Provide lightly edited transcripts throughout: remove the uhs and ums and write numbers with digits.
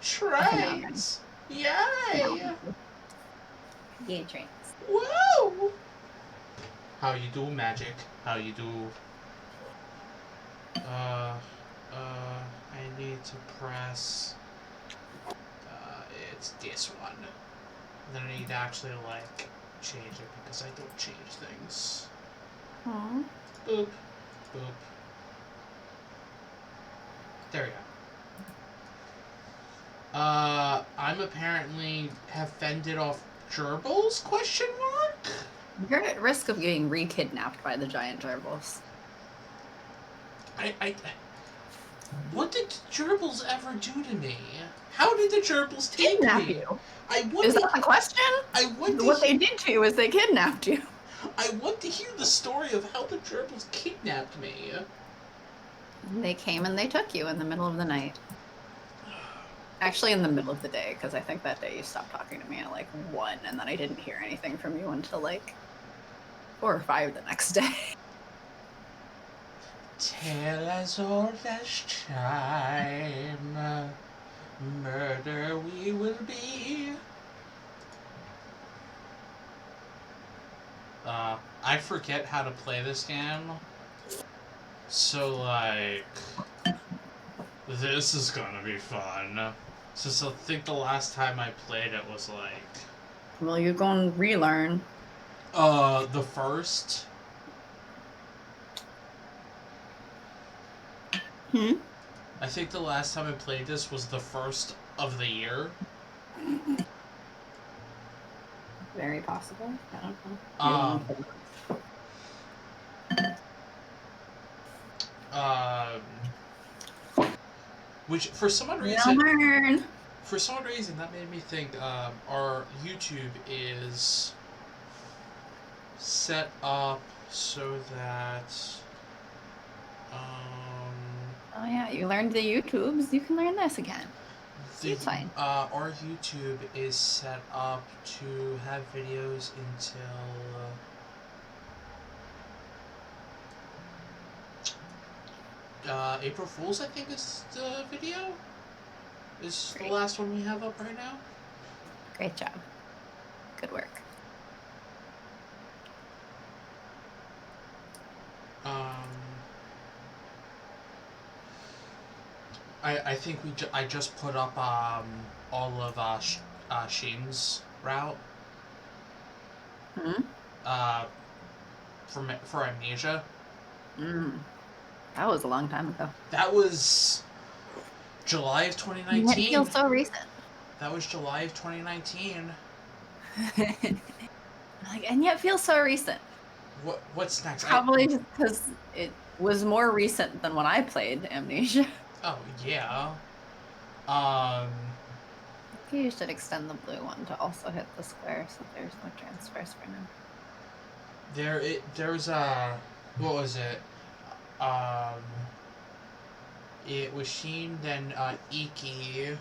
Trains! Yay! Yay, trains. Woo! How you do, Magic? How you do? I need to press. It's this one. Then I need to actually, like, change it because I don't change things. Aww. Boop. Boop. There we go. I'm apparently have fended off gerbils? Question mark? You're at risk of getting re-kidnapped by the giant gerbils. What did gerbils ever do to me? How did the gerbils take Kidnap me? you. Is that the question? What they did to you is they kidnapped you. I want to hear the story of how the gerbils kidnapped me. They came and they took you in the middle of the night. Actually, in the middle of the day, because I think that day you stopped talking to me at like 1, and then I didn't hear anything from you until like 4 or 5 the next day. Tale as old as time, murder we will be. I forget how to play this game. So, like, this is gonna be fun. Since I think the last time I played it was like... Well, you're going to relearn. The first. I think the last time I played this was the first of the year. Very possible. I don't know. Which for some odd reason, that made me think our YouTube is set up so that. Oh yeah, you learned the YouTubes. You can learn this again. It's fine. Our YouTube is set up to have videos until. April Fool's, I think, is the video. Is the last one we have up right now. Great job. Good work. I think I just put up all of Sheen's route. For Amnesia. That was a long time ago. That was July of 2019. It feels so recent. That was July of 2019. And yet feels so recent. What's next? Probably just because it was more recent than when I played Amnesia. Oh yeah. You should extend the blue one to also hit the square, so there's no transfers for now. There's what was it? It was Sheen, then Iki.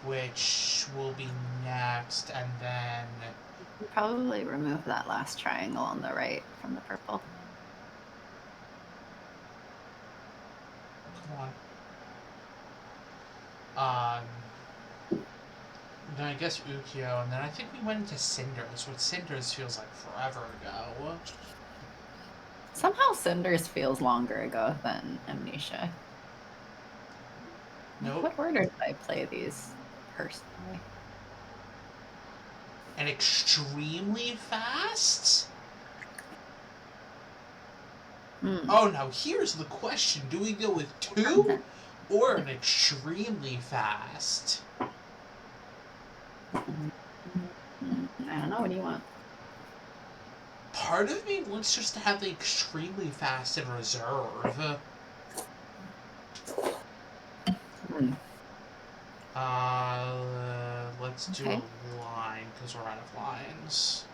Which will be next, and then you probably remove that last triangle on the right from the purple. Come on. Then I guess Ukyo, and then I think we went into Cinders, which Cinders feels like forever ago. Somehow Cinders feels longer ago than Amnesia. Nope. What order did I play these personally? And extremely fast? Oh, now here's the question. Do we go with 2 or an extremely fast? I don't know. What do you want? Part of me wants just to have the extremely fast in reserve. Let's do a line, because we're out of lines.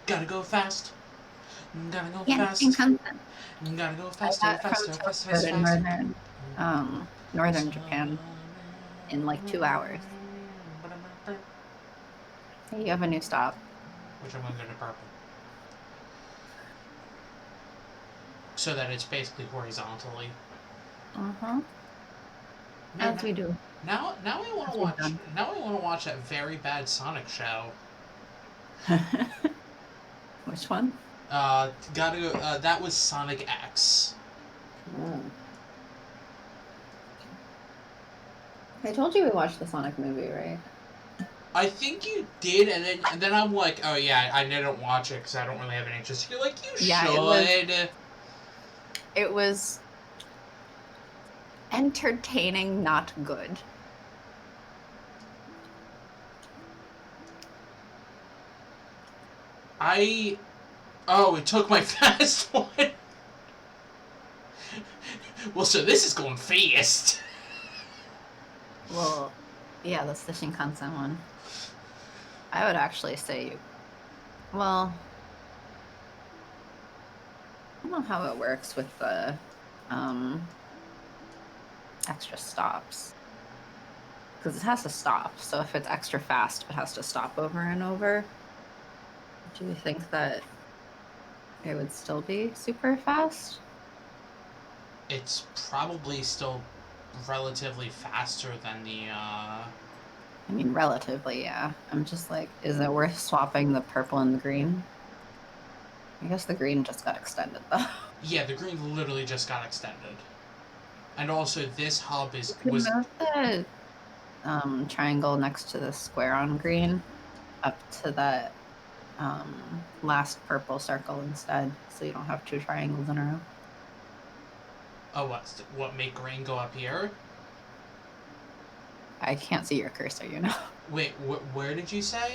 Gotta go fast. Gotta go fast. Gotta go faster, faster. Northern Japan in like 2 hours. Hey, you have a new stop. Which I'm gonna go to purple. so that it's basically horizontally. Uh-huh. Man, As we do. now I want As to we've watch. done. Now I want to watch that very bad Sonic show. Which one? Gotta go. That was Sonic X. Oh. I told you we watched the Sonic movie, right? I think you did, and then I'm like, oh yeah, I didn't watch it because I don't really have an interest. You're like, you Yeah, should. it was entertaining, not good. Oh, it took my fast one. Well, so this is going fast. Well, yeah, that's the Shinkansen one. I would actually say, well, I don't know how it works with the extra stops. Because it has to stop. So if it's extra fast, it has to stop over and over. Do you think that it would still be super fast? It's probably still relatively faster than the. I mean, relatively, yeah. I'm just like, is it worth swapping the purple and the green? I guess the green just got extended though. Yeah, the green literally just got extended, and also this hub You is could was. move the triangle next to the square on green up to that last purple circle instead, so you don't have two triangles in a row. Oh, what made green go up here? I can't see your cursor, you know. Wait, where did you say?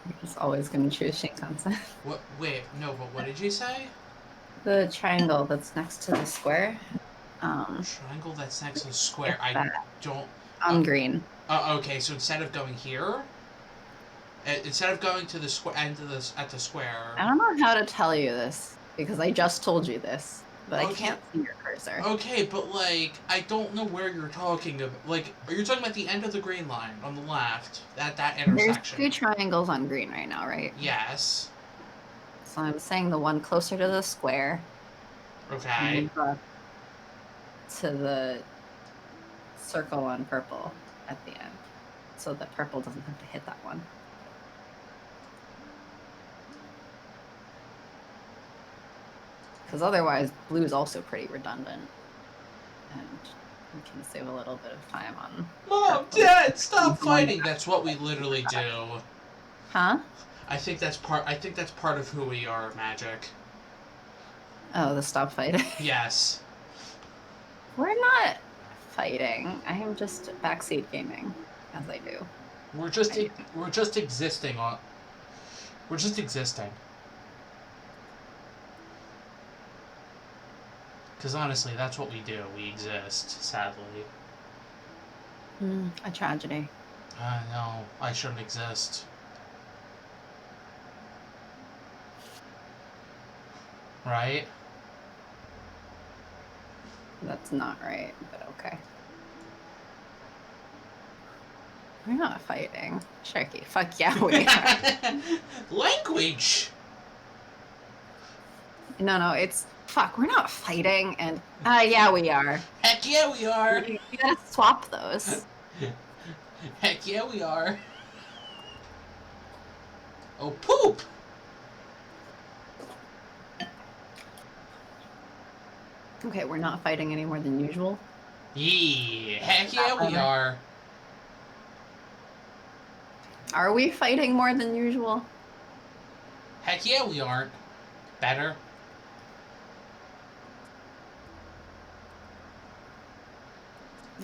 You're just always going to choose Shinkansen. What? Wait, no, but what did you say? The triangle that's next to the square. Triangle that's next to the square. It's I that don't. on green. Okay, so instead of going here, instead of going to the square end of the at the square. I don't know how to tell you this because I just told you this, but I Okay. can't see your cursor. Okay, but like I don't know where you're talking about. Like, are you talking about the end of the green line on the left? That intersection. There's two triangles on green right now, right? Yes. So I'm saying the one closer to the square. Okay. Move up to the circle on purple at the end, so that purple doesn't have to hit that one. Because otherwise, blue is also pretty redundant, and we can save a little bit of time on. Mom, purple. Dad, stop fighting! That's what we literally do. Huh? I think that's part of who we are, Magic. Oh, the stop fighting. Yes. We're not fighting. I am just backseat gaming, as I do. We're just existing on. We're just existing. Because honestly, that's what we do. We exist, sadly. A tragedy. I know. I shouldn't exist. Right? That's not right, but okay. We're not fighting. Sharky, fuck yeah, we are. Language! No, it's fuck, we're not fighting, and yeah, we are. Heck yeah, we are! You gotta swap those. Heck yeah, we are! Oh, poop! Okay, we're not fighting any more than usual. Yeah, heck yeah, we are! Are we fighting more than usual? Heck yeah, we aren't. Better.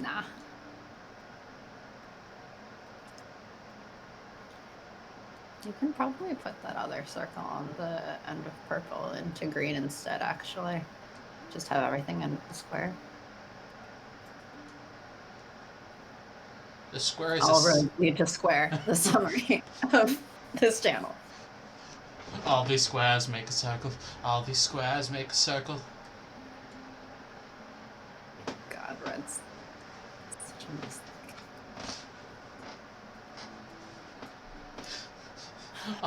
Nah. You can probably put that other circle on the end of purple into green instead, actually. Just have everything in the square. The square is I'll really need to square the summary of this channel. All these squares make a circle. All these squares make a circle. God, red's such a mistake.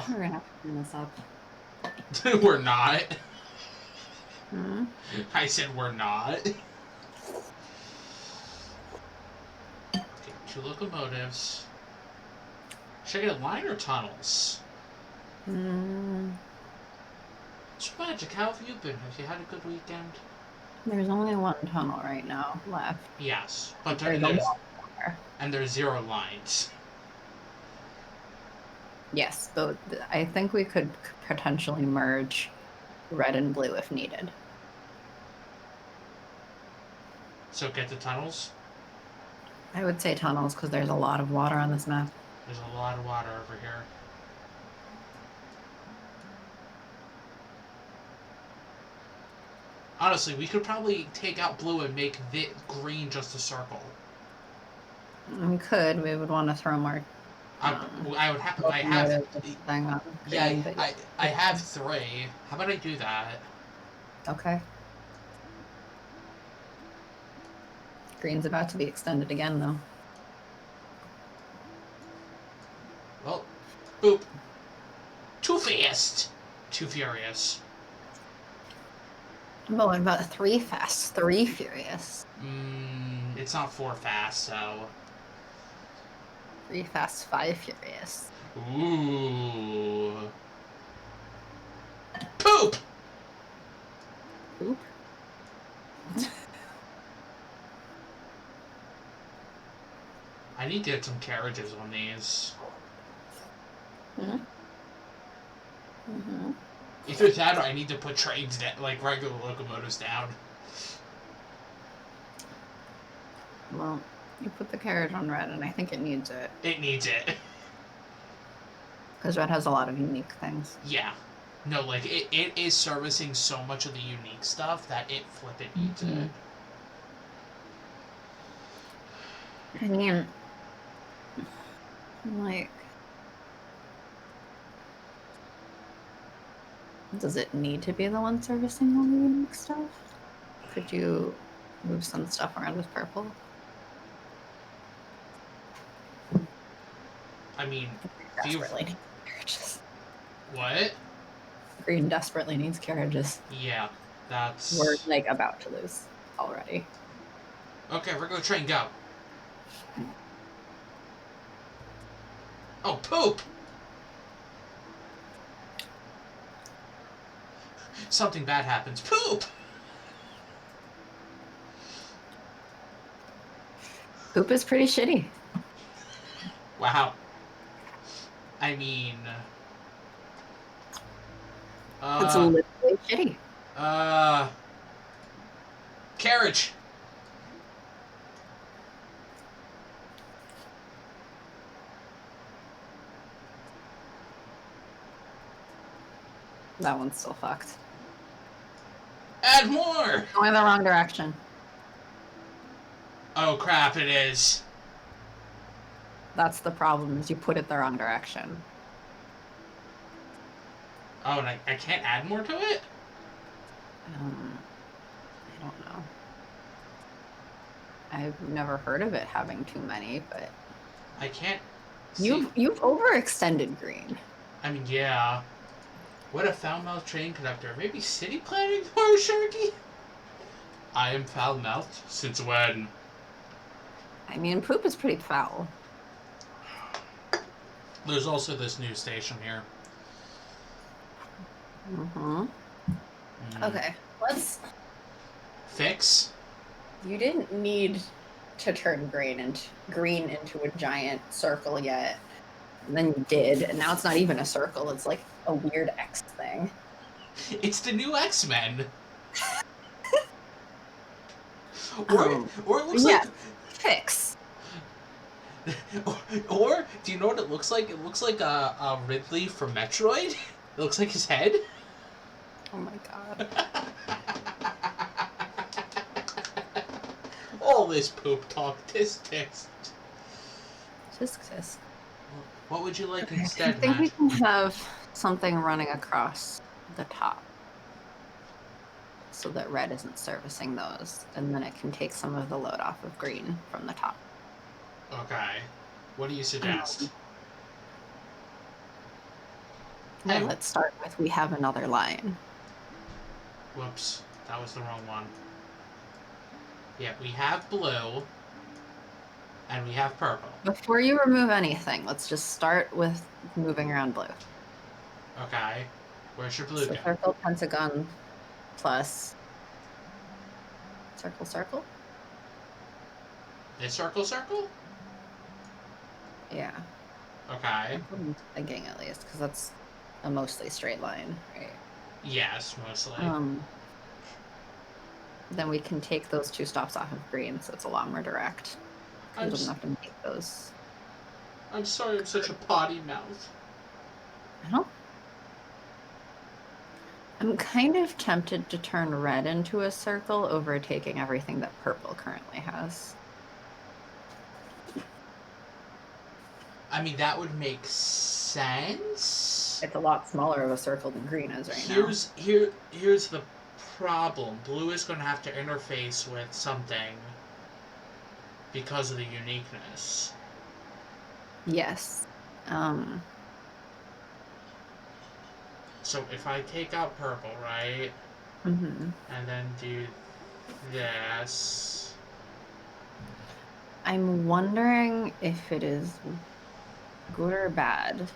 We're gonna have to clean this up. We're not. Hmm? I said we're not. Okay, 2 locomotives. Should I get a line or tunnels? What's magic? How have you been? Have you had a good weekend? There's only one tunnel right now left. Yes, but There's a lot more. and there's 0 lines. Yes, but I think we could potentially merge red and blue if needed. So get the tunnels. I would say tunnels because there's a lot of water on this map. There's a lot of water over here. Honestly, we could probably take out blue and make the green just a circle. We could. We would want to throw more. I would have. I have. I have 3. How about I do that? Okay. Green's about to be extended again, though. Well, boop. Too fast. Too furious. But what about 3 fast, 3 furious? It's not 4 fast, so. 3 fast, 5 furious. Ooh. Poop! Poop? I need to get some carriages on these. Either that or I need to put trains down, like regular locomotives down. Well, you put the carriage on red, and I think it needs it. It needs it. Because red has a lot of unique things. Yeah. No, like, it is servicing so much of the unique stuff that it needs it. I mean, like, does it need to be the one servicing all the unique stuff? Could you move some stuff around with purple? I mean, desperately needs carriages. What? Green desperately needs carriages. Yeah, that's... We're, like, about to lose already. Okay, regular train, go. Oh, poop! Something bad happens. Poop! Poop is pretty shitty. Wow. I mean... It's literally shitty. Carriage! That one's still fucked. Add more! Going the wrong direction. Oh crap, it is. That's the problem, is you put it the wrong direction. Oh, and I can't add more to it? I don't know. I've never heard of it having too many, but... I can't see. You've overextended green. I mean, yeah. What a foul-mouthed train conductor. Maybe city planning for Sharky? I am foul-mouthed? Since when? I mean, poop is pretty foul. There's also this new station here. Okay, let's... Fix? You didn't need to turn green into a giant circle yet. And then you did, and now it's not even a circle, it's like a weird X thing. It's the new X-Men. or it looks like... Fix. Or, do you know what it looks like? It looks like a Ridley from Metroid. It looks like his head. Oh my god. All this poop talk, tisk. Tisk. What would you like instead, I think Matt? we can have something running across the top so that red isn't servicing those, and then it can take some of the load off of green from the top. Okay. What do you suggest? Hey. Let's start with we have another line. Whoops, that was the wrong one. Yeah, we have blue, and we have purple. Before you remove anything, let's just start with moving around blue. Okay, where's your blue So go? circle, pentagon, plus circle, circle? This circle, circle? Yeah. Okay. That's what I'm thinking at least, because that's a mostly straight line, right? Yes, mostly. Then we can take those two stops off of green, so it's a lot more direct. Because it doesn't have to make those. I'm sorry, I'm such a potty mouth. I don't. I'm kind of tempted to turn red into a circle over taking everything that purple currently has. I mean, that would make sense. It's a lot smaller of a circle than green is right now. Here's the problem. Blue is going to have to interface with something because of the uniqueness. Yes. So if I take out purple, right? Mm-hmm. And then do this. I'm wondering if it is good or bad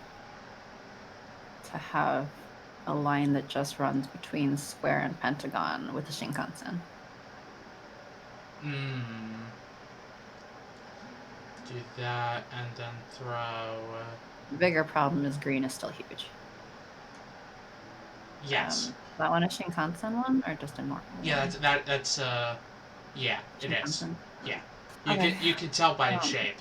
to have a line that just runs between square and pentagon with the Shinkansen. Do that and then throw. The bigger problem is green is still huge. Yes. Is that one a Shinkansen one or just a normal Yeah, one? that's yeah, it is. Shinkansen? Yeah. Okay. You can tell by its shape.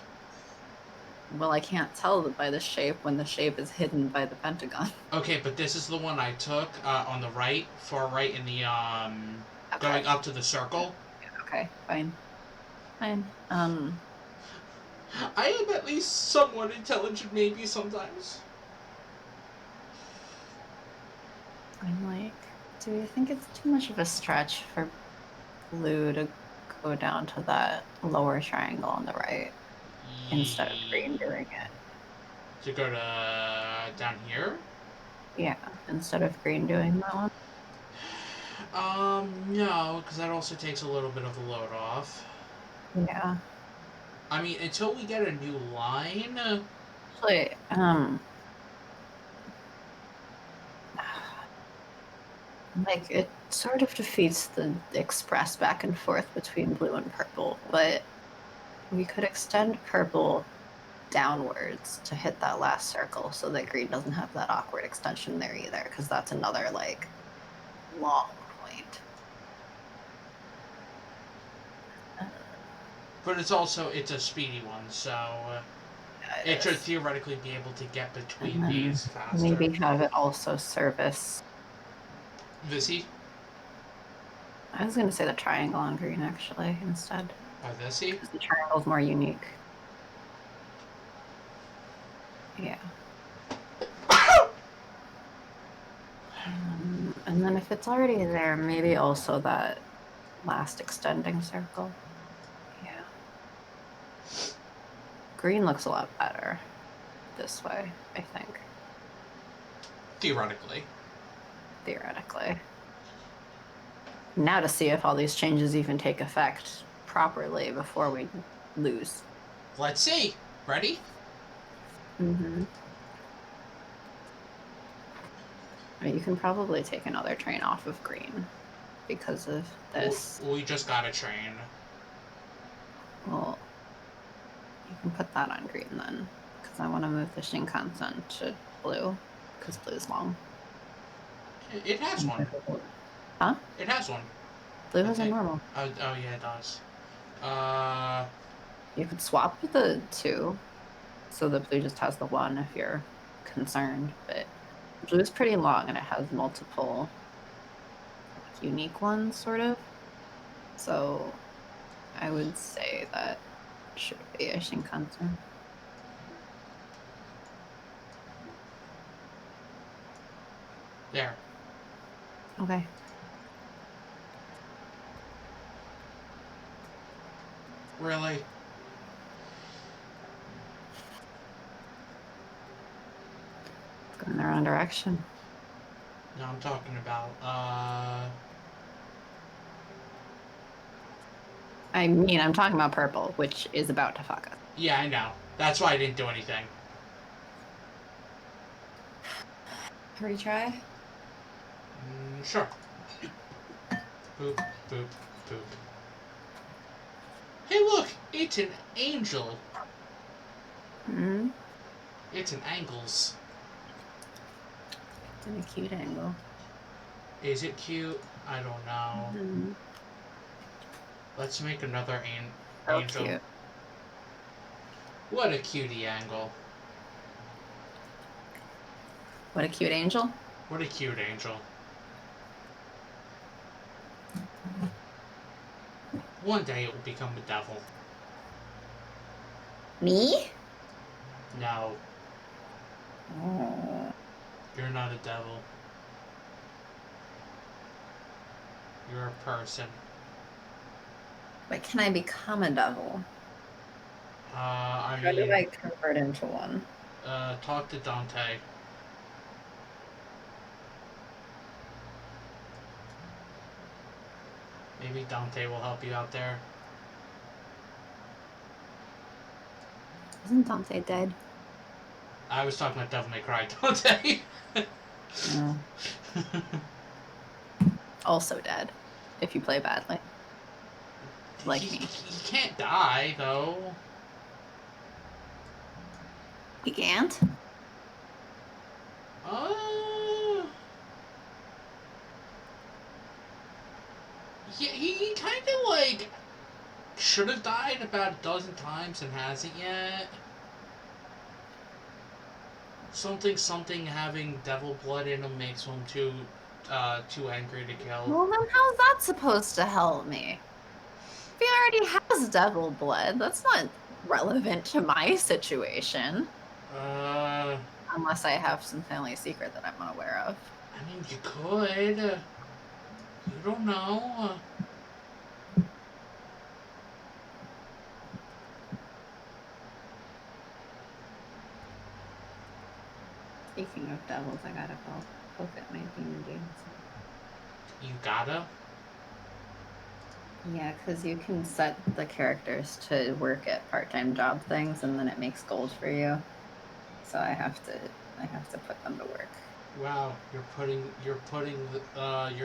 Well, I can't tell by the shape when the shape is hidden by the pentagon. Okay, but this is the one I took on the right, far right in the Okay. going up to the circle. Okay, fine. Fine. I am at least somewhat intelligent, maybe sometimes. I'm like, do you think it's too much of a stretch for blue to go down to that lower triangle on the right instead of green doing it? To go to down here? Yeah, instead of green doing that one. No, because that also takes a little bit of the load off. Yeah. I mean, until we get a new line. Actually, like it sort of defeats the express back and forth between blue and purple, but we could extend purple downwards to hit that last circle so that green doesn't have that awkward extension there either, because that's another like long point. But it's a speedy one, so it should theoretically be able to get between these faster. Maybe have it also service. Visi? I was going to say the triangle on green actually instead. Visi? Because the triangle's more unique. Yeah. And then if it's already there, maybe also that last extending circle. Yeah. Green looks a lot better this way, I think. Theoretically. Now to see if all these changes even take effect properly before we lose. Let's see. Ready? Mm-hmm. I mean, you can probably take another train off of green because of this. We just got a train. Well, you can put that on green then, because I want to move the Shinkansen to blue, because blue's long. It has one. Huh? It has one. Blue has a normal. Oh yeah, it does. You could swap the two, so the blue just has the one if you're concerned, but blue is pretty long and it has multiple unique ones, sort of. So I would say that should be a Shinkansen. There. Okay. Really? It's in the wrong direction. No, I'm talking about, I mean, I'm talking about purple, which is about to fuck us. yeah, I know. That's why I didn't do anything. Retry? Sure. Boop, boop, boop. Hey, look! It's an angel. Hmm. It's an angles. It's in a cute angle. Is it cute? I don't know. Mm-hmm. Let's make another So angel. cute. What a cutie angle. What a cute angel. What a cute angel. One day it will become a devil. Me? No, Oh. you're not a devil. You're a person. But can I become a devil? I How do mean, I convert into one? talk to Dante. Maybe Dante will help you out there. Isn't Dante dead? I was talking about Devil May Cry Dante. No. Also dead. If you play badly. Like me. He can't die, though. He can't? Uh... He kind of, like, should have died about a dozen times and hasn't yet. Something having devil blood in him makes him too angry to kill. Well, then how's that supposed to help me? If he already has devil blood, that's not relevant to my situation. Uh, Unless I have some family secret that I'm unaware of. I mean, you could. You don't know. Speaking of devils, I gotta go look at my D&D. You gotta. Yeah, because you can set the characters to work at part-time job things, and then it makes gold for you. So I have to put them to work. Wow, you're putting your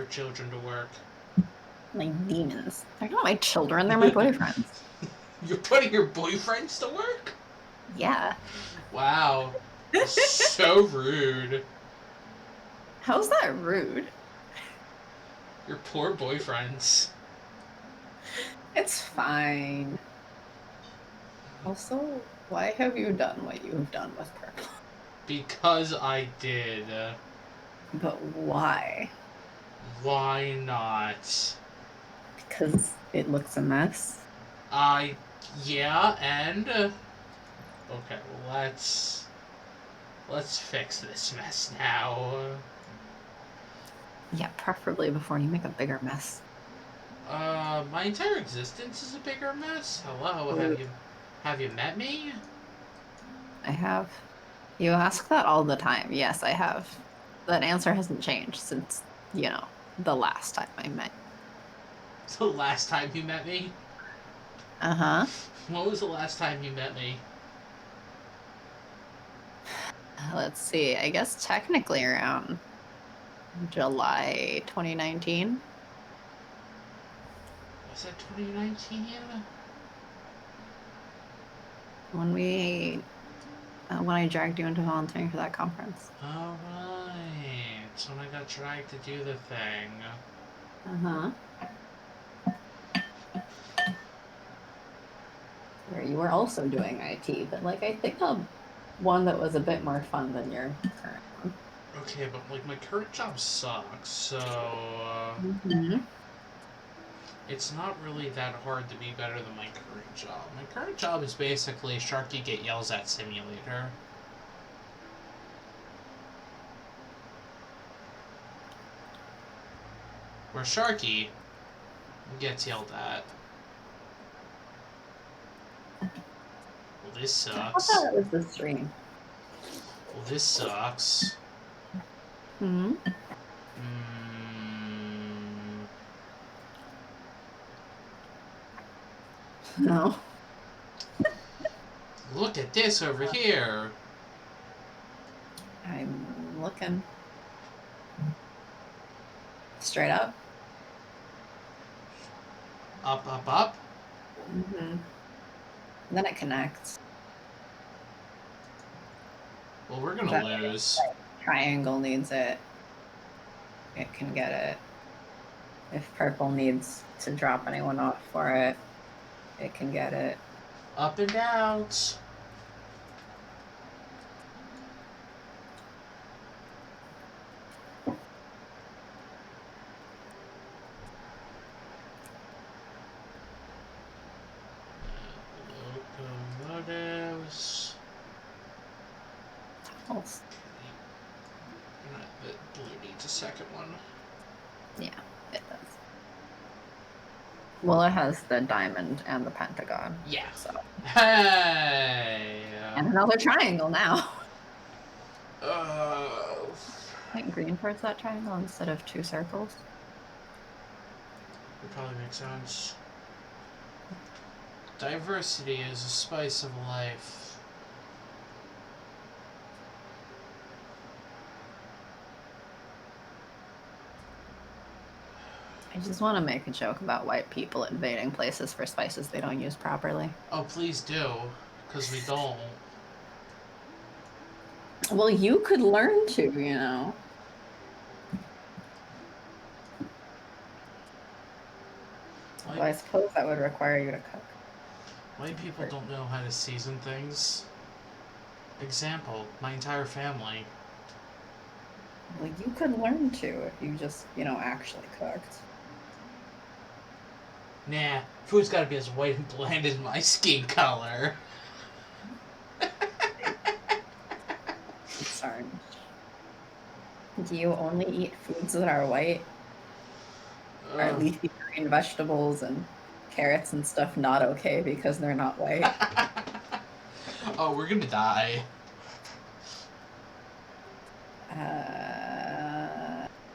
children to work. My demons. They're not my children. They're my boyfriends. You're putting your boyfriends to work? Yeah. Wow. So rude. How's that rude? Your poor boyfriends. It's fine. Also, why have you done what you've done with purple? Because I did. But why? Why not? Because it looks a mess. Yeah, and okay, let's fix this mess now. Yeah, preferably before you make a bigger mess. My entire existence is a bigger mess. Hello, have you met me? I have. You ask that all the time. Yes, I have. That answer hasn't changed since, the last time I met. The last time you met me? Uh-huh. What was the last time you met me? Let's see. I guess technically around July 2019. Was that 2019? When I dragged you into volunteering for that conference. Alright. So when I got dragged to do the thing. Uh-huh. Where you were also doing IT, but I think one that was a bit more fun than your current one. Okay, but my current job sucks, so it's not really that hard to be better than my current job. My current job is basically Sharky Get Yells At Simulator. Where Sharky gets yelled at. Well, this I thought sucks. that was the stream. Well, this sucks. Hmm? Mm, No. look at this over here. I'm looking. Straight up. Up, up, up. Mm-hmm. Then it connects. Well, we're gonna That lose. triangle needs it. It can get it. If purple needs to drop anyone off for it, it can get it. Up and out. Locomotives. Pulse. Blue needs a second one. Yeah, it does. Well, it has the diamond and the pentagon. Yeah. So. Hey. And another triangle now. Uh, I think green towards that triangle instead of two circles. would probably make sense. Diversity is a spice of life. I just want to make a joke about white people invading places for spices they don't use properly. Oh, please do, because we don't. Well, you could learn to, you know. Although I suppose that would require you to cook. White people don't know how to season things. Example, my entire family. Well, you could learn to if you just, you know, actually cooked. Nah, food's gotta be as white and bland as my skin color. Sorry. Do you only eat foods that are white? Are leafy green vegetables and carrots and stuff not okay because they're not white? Oh, we're gonna die.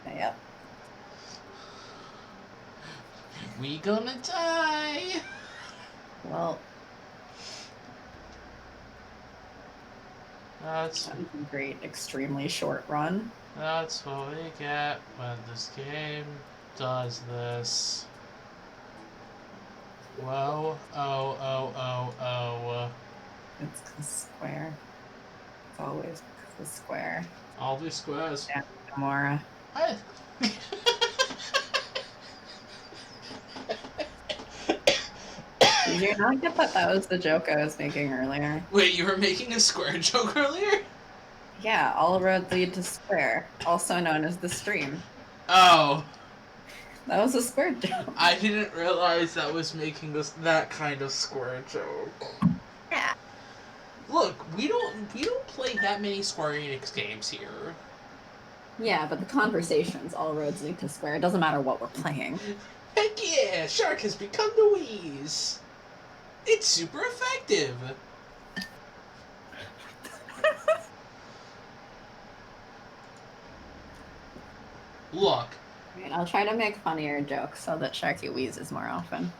Yep. We gonna die. Well, That's that was a great, extremely short run. That's what we get when this game does this. Whoa, oh, oh, oh, oh. It's because square. It's always because of square. All these squares. Yeah, Gamora. Hi. Did you not get that was the joke I was making earlier? Wait, you were making a square joke earlier? Yeah, all roads lead to square, also known as the stream. Oh. That was a square joke. I didn't realize that was making that kind of square joke. Yeah. Look, we don't play that many Square Enix games here. Yeah, but the conversations, all roads lead to square. It doesn't matter what we're playing. Heck yeah, Shark has become Louise. It's super effective. Look. Right, I'll try to make funnier jokes so that Sharky wheezes more often.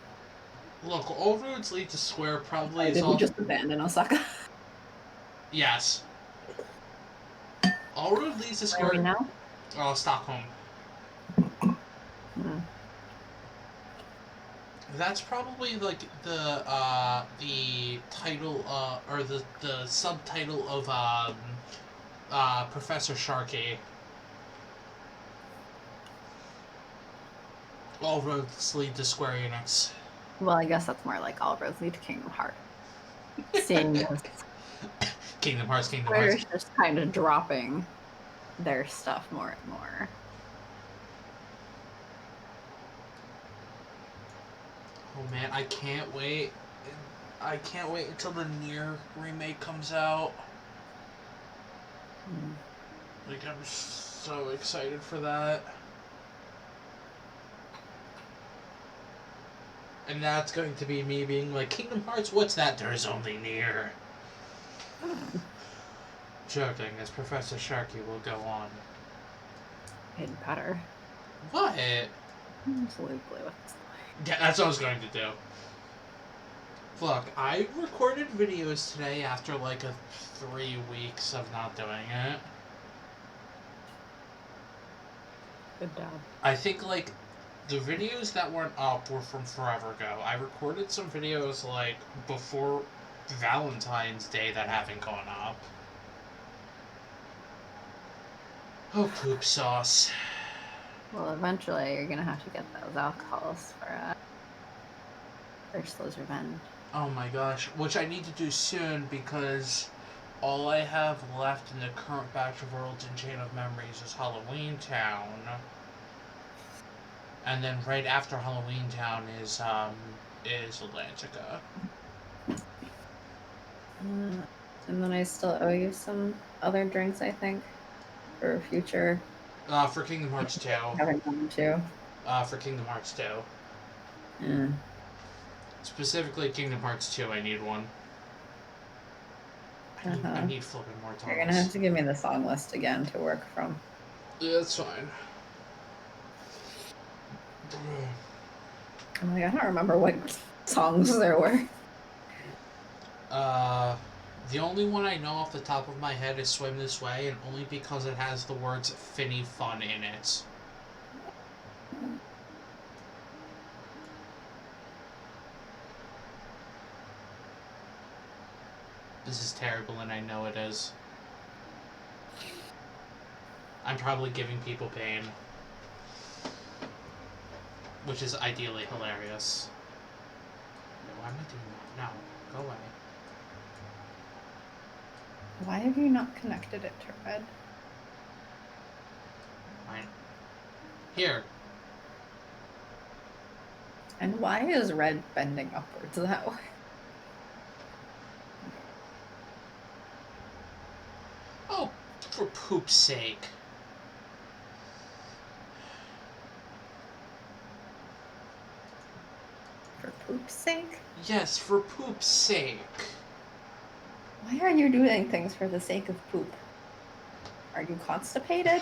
Look, all roads lead to square probably is Did all... we just abandon Osaka? Yes. All road leads to square... Where are we now? Oh, Stockholm. Hmm. That's probably like the title or the subtitle of Professor Sharky. All roads lead to Square Enix. Well, I guess that's more like all roads lead to Kingdom Hearts. Seeing as Kingdom Hearts. Square's just kind of dropping their stuff more and more. Oh man, I can't wait. I can't wait until the Nier remake comes out. Like, I'm so excited for that. And that's going to be me being like, Kingdom Hearts, what's that? There's only Nier. Joking, as Professor Sharky will go on. It'd better. What? Absolutely blue. Yeah, that's what I was going to do. Look, I recorded videos today after like 3 weeks of not doing it. Good job. I think like the videos that weren't up were from forever ago. I recorded some videos like before Valentine's Day that haven't gone up. Oh, poop sauce. Well, eventually you're gonna have to get those alcohols for Ursula's Revenge. Oh my gosh, which I need to do soon because all I have left in the current batch of Worlds and Chain of Memories is Halloween Town. And then right after Halloween Town is Atlantica. And then I still owe you some other drinks, I think, for future. For Kingdom Hearts 2. Haven't come to. For Kingdom Hearts 2. Yeah. Specifically Kingdom Hearts 2, I need one. I need flipping more times. You're gonna have to give me the song list again to work from. Yeah, that's fine. I'm like, I don't remember what songs there were. The only one I know off the top of my head is Swim This Way, and only because it has the words Finny Fun in it. This is terrible, and I know it is. I'm probably giving people pain. Which is ideally hilarious. Why am I doing that? No, go away. Why have you not connected it to red? Fine. Here. And why is red bending upwards that way? Oh, for poop's sake. For poop's sake? Yes, for poop's sake. Why are you doing things for the sake of poop? Are you constipated?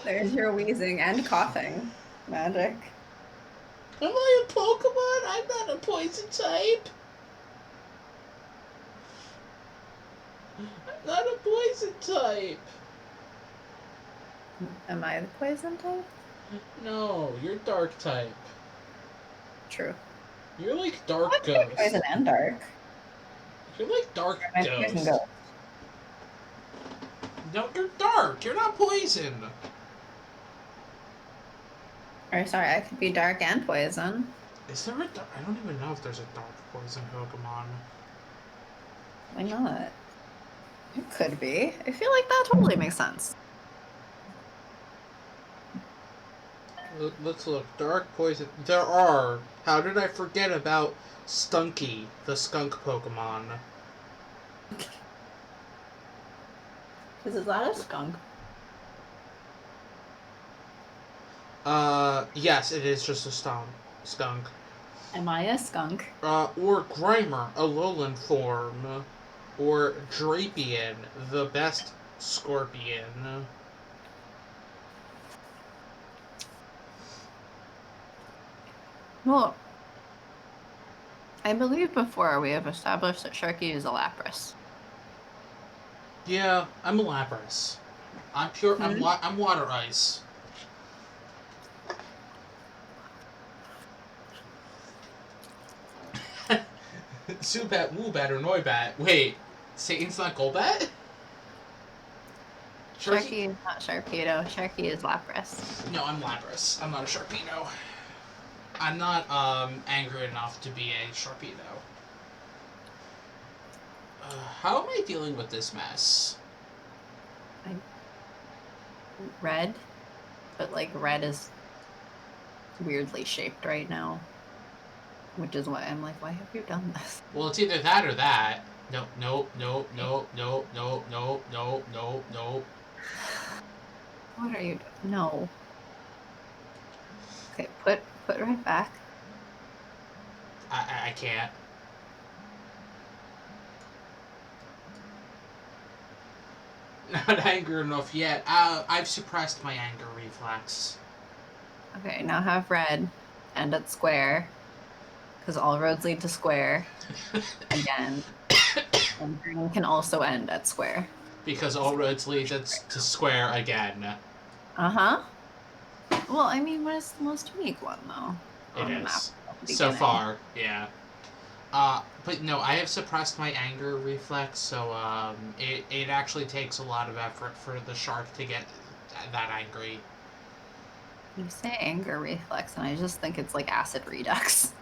There's your wheezing and coughing. Magic. Am I a Pokemon? I'm not a poison type. I'm not a poison type. Am I the poison type? No, you're dark type. True. You're like dark I'm ghost. poison and dark. You're like dark I'm poison ghost. ghost. No, you're dark. You're not poison. Or sorry, I could be dark and poison. Is there a dark? I don't even know if there's a dark poison Pokemon. Why not? It could be. I feel like that totally makes sense. Let's look. Dark poison. There are. How did I forget about Stunky, the skunk Pokemon? Is that a skunk? Yes, it is just a skunk. Am I a skunk? Or Grimer, a lowland form. Or Drapion, the best scorpion. Well, I believe before we have established that Sharky is a Lapras. Yeah, I'm a Lapras. I'm pure. I'm water ice. Zubat, Woobat, or Noibat. Wait, Satan's not Golbat? Sharky is not Sharpedo. Sharky is Lapras. No, I'm Lapras. I'm not a Sharpedo. I'm not angry enough to be a Sharpedo. How am I dealing with this mess? Red, but like red is weirdly shaped right now, which is why I'm like, why have you done this? Well, it's either that or that. No, no, no, no, no, no, no, no, no, no. What are you doing? No. Put right back. I can't. Not angry enough yet. I've suppressed my anger reflex. Okay, now have red end at square, because all roads lead to square again. And green can also end at square. Because all roads lead to square again. Uh-huh. Well, I mean, what is the most unique one, though? It On the map is. at the So beginning. far, yeah. But no, I have suppressed my anger reflex, so it actually takes a lot of effort for the shark to get that angry. You say anger reflex, and I just think it's like acid reflux.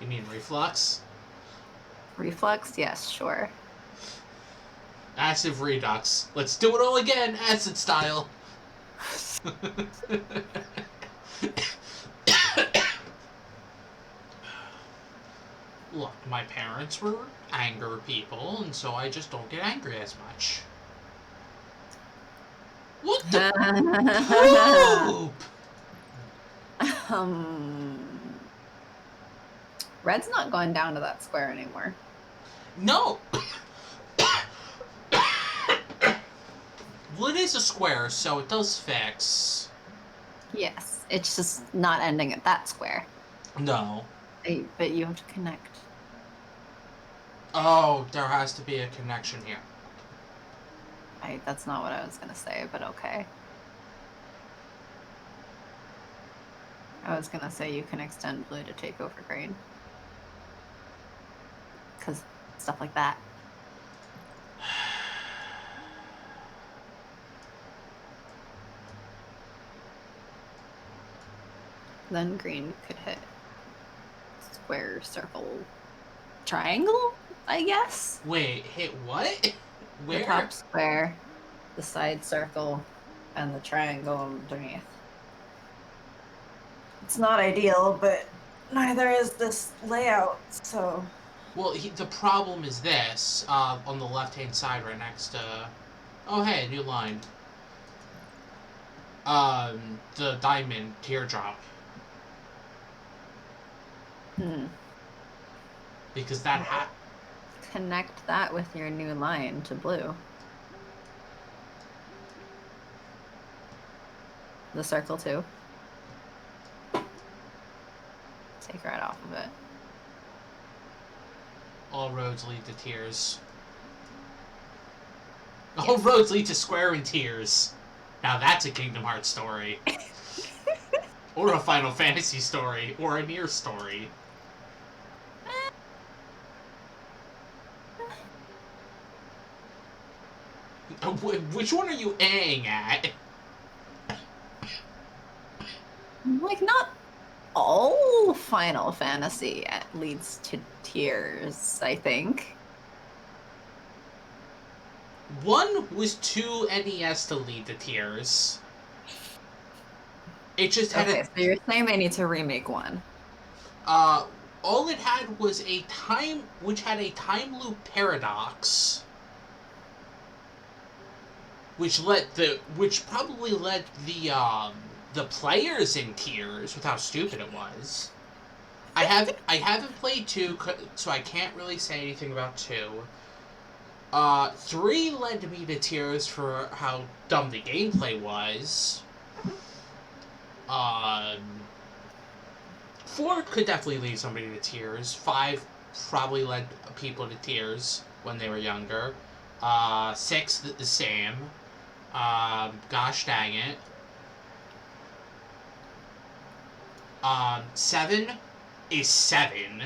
You mean reflux? Reflux? Yes, sure. Acid redux. Let's do it all again, acid style. Look, my parents were anger people, and so I just don't get angry as much. What the poop? Red's not going down to that square anymore. No. Well, it is a square, so it does fix. Yes, it's just not ending at that square. No. But you have to connect. Oh, there has to be a connection here. That's not what I was gonna say, but okay. I was gonna say you can extend blue to take over green. Because stuff like that. Then green could hit square, circle, triangle, I guess? Wait, hit what? Where? The top square, the side circle, and the triangle underneath. It's not ideal, but neither is this layout, so... Well, the problem is this, on the left-hand side right next to... Oh, hey, new line. The diamond teardrop. Because that Connect that with your new line to blue. The circle too. Take right off of it. All roads lead to tears. All roads lead to square and tears. Now that's a Kingdom Hearts story. Or a Final Fantasy story. Or a Nier story. Which one are you aiming at? Like, not all Final Fantasy leads to tears, I think. One was too NES to lead to tears. It just had so you're saying they need to remake one. All it had was a time loop paradox. Which probably led the players in tears with how stupid it was. I haven't played 2, so I can't really say anything about 2. 3 led me to tears for how dumb the gameplay was. 4 could definitely lead somebody to tears. 5 probably led people to tears when they were younger. 6 the same. Gosh dang it. 7 is 7.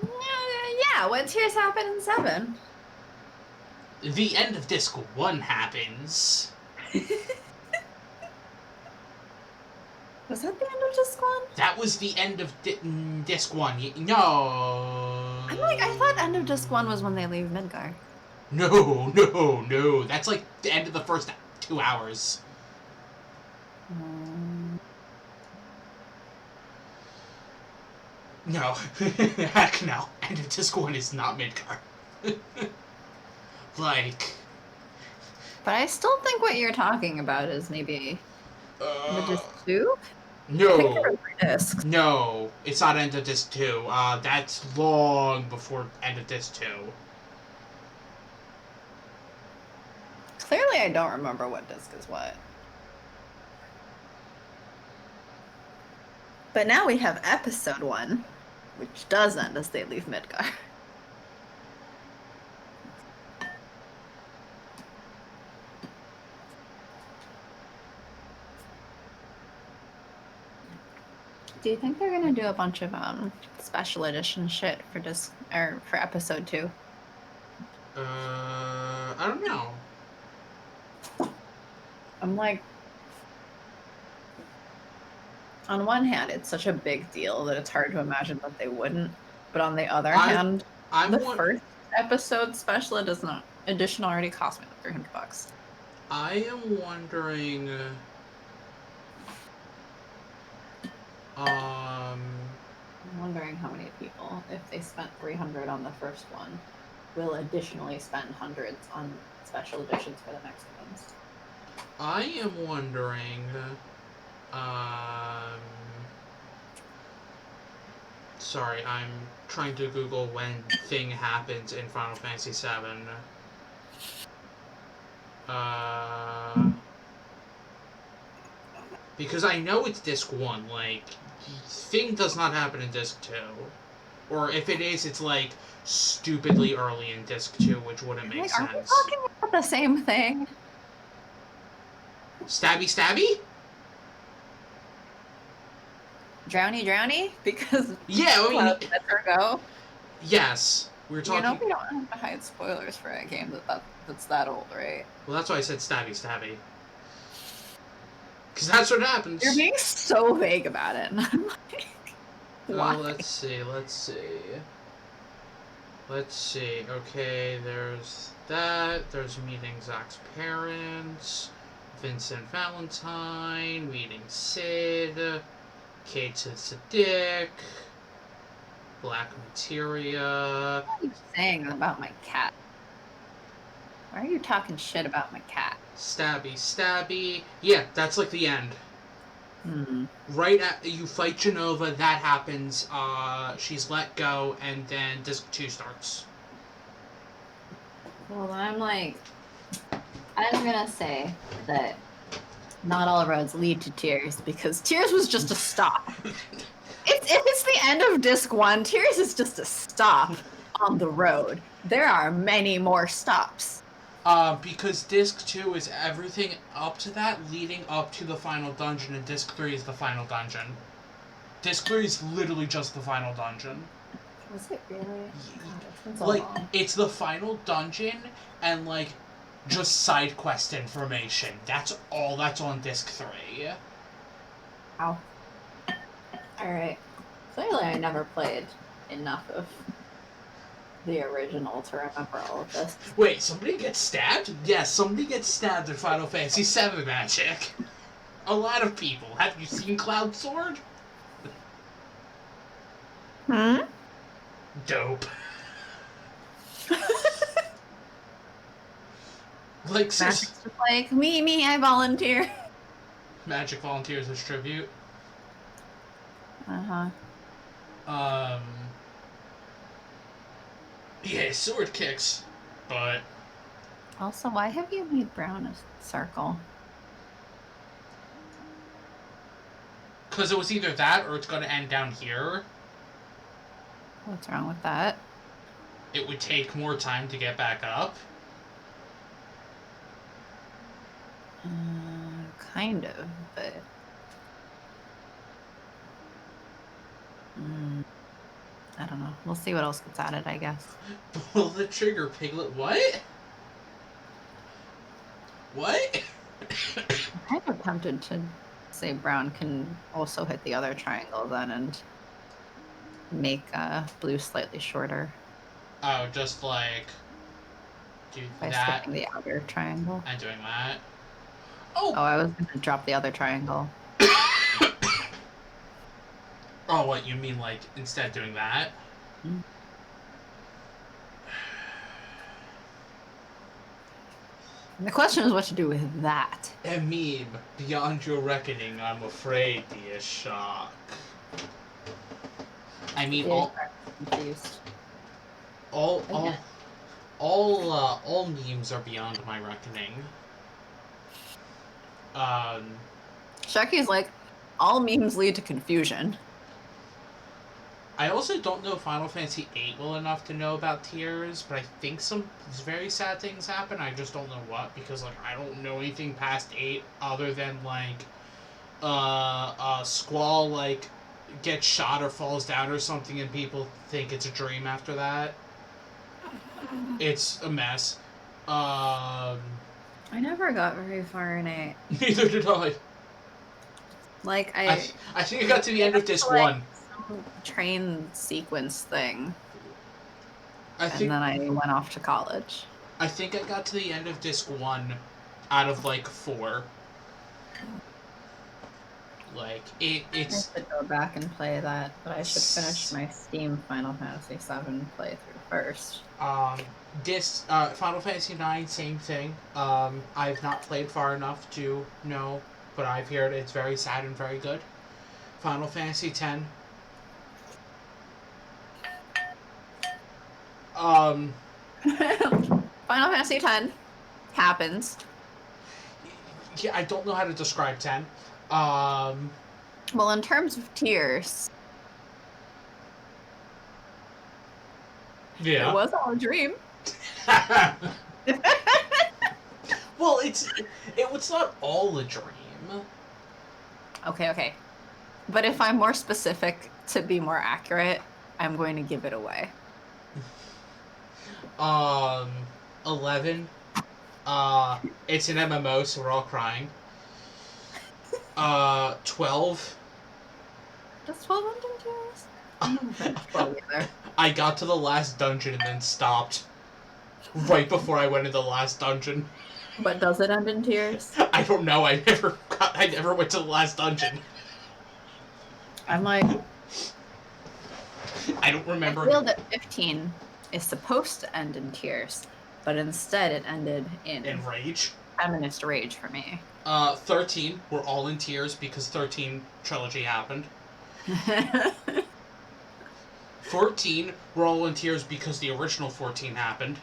Yeah, what tears happen in 7? The end of Disc 1 happens. Was that the end of Disc 1? That was the end of Disc 1. No. I'm like, I thought end of Disc 1 was when they leave Midgar. No. That's like the end of the first 2 hours. No. Heck no. End of Disc 1 is not Midgar. Like... But I still think what you're talking about is maybe the Disc 2? I think there No. were 3 discs. No. It's not End of Disc 2. That's long before End of Disc 2. Clearly, I don't remember what disc is what. But now we have episode 1, which does end as they leave Midgar. Do you think they're gonna do a bunch of special edition shit for disc or for episode 2? I don't know. I'm like, on one hand, it's such a big deal that it's hard to imagine that they wouldn't. But on the other hand, the first episode special edition already cost me like $300. I am wondering. I'm wondering how many people, if they spent $300 on the first one, will additionally spend hundreds on special editions for the next ones. I am wondering. Sorry, I'm trying to Google when thing happens in Final Fantasy VII. Because I know it's disc 1. Like, thing does not happen in disc 2. Or if it is, it's like stupidly early in disc 2, which wouldn't make sense. Are we talking about the same thing? Stabby stabby? Drowny? Because yeah, I mean, let her go. Yes, we're talking. You know, we don't have to hide spoilers for a game that's that old, right? Well, that's why I said stabby. Because that's what happens. You're being so vague about it. And I'm like, why? Let's see. Okay, there's that. There's meeting Zach's parents. Vincent Valentine. Meeting Sid. Kate to Sadiq. Black Materia. What are you saying about my cat? Why are you talking shit about my cat? Stabby. Yeah, that's like the end. Hmm. Right at you fight Genova, that happens. She's let go, and then disc 2 starts. Well, I'm gonna say that not all roads lead to Tears, because Tears was just a stop. If it's the end of disc 1, Tears is just a stop on the road. There are many more stops. Because disc 2 is everything up to that, leading up to the final dungeon, and disc 3 is the final dungeon. Disc 3 is literally just the final dungeon. Was it really? God, like, it's the final dungeon, and, like, just side quest information. That's all that's on disc 3. Wow. Alright. Clearly I never played enough of the original to remember all of this. Wait, somebody gets stabbed? Yes, somebody gets stabbed in Final Fantasy VII Magic. A lot of people. Have you seen Cloud Sword? Hmm? Dope. Like, Magic's just like, me, I volunteer. Magic volunteers as tribute. Uh-huh. Yeah, sword kicks, but... Also, why have you made brown a circle? Because it was either that or it's going to end down here. What's wrong with that? It would take more time to get back up. Kind of, but... I don't know. We'll see what else gets added, I guess. Pull the trigger, Piglet. What? What? I'm kind of tempted to say brown can also hit the other triangle then and make blue slightly shorter. Oh, just like do by that. skipping the outer triangle. And doing that. Oh, I was going to drop the other triangle. Oh, what, you mean like instead doing that? The question is what to do with that. A meme, beyond your reckoning, I'm afraid, dear Shark. I mean, Dear Shark, confused. all, Okay. all memes are beyond my reckoning. Sharky's like, all memes lead to confusion. I also don't know Final Fantasy VIII well enough to know about tiers, but I think some very sad things happen. I just don't know what, because like I don't know anything past 8 other than like Squall like gets shot or falls down or something, and people think it's a dream after that. It's a mess. I never got very far in it. Neither did I. Like I think I got to the end of disc like, 1. some train sequence thing. I think And then I went off to college. I think I got to the end of disc 1 out of like 4. Like it's. I should go back and play that, but I should finish my Steam Final Fantasy VII playthrough first. Final Fantasy IX, same thing. I've not played far enough to know, but I've heard it's very sad and very good. Final Fantasy X. Final Fantasy X happens. Yeah, I don't know how to describe 10. Well, in terms of tiers, Yeah. it was all a dream. Well, it's not all a dream. Okay. But if I'm more specific to be more accurate, I'm going to give it away. 11. It's an MMO, so we're all crying. 12. Does 12 end in tiers? I don't finish 12 either. I got to the last dungeon and then stopped. Right before I went into the last dungeon. But does it end in tears? I don't know. I never went to the last dungeon. I'm like, I don't remember. I feel that 15 is supposed to end in tears, but instead it ended in rage. Feminist rage for me. 13, we're all in tears because 13 trilogy happened. 14, we're all in tears because the original 14 happened.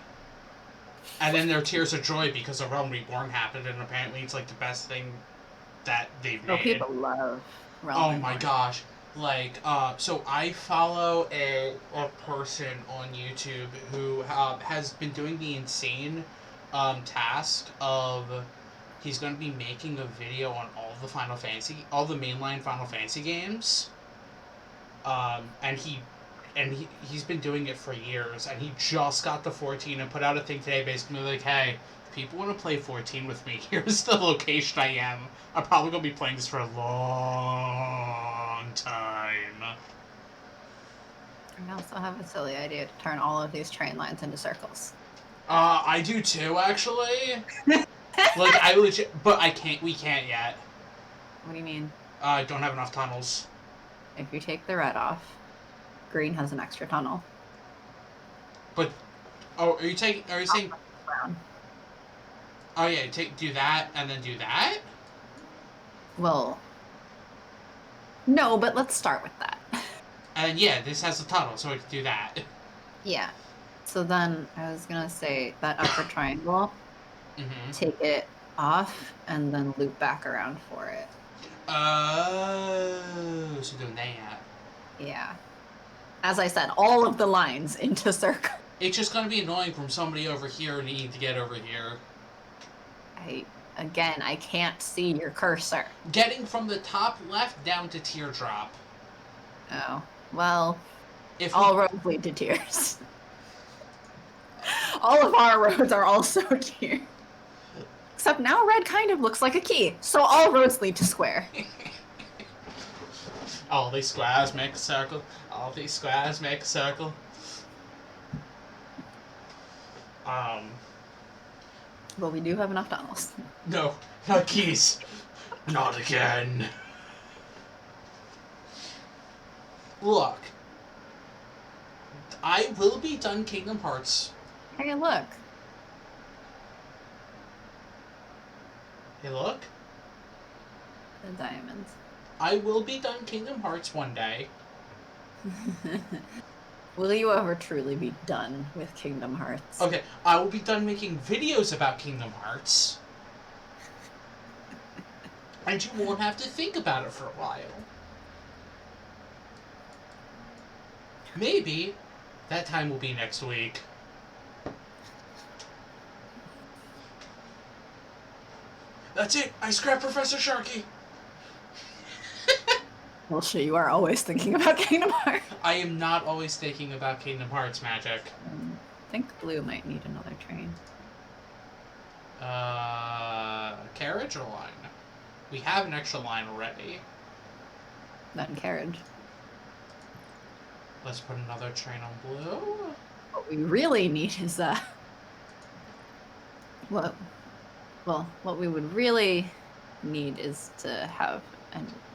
And then there are tears of joy because the Realm Reborn happened, and apparently it's like the best thing that they've made. Oh, people love Realm Oh Reborn. my gosh. Like, so I follow a person on YouTube who has been doing the insane task of he's going to be making a video on all the mainline Final Fantasy games. And he's been doing it for years, and he just got the 14 and put out a thing today basically like, hey, if people want to play 14 with me, here's the location I am. I'm probably going to be playing this for a long time. I also have a silly idea to turn all of these train lines into circles. I do too, actually. Like, I legit, but we can't yet. What do you mean? I don't have enough tunnels. If you take the red off, green has an extra tunnel. But, are you saying, Brown. oh yeah, do that, and then do that? Well, no, but let's start with that. And yeah, this has a tunnel, so we can do that. Yeah. So then I was gonna say that upper triangle, take it off, and then loop back around for it. Oh, so doing that. Yeah. As I said, all of the lines into circle. It's just gonna be annoying from somebody over here needing to get over here. I can't see your cursor. Getting from the top left down to teardrop. Oh, well, all roads lead to tears. All of our roads are also tears. Except now red kind of looks like a key, so all roads lead to square. All these squares make a circle. All these squares make a circle. But we do have enough tunnels. No, not keys. Not again. Look. I will be done Kingdom Hearts. Hey, look. Hey, look. The diamonds. I will be done Kingdom Hearts one day. Will you ever truly be done with Kingdom Hearts? Okay, I will be done making videos about Kingdom Hearts. And you won't have to think about it for a while. Maybe that time will be next week. That's it! I scrapped Professor Sharky! Well, shit, you are always thinking about Kingdom Hearts. I am not always thinking about Kingdom Hearts magic. I think Blue might need another train. Carriage or line? We have an extra line already. Then carriage. Let's put another train on Blue. What we really need is what we would really need is to have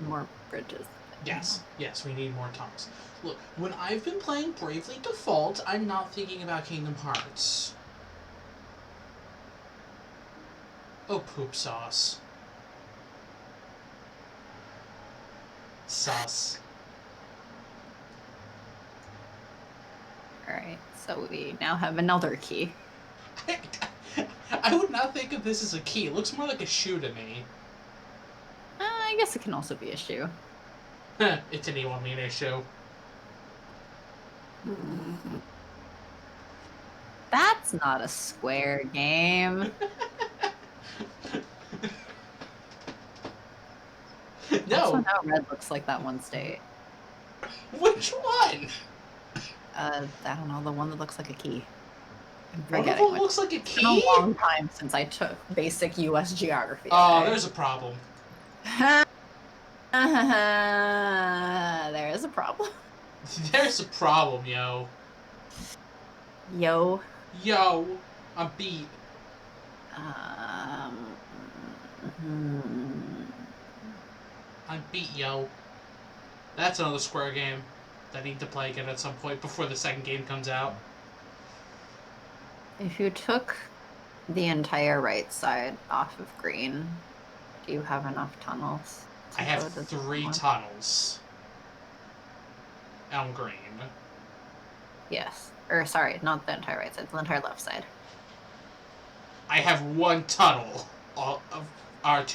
more bridges. Yes, yes, we need more tunnels. Look, when I've been playing Bravely Default, I'm not thinking about Kingdom Hearts. Oh, poop sauce. Sus. Alright, so we now have another key. I would not think of this as a key. It looks more like a shoe to me. I guess it can also be a shoe. It's an Iwamine shoe. That's not a square game. No. Also, now red looks like that one state. Which one? I don't know, the one that looks like a key. I'm One of forgetting. them looks like a It's been a key? long time since I took basic U.S. geography. Oh, there's a problem. There is a problem. There's a problem, yo. Yo. Yo, I'm beat. I'm beat, yo. That's another square game that I need to play again at some point before the second game comes out. If you took the entire right side off of green, do you have enough tunnels? I have 3 tunnels. On green. Yes. Or, sorry, not the entire right side, the entire left side. I have 1 tunnel. 2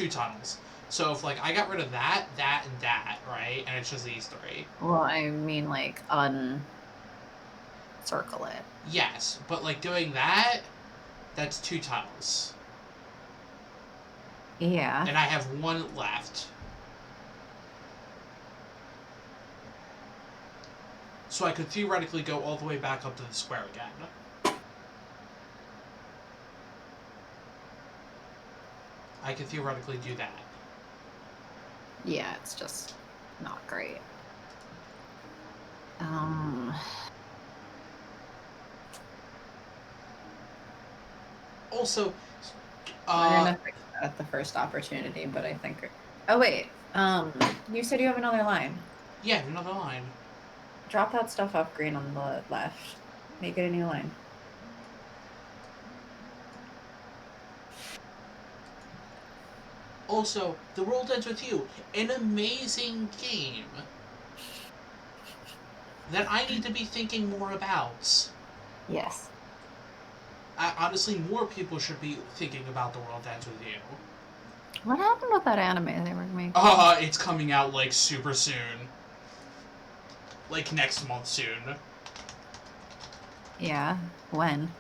tunnels. So if, like, I got rid of that, and that, right? And it's just these 3. Well, I mean, like, uncircle it. Yes, but, like, doing that, that's 2 tunnels. Yeah. And I have 1 left. So I could theoretically go all the way back up to the square again. I could theoretically do that. Yeah, it's just not great. Also, we're gonna fix that at the first opportunity, but I think. Oh wait, you said you have another line. Yeah, another line. Drop that stuff off green on the left. Make it a new line. Also, The World Ends With You, an amazing game that I need to be thinking more about. Yes. Honestly, more people should be thinking about The World Ends With You. What happened with that anime they were making? It's coming out, like, super soon. Like, next month soon. Yeah. When?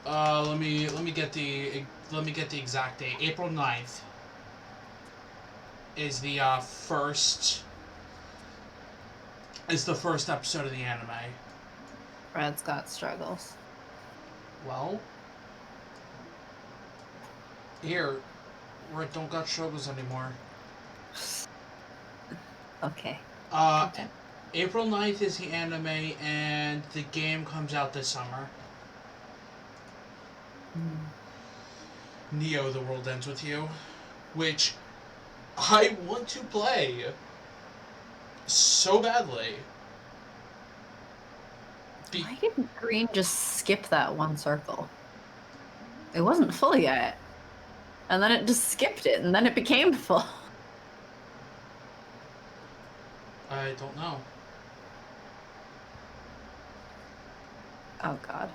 Let me get the exact date. April 9th is the first episode of the anime. Red's got struggles. Well, here, Red don't got struggles anymore. Okay. April 9th is the anime, and the game comes out this summer. Neo, The World Ends With You, which I want to play so badly. Why didn't green just skip that one circle? It wasn't full yet. And then it just skipped it, and then it became full. I don't know. Oh god.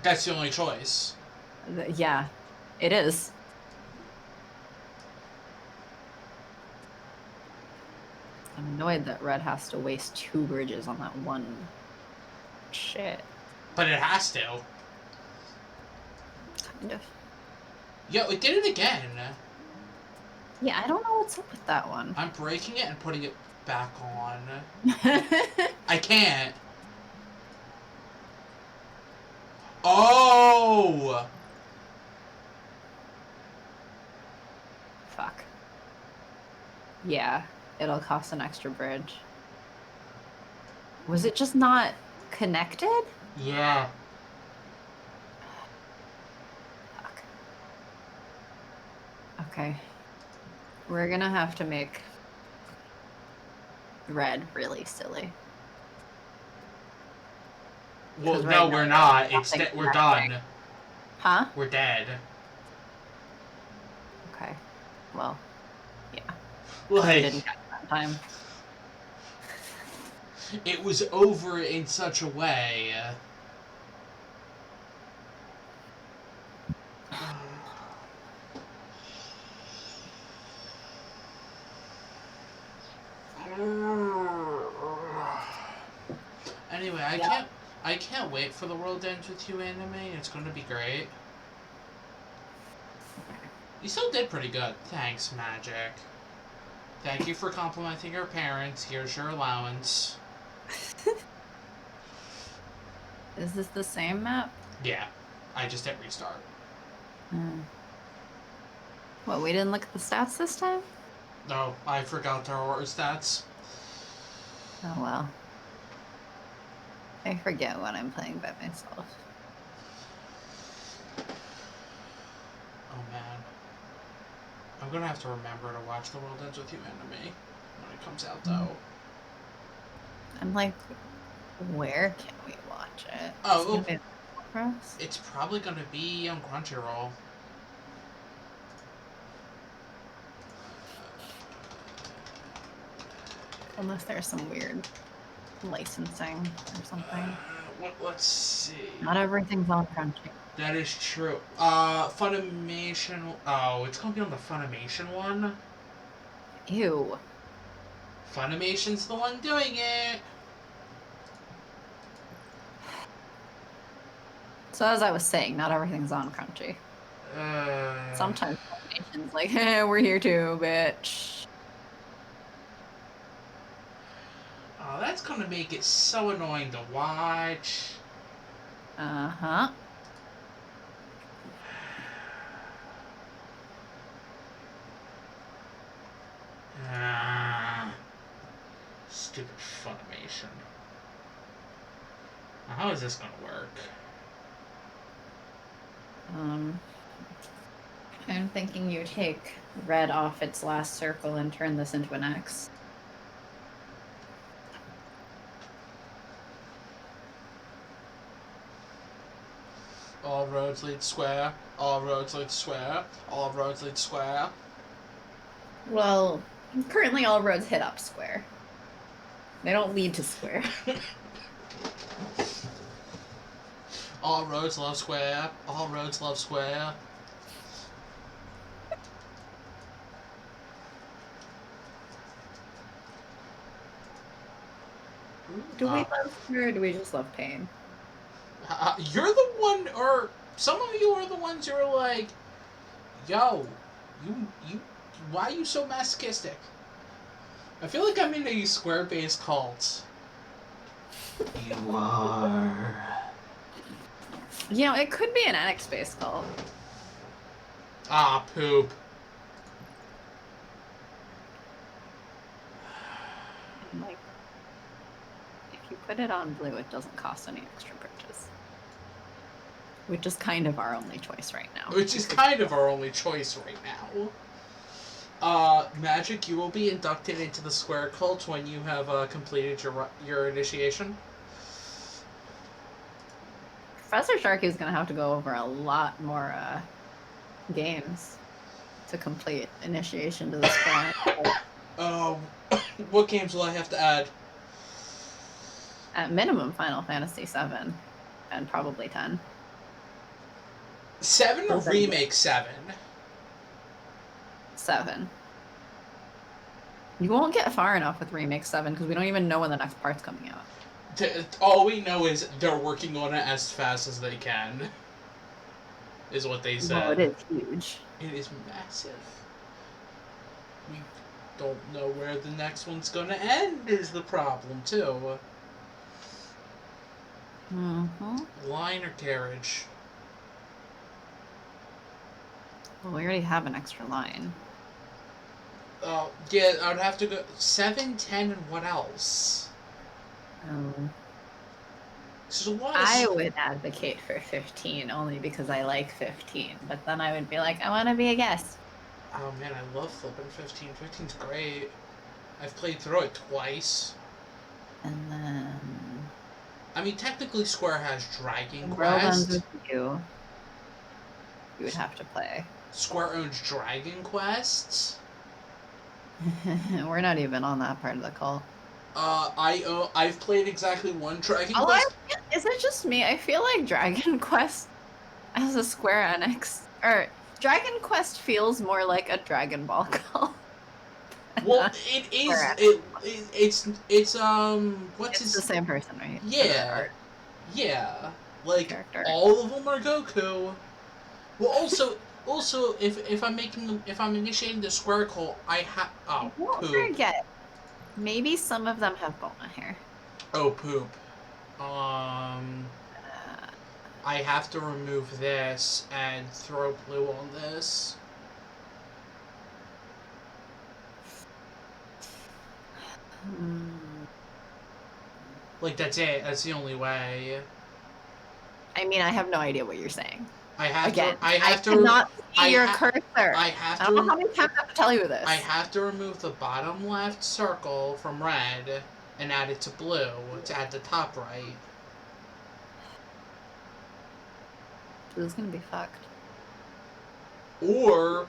That's the only choice. Yeah, it is. I'm annoyed that Red has to waste 2 bridges on that one shit. But it has to. Kind of. Yo, it did it again. Yeah, I don't know what's up with that one. I'm breaking it and putting it back on. I can't. Oh! Fuck. Yeah, it'll cost an extra bridge. Was it just not connected? Yeah. Fuck. Okay. We're gonna have to make Red really silly. Well, Right no, now, we're not. nothing We're connecting. done. Huh? We're dead. Okay. Well, yeah. I Like, didn't get that time. it was over in such a way. Anyway, I can't wait for the World Ends With You anime. It's going to be great. You still did pretty good. Thanks, Magic. Thank you for complimenting your parents. Here's your allowance. Is this the same map? Yeah. I just hit restart. What, we didn't look at the stats this time? No, I forgot our stats. Oh well. I forget when I'm playing by myself. Oh man. I'm gonna have to remember to watch the World Ends With You anime when it comes out, though. I'm like, where can we watch it? Oh, It's it's probably gonna be on Crunchyroll. Unless there's some weird licensing or something. Let's see. Not everything's on Crunchy. That is true. Funimation. Oh, it's gonna be on the Funimation one. Ew. Funimation's the one doing it. So as I was saying, not everything's on Crunchy. Sometimes Funimation's like, hey, we're here too, bitch. Oh, that's gonna make it so annoying to watch. Uh-huh. Stupid Funimation. Now, how is this gonna work? I'm thinking you take red off its last circle and turn this into an X. All roads lead square. All roads lead square. All roads lead square. Well, currently all roads hit up square. They don't lead to square. All roads love square. All roads love square. Do we love square or do we just love pain? You're the one, or some of you are the ones who are like, yo, you, why are you so masochistic? I feel like I'm in a square-based cult. You are. You know, it could be an X-based cult. Ah, poop. Like, if you put it on blue, it doesn't cost any extra bridges. Which is kind of our only choice right now. Which is kind of our only choice right now. Magic, you will be inducted into the Square Cult when you have completed your initiation. Professor Sharky is going to have to go over a lot more games. to complete initiation to the square. What games will I have to add? At minimum, Final Fantasy VII, and probably 10. 7 or Remake 7? 7. You won't get far enough with Remake 7 because we don't even know when the next part's coming out. All we know is they're working on it as fast as they can. Is what they said. Well, it is huge. It is massive. We don't know where the next one's gonna end is the problem, too. Mm-hmm. Line or carriage? Well, we already have an extra line. Yeah, I'd have to go 7, 10, and what else? So I would advocate for 15 only because I like 15, but then I would be like, I want to be a guest. Oh man, I love flipping 15. 15's great. I've played through it twice. And then... I mean, technically Square has Dragon World Ends Quest. With You. You would have to play. Square owns Dragon Quest. We're not even on that part of the call. I've played exactly one Dragon Quest. Is it just me? I feel like Dragon Quest as a Square Enix, or Dragon Quest feels more like a Dragon Ball call. Well, it is. It's what's it's the same person, right? Yeah, yeah. Like character. All of them are Goku. Well, also, if I'm initiating the Square call, I have Don't forget, maybe some of them have Bulma hair. Oh, poop. I have to remove this and throw blue on this. Like, that's it. That's the only way. I mean, I have no idea what you're saying. I have to cannot see your cursor. I don't know how many times I have to tell you this. I have to remove the bottom left circle from red and add it to blue to add the top right. Blue's gonna be fucked. Or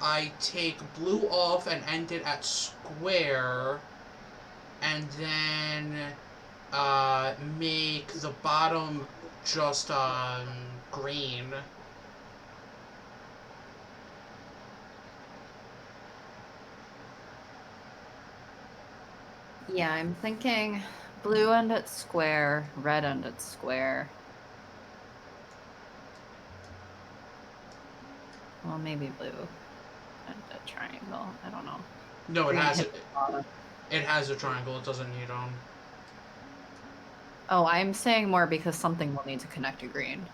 I take blue off and end it at square, and then make the bottom just green. Yeah, I'm thinking blue end at square, red end at square. Well, maybe blue and a triangle. I don't know. No, it has it. It has a triangle. It doesn't need them. Oh, I'm saying more because something will need to connect to green.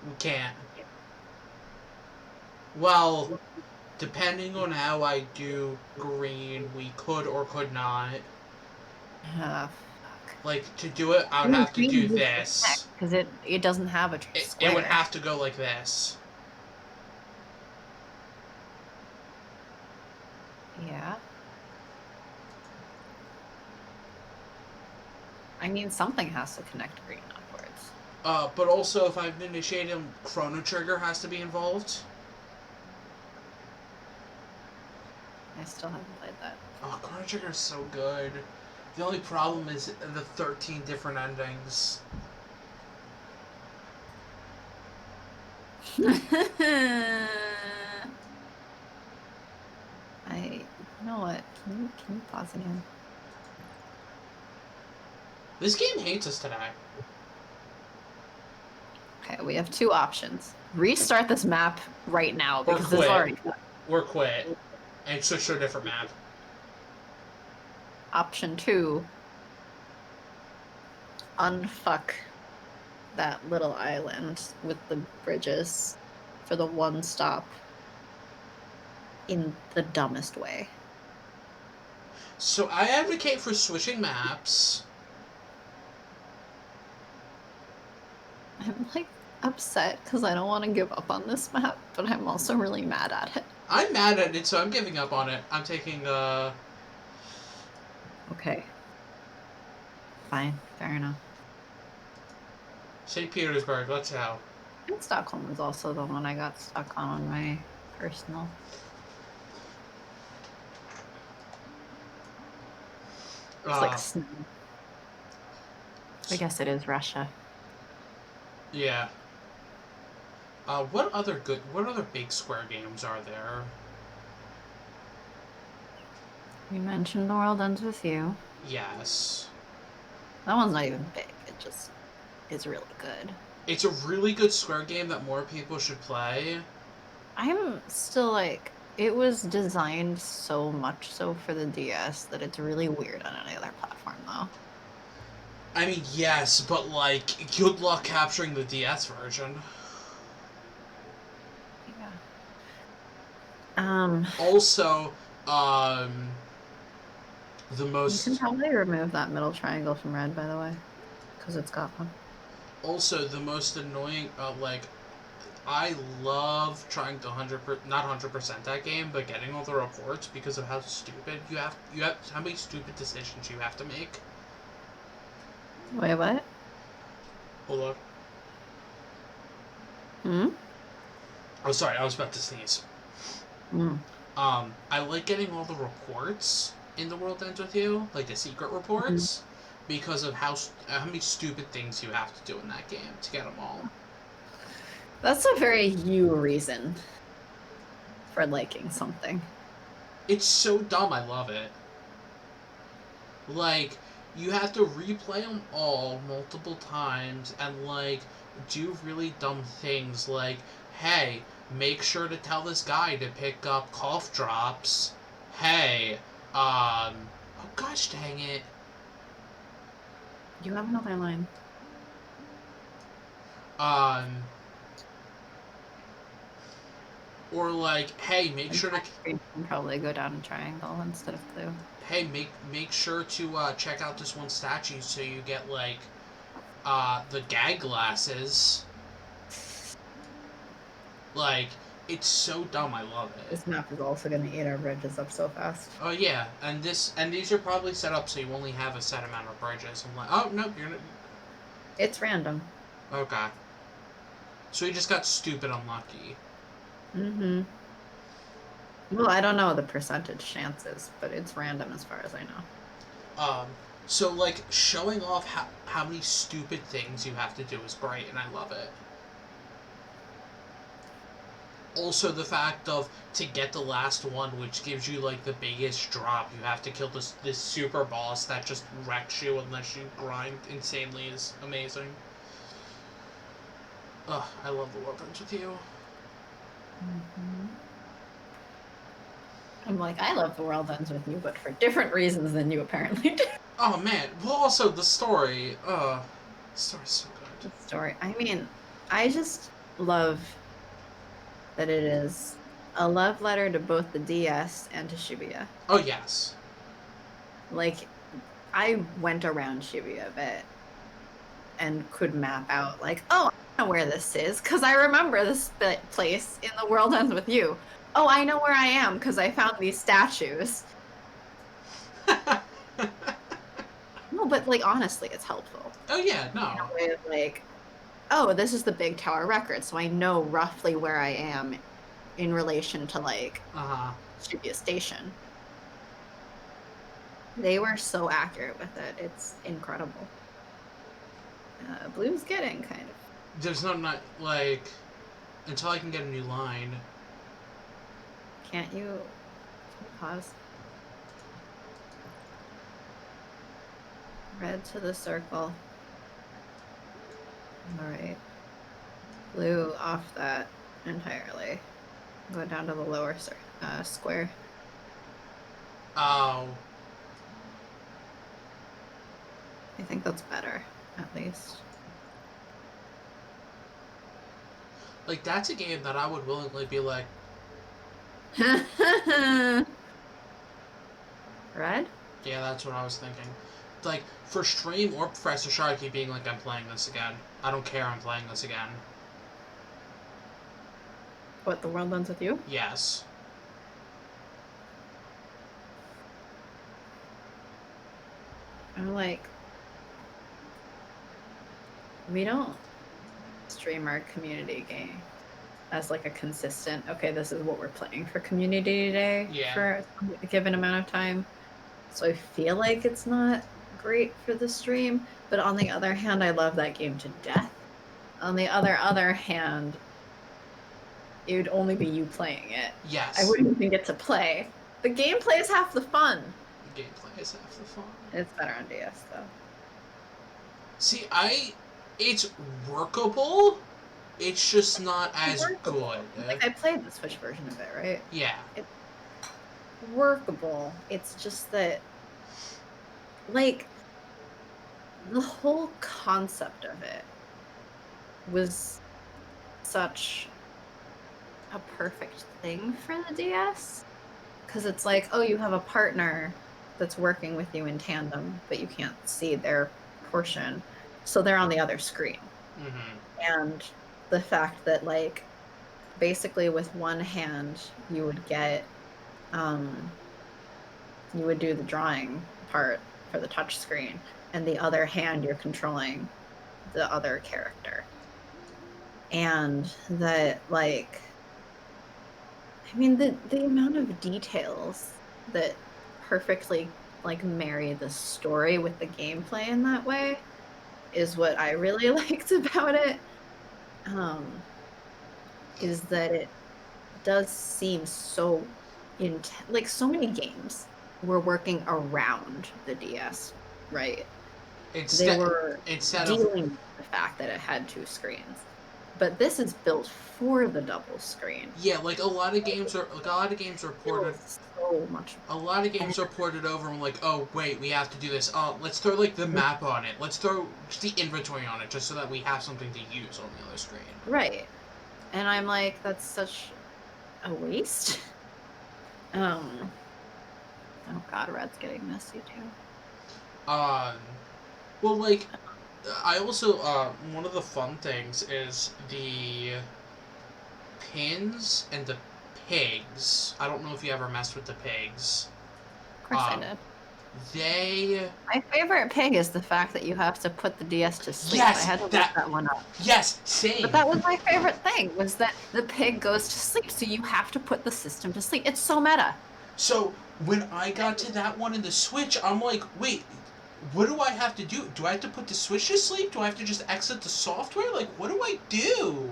We can't. Well, depending on how I do green, we could or could not. Fuck. Like, to do it, I would have to do this. Because it doesn't have a square. It would have to go like this. Yeah. I mean, something has to connect green upwards. But also, if I've initiated them, Chrono Trigger has to be involved. I still haven't played that. Oh, Chrono Trigger is so good. The only problem is the 13 different endings. You know what? Can you pause again? This game hates us today. Okay, we have two options. Restart this map right now because it's already done. Or quit. And switch to a different map. Option 2. Unfuck that little island with the bridges for the one stop in the dumbest way. So I advocate for switching maps. I'm like upset because I don't want to give up on this map, but I'm also really mad at it. I'm mad at it, so I'm giving up on it. I'm taking Okay. Fine, fair enough. St. Petersburg, let's go. And Stockholm was also the one I got stuck on my personal. It's like snow. I guess it is Russia. Yeah. What other big Square games are there? You mentioned The World Ends With You. Yes. That one's not even big. It just is really good. It's a really good Square game that more people should play. I'm still like, it was designed so much so for the DS that it's really weird on any other platform, though. I mean, yes, but like, good luck capturing the DS version. Yeah. Also, the You most. can probably remove that middle triangle from red, by the way, because it's got one. Also, the most annoying, like, I love trying to not 100% that game, but getting all the reports because of how stupid you have how many stupid decisions you have to make. Wait, what? Hold on. Hmm? Oh, sorry, I was about to sneeze. Mm. I like getting all the reports in The World Ends With You, like the secret reports, because of how many stupid things you have to do in that game to get them all. That's a very you reason for liking something. It's so dumb, I love it. Like, you have to replay them all multiple times and, like, do really dumb things like, hey, make sure to tell this guy to pick up cough drops. Hey, oh gosh dang it. You have another line. Or like, hey, make sure to You can probably go down a triangle instead of blue. hey, make sure to check out this one statue so you get like the gag glasses. Like, it's so dumb, I love it. This map is also going to eat our bridges up so fast. Oh yeah, and these are probably set up so you only have a set amount of bridges. I'm like, oh no, you're not. It's random. Okay. So we just got stupid unlucky. Mm-hmm. Well, I don't know the percentage chances, but it's random as far as I know. So like showing off how many stupid things you have to do is great, and I love it. Also, the fact of to get the last one, which gives you like the biggest drop, you have to kill this super boss that just wrecks you unless you grind insanely is amazing. Ugh, I love The World Ends With You. Mm-hmm. I'm like, I love The World Ends With You, but for different reasons than you apparently do. Oh man, well also the story, the story's so good. The story. I mean, I just love that it is a love letter to both the DS and to Shibuya. Oh yes. Like, I went around Shibuya a bit and could map out, like, oh, I know where this is because I remember this place in The World Ends With You. Oh, I know where I am because I found these statues. No, but like honestly, it's helpful. Oh yeah, no. In a way of like, oh, this is the Big Tower record, so I know roughly where I am in relation to like Shibuya Station. They were so accurate with it; it's incredible. Blue's getting kind of. There's not like until I can get a new line. Can't you pause? Red to the circle. All right. Blue off that entirely. Go down to the lower square. Oh. I think that's better, at least. Like, that's a game that I would willingly be like... Red? Yeah, that's what I was thinking. Like, for stream or Professor Sharky being like, I'm playing this again. I don't care, I'm playing this again. What, The World Ends With You? Yes. I'm like... We don't streamer community game as like a consistent, okay, this is what we're playing for community day for a given amount of time. So I feel like it's not great for the stream, but on the other hand, I love that game to death. On the other hand, it would only be you playing it. Yes. I wouldn't even get to play. The gameplay is half the fun. The gameplay is half the fun. It's better on DS though. See, it's workable. It's just not as good. Like I played the Switch version of it, right? Yeah. It's workable. It's just that, like, the whole concept of it was such a perfect thing for the DS. Because it's like, oh, you have a partner that's working with you in tandem, but you can't see their portion. So they're on the other screen. Mm-hmm. And the fact that, like, basically with one hand, you would get, you would do the drawing part for the touch screen, and the other hand, you're controlling the other character. And that, like, I mean, the amount of details that perfectly, like, marry the story with the gameplay in that way is what I really liked about it. Is that it does seem so like so many games were working around the DS, right? They were dealing with the fact that it had two screens, but this is built for the double screen. Yeah, like a lot of games are ported. So much. A lot of games are ported over and like, oh wait, we have to do this. Oh, let's throw like the map on it. Let's throw just the inventory on it, just so that we have something to use on the other screen. Right. And I'm like, that's such a waste. Oh god, Red's getting messy too. Well, like, I also, one of the fun things is the pins and the pigs. I don't know if you ever messed with the pigs. Of course I did. My favorite pig is the fact that you have to put the DS to sleep. Yes, I had to look that one up. Yes, same. But that was my favorite thing, was that the pig goes to sleep, so you have to put the system to sleep. It's so meta. So, when I got to that one in the Switch, I'm like, wait, what do I have to do? Do I have to put the Switch to sleep? Do I have to just exit the software? Like, what do I do?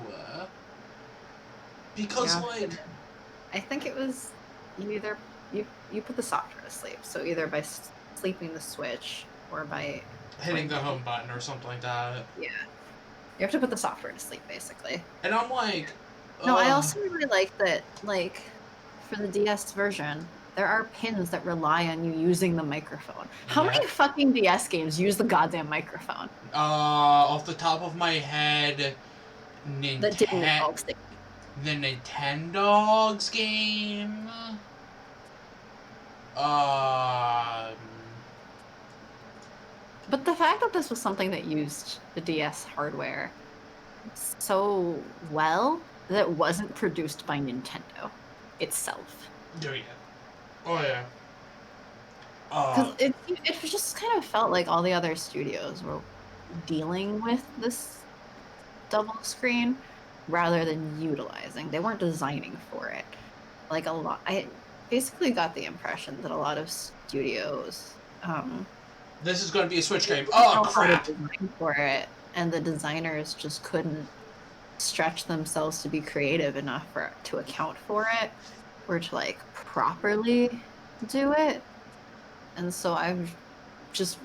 Because, like... I think it was you put the software to sleep, so either by sleeping the Switch or by hitting the home button or something like that. Yeah. You have to put the software to sleep, basically. And I'm like... No, I also really like that, like, for the DS version, there are pins that rely on you using the microphone. How many fucking DS games use the goddamn microphone? Off the top of my head, That didn't involve sticking. The Nintendogs game. But the fact that this was something that used the DS hardware so well that it wasn't produced by Nintendo itself. Oh yeah. Oh yeah. Because it just kind of felt like all the other studios were dealing with this double screen rather than utilizing. They weren't designing for it. Like a lot, I basically got the impression that a lot of studios. This is going to be a Switch game. Oh crap! For it, and the designers just couldn't stretch themselves to be creative enough to account for it, or to like properly do it. And so I've just,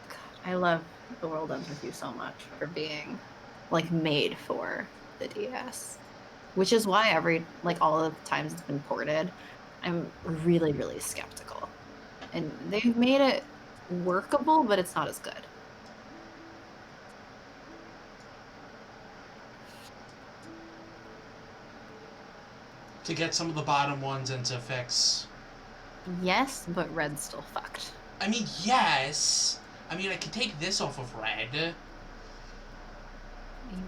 God, I love The World Ends With You so much for being like made for the DS, which is why all of the times it's been ported, I'm really, really skeptical. And they've made it workable, but it's not as good. To get some of the bottom ones and to fix. Yes, but Red's still fucked. I mean, yes. I mean, I can take this off of Red. You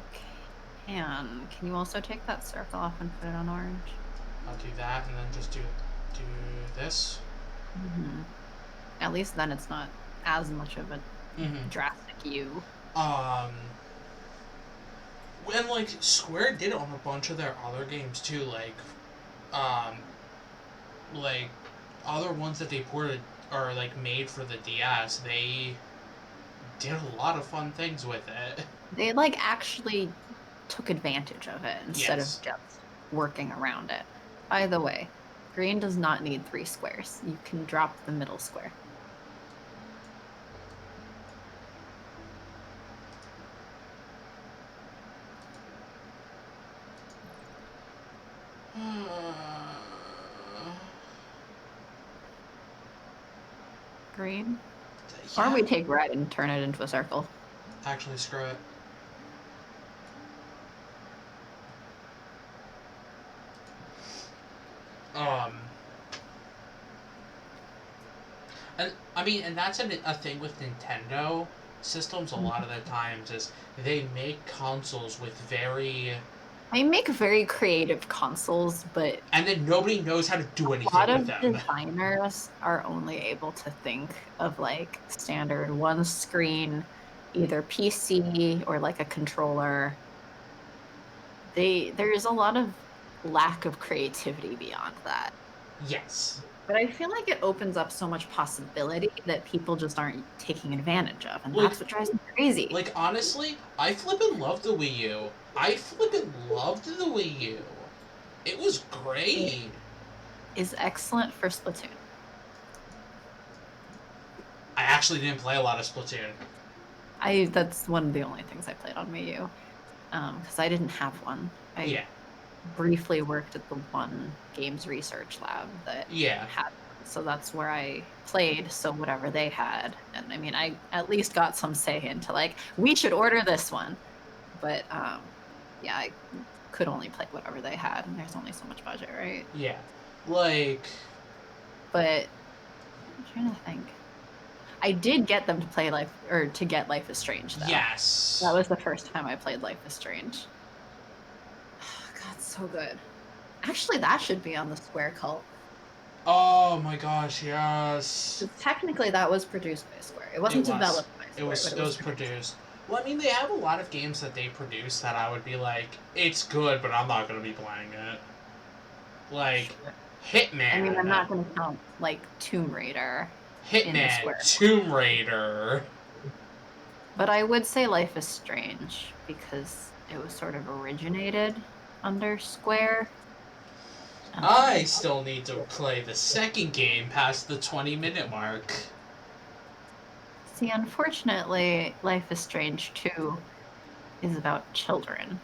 can. Can you also take that circle off and put it on orange? I'll do that and then just do this. Mm-hmm. At least then it's not as much of a drastic U. And like Square did it on a bunch of their other games too, um, like other ones that they ported or like made for the DS. They did a lot of fun things with it. They like actually took advantage of it instead of Yes. just working around it. By the way, green does not need 3 squares. You can drop the middle square. Green? Or we take red and turn it into a circle. Actually, screw it. And I mean, and that's a thing with Nintendo systems. A lot of the times is they make consoles with They make very creative consoles, but and then nobody knows how to do a anything lot with of them. designers are only able to think of like standard one screen, either PC or like a controller. There's a lot of lack of creativity beyond that. Yes. But I feel like it opens up so much possibility that people just aren't taking advantage of, and Like- that's what drives me crazy. Like honestly, I flippin' loved the Wii U. I flippin' loved the Wii U. It was great. Is excellent for Splatoon. I actually didn't play a lot of Splatoon. That's one of the only things I played on Wii U, because I didn't have one. I briefly worked at the one games research lab that had one, so that's where I played. So whatever they had, and I mean, I at least got some say into like we should order this one, but yeah, I could only play whatever they had, and there's only so much budget, right? Yeah. Like. But I'm trying to think. I did get them to play to get Life is Strange, though. Yes. That was the first time I played Life is Strange. Oh, God, so good. Actually, that should be on the Square Cult. Oh my gosh, yes. Technically, that was produced by Square. It wasn't developed by Square. It was produced. Well, I mean, they have a lot of games that they produce that I would be like, it's good, but I'm not going to be playing it. Like, Hitman. I mean, I'm not going to count, like, Tomb Raider. Hitman, Tomb Raider. But I would say Life is Strange, because it was sort of originated under Square. I still need to play the second game past the 20-minute mark. See, unfortunately, Life is Strange 2 is about children.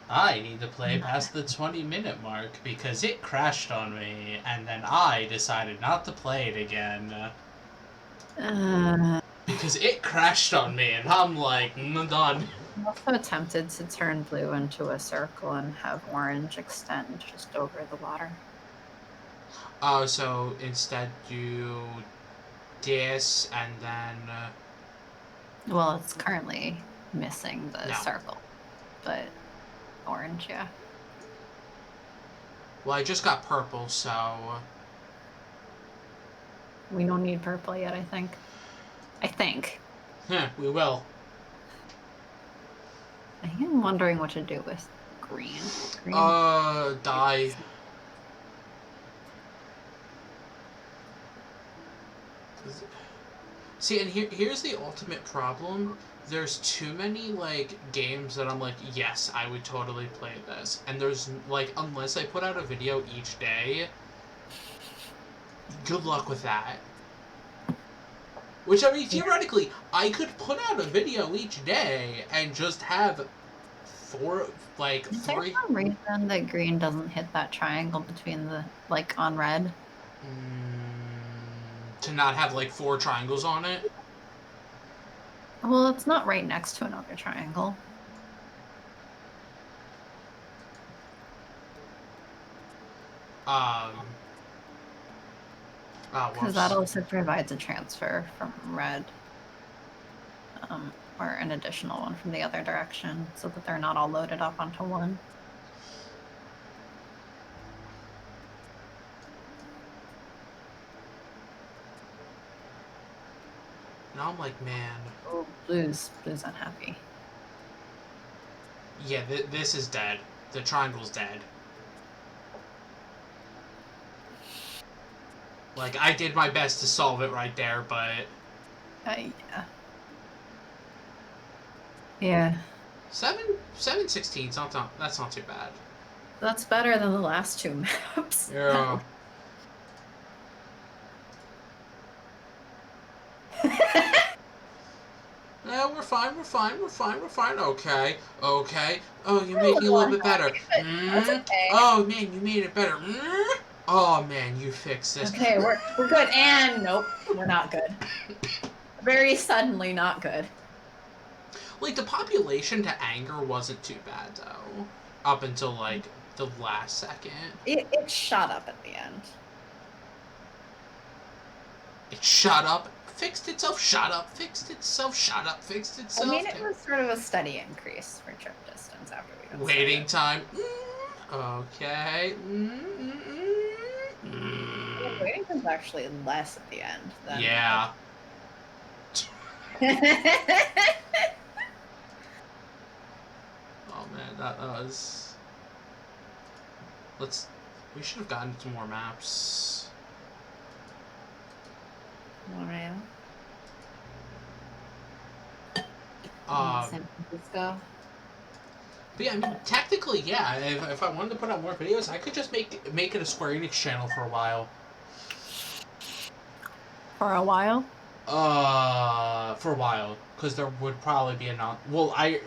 I need to play past the 20-minute mark because it crashed on me, and then I decided not to play it again. Because it crashed on me, and I'm like, done. I'm also tempted to turn blue into a circle and have orange extend just over the water. Oh, so instead do this, and then... Well, it's currently missing the circle, but orange, yeah. Well, I just got purple, so... We don't need purple yet, I think. We will. I am wondering what to do with green. Die. See, and here's the ultimate problem. There's too many, like, games that I'm like, yes, I would totally play this. And there's, like, unless I put out a video each day, good luck with that. Which, I mean, theoretically, I could put out a video each day and just have three... Is there some reason that green doesn't hit that triangle between the, like, on red? To not have, like, 4 triangles on it? Well, it's not right next to another triangle. Because that also provides a transfer from red. Or an additional one from the other direction, so that they're not all loaded up onto one. Now I'm like, man. Oh, blue's unhappy. Yeah, this is dead. The triangle's dead. Like, I did my best to solve it right there, but... Yeah. Yeah. 7/16's that's not too bad. That's better than the last two maps. Yeah. No, we're fine, okay. Oh, you're making it a little bit better. That's okay. Oh, man, you made it better. Oh, man, you fixed this. Okay, we're good. And nope, we're not good. Very suddenly not good. Like, the population to anger wasn't too bad, though. Up until, like, the last second. It shot up at the end. It shut up, fixed itself, shut up, fixed itself, shut up, fixed itself. I mean, it was sort of a steady increase for trip distance after we got Waiting started. time. Okay. Waiting time's actually less at the end than... Yeah. Oh man, that was... We should have gotten some more maps. Alright. San Francisco. But yeah, I mean, technically, yeah. If I wanted to put out more videos, I could just make it a Square Enix channel for a while. For a while? For a while, because there would probably be a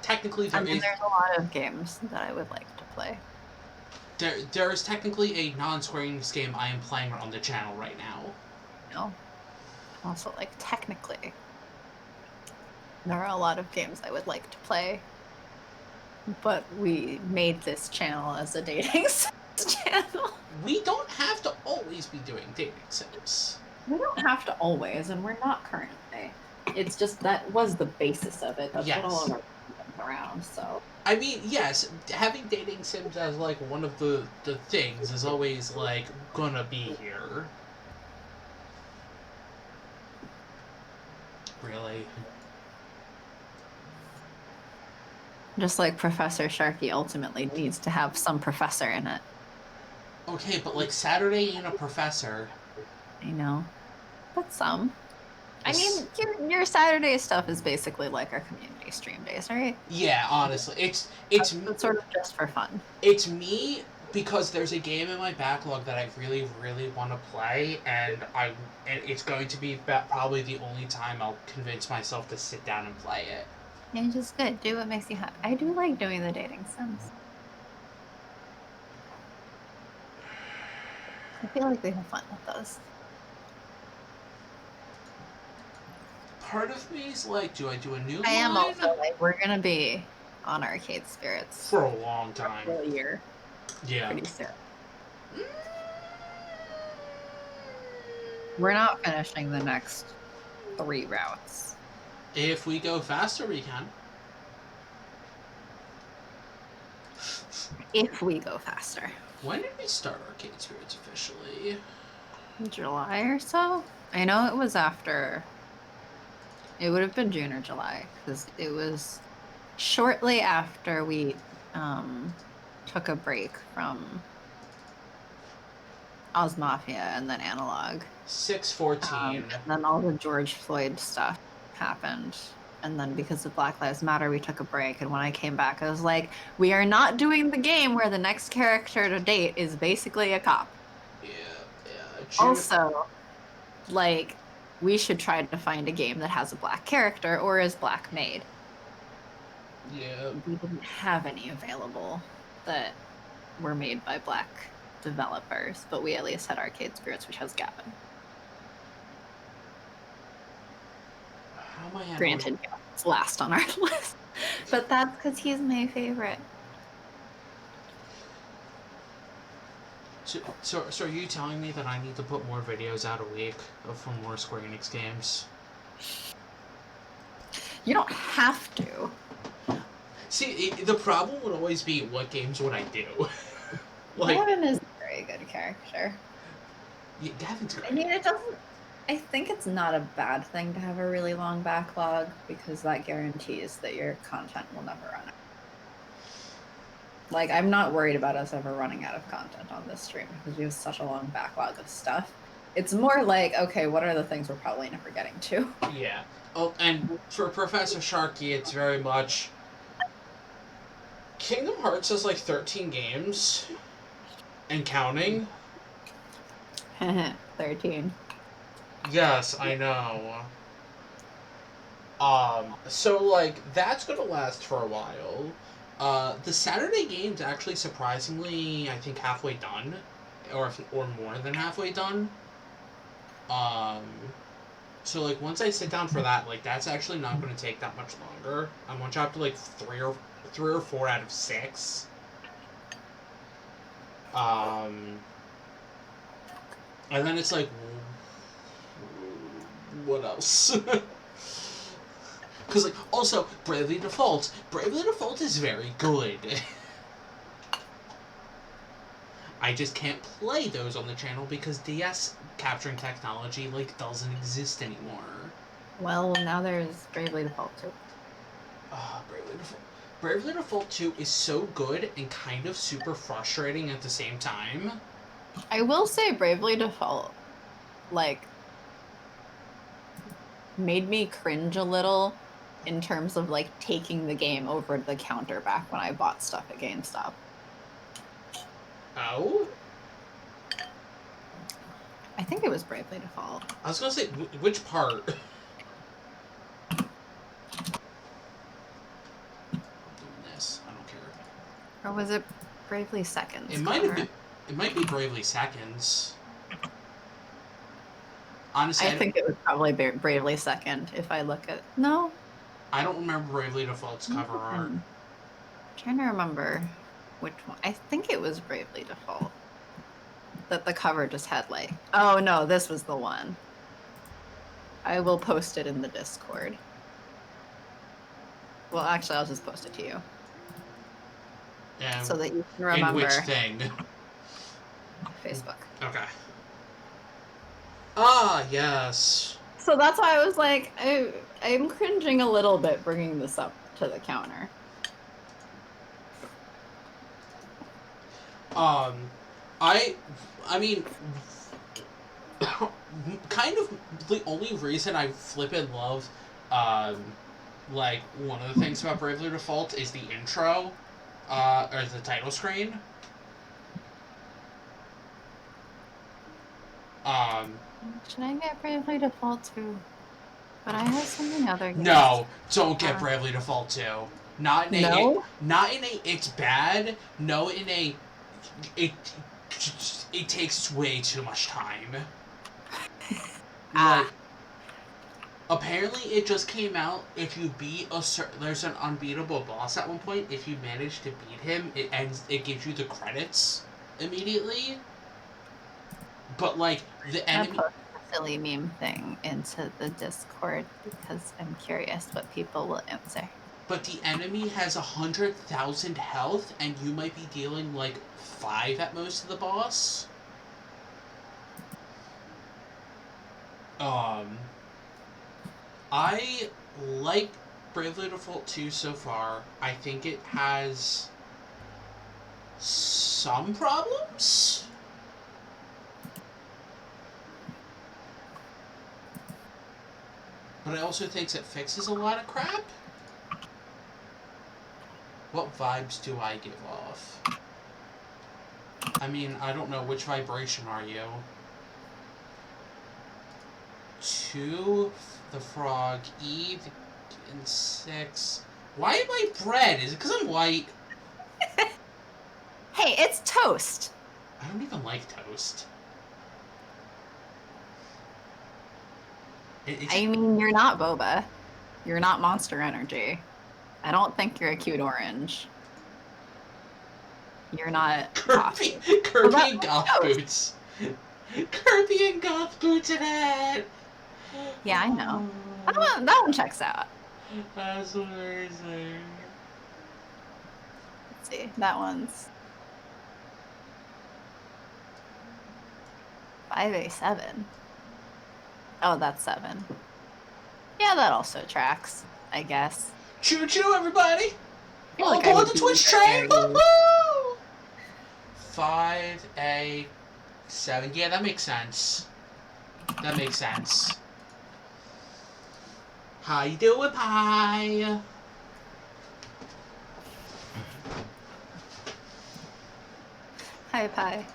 technically there's a lot of games that I would like to play. There is technically a non-Square Enix game I am playing on the channel right now. No. Also, like, technically, there are a lot of games I would like to play, but we made this channel as a dating channel. We don't have to always be doing dating sims. We don't have to always, and we're not currently. It's just that was the basis of it. That's Yes. what all of our games around, so. I mean, yes, having dating sims as, like, one of the things is always, like, gonna be here. Really? Just like Professor Sharky ultimately needs to have some professor in it. Okay, but, like, Saturday ain't a professor. I know. But some. I mean, your Saturday stuff is basically like our community stream days, right? Yeah, honestly. It's sort of just for fun. It's me because there's a game in my backlog that I really, really want to play, and it's going to be probably the only time I'll convince myself to sit down and play it. Yeah, just good. Do what makes you happy. I do like doing the dating sims. I feel like we have fun with those. Part of me is like, do I do a new I am line? also like, we're gonna be on Arcade Spirits for a long time. For a year. Yeah. Pretty soon. We're not finishing the next 3 routes. If we go faster, we can. If we go faster. When did we start Arcade Spirits officially? July or so? I know it was after... It would have been June or July, because it was shortly after we took a break from Oz Mafia and then Analog. 6/14. And then all the George Floyd stuff happened. And then because of Black Lives Matter, we took a break. And when I came back, I was like, we are not doing the game where the next character to date is basically a cop. Yeah. Also, like, we should try to find a game that has a black character or is black made. Yeah. We didn't have any available that were made by black developers, but we at least had Arcade Spirits, which has Gavin. How am I Granted, Gavin's last on our list, but that's because he's my favorite. So are you telling me that I need to put more videos out a week for more Square Enix games? You don't have to. See, the problem would always be, what games would I do? Like, Gavin is a very good character. Yeah, Gavin's great. I mean, it doesn't... I think it's not a bad thing to have a really long backlog, because that guarantees that your content will never run out. Like, I'm not worried about us ever running out of content on this stream because we have such a long backlog of stuff. It's more like, okay, what are the things we're probably never getting to? Yeah. Oh, and for Professor Sharky, it's very much... Kingdom Hearts has like 13 games and counting. 13. Yes, I know. So like that's gonna last for a while. The Saturday game's actually surprisingly, I think, halfway done, or more than halfway done. So like once I sit down for that, like that's actually not going to take that much longer. I'm on chapter like three or 4 out of 6. And then it's like, what else? Because like also Bravely Default is very good. I just can't play those on the channel because DS capturing technology like doesn't exist anymore. Well, now there's Bravely Default 2. Bravely Default 2 is so good and kind of super frustrating at the same time. I will say Bravely Default, like, made me cringe a little in terms of, like, taking the game over the counter back when I bought stuff at GameStop. Oh? I think it was Bravely Default. I was gonna say, which part? This, I don't care. Or was it Bravely Seconds? It might have been. It might be Bravely Seconds. Honestly, I think it was probably Bravely Second if I look at... No. I don't remember Bravely Default's cover art. I'm trying to remember which one. I think it was Bravely Default. That the cover just had like... Oh no, this was the one. I will post it in the Discord. Well, actually, I'll just post it to you. Yeah. So that you can remember. In which thing? Facebook. Okay. Ah, yes. So that's why I was like, I'm cringing a little bit bringing this up to the counter. I mean, kind of the only reason I flippin' love, like, one of the things about Bravely Default is the intro, or the title screen. Should I get Bravely Default 2? But I have so many other games. No, don't get Bravely Default 2. Not in a... No? Not in a, it's bad. No, in a... It takes way too much time. Like, apparently it just came out, if you beat a there's an unbeatable boss at one point, if you manage to beat him, it gives you the credits immediately. But, like, the enemy... I put a silly meme thing into the Discord because I'm curious what people will answer. But the enemy has 100,000 health, and you might be dealing, like, 5 at most to the boss. I like Bravely Default 2 so far. I think it has some problems. But I also think it fixes a lot of crap. What vibes do I give off? I mean, I don't know. Which vibration are you? 2, the frog, E, and 6. Why am I bread? Is it because I'm white? Hey, it's toast. I don't even like toast. I mean, you're not Boba. You're not Monster Energy. I don't think you're a cute orange. You're not Kirby and Goth Boots. Kirby and Goth Boots in it! Yeah, I know. That one checks out. That's amazing. Let's see. That one's 5A7. Oh, that's 7. Yeah, that also tracks, I guess. Choo choo, everybody! I feel like All I aboard would the be Twitch very- train! Woo-hoo! 5A 7. Yeah, that makes sense. That makes sense. How you doing, Pie? Hi, Pie.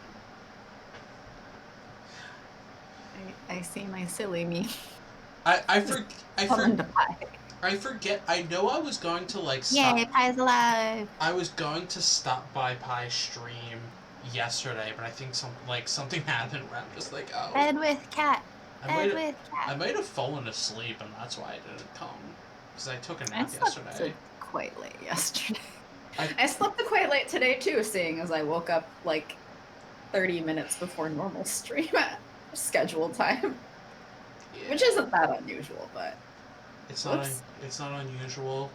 I see my silly me. I Pie. forget. I know I was going to like Yay, stop. Pie's alive! I was going to stop by Pie's stream yesterday, but I think something happened where I'm just like, oh. Bed with cat. I might have fallen asleep, and that's why I didn't come. Because I took a nap yesterday. Quite late yesterday. I I slept quite late today too, seeing as I woke up like 30 minutes before normal stream at scheduled time. Yeah. Which isn't that unusual, but it's not unusual.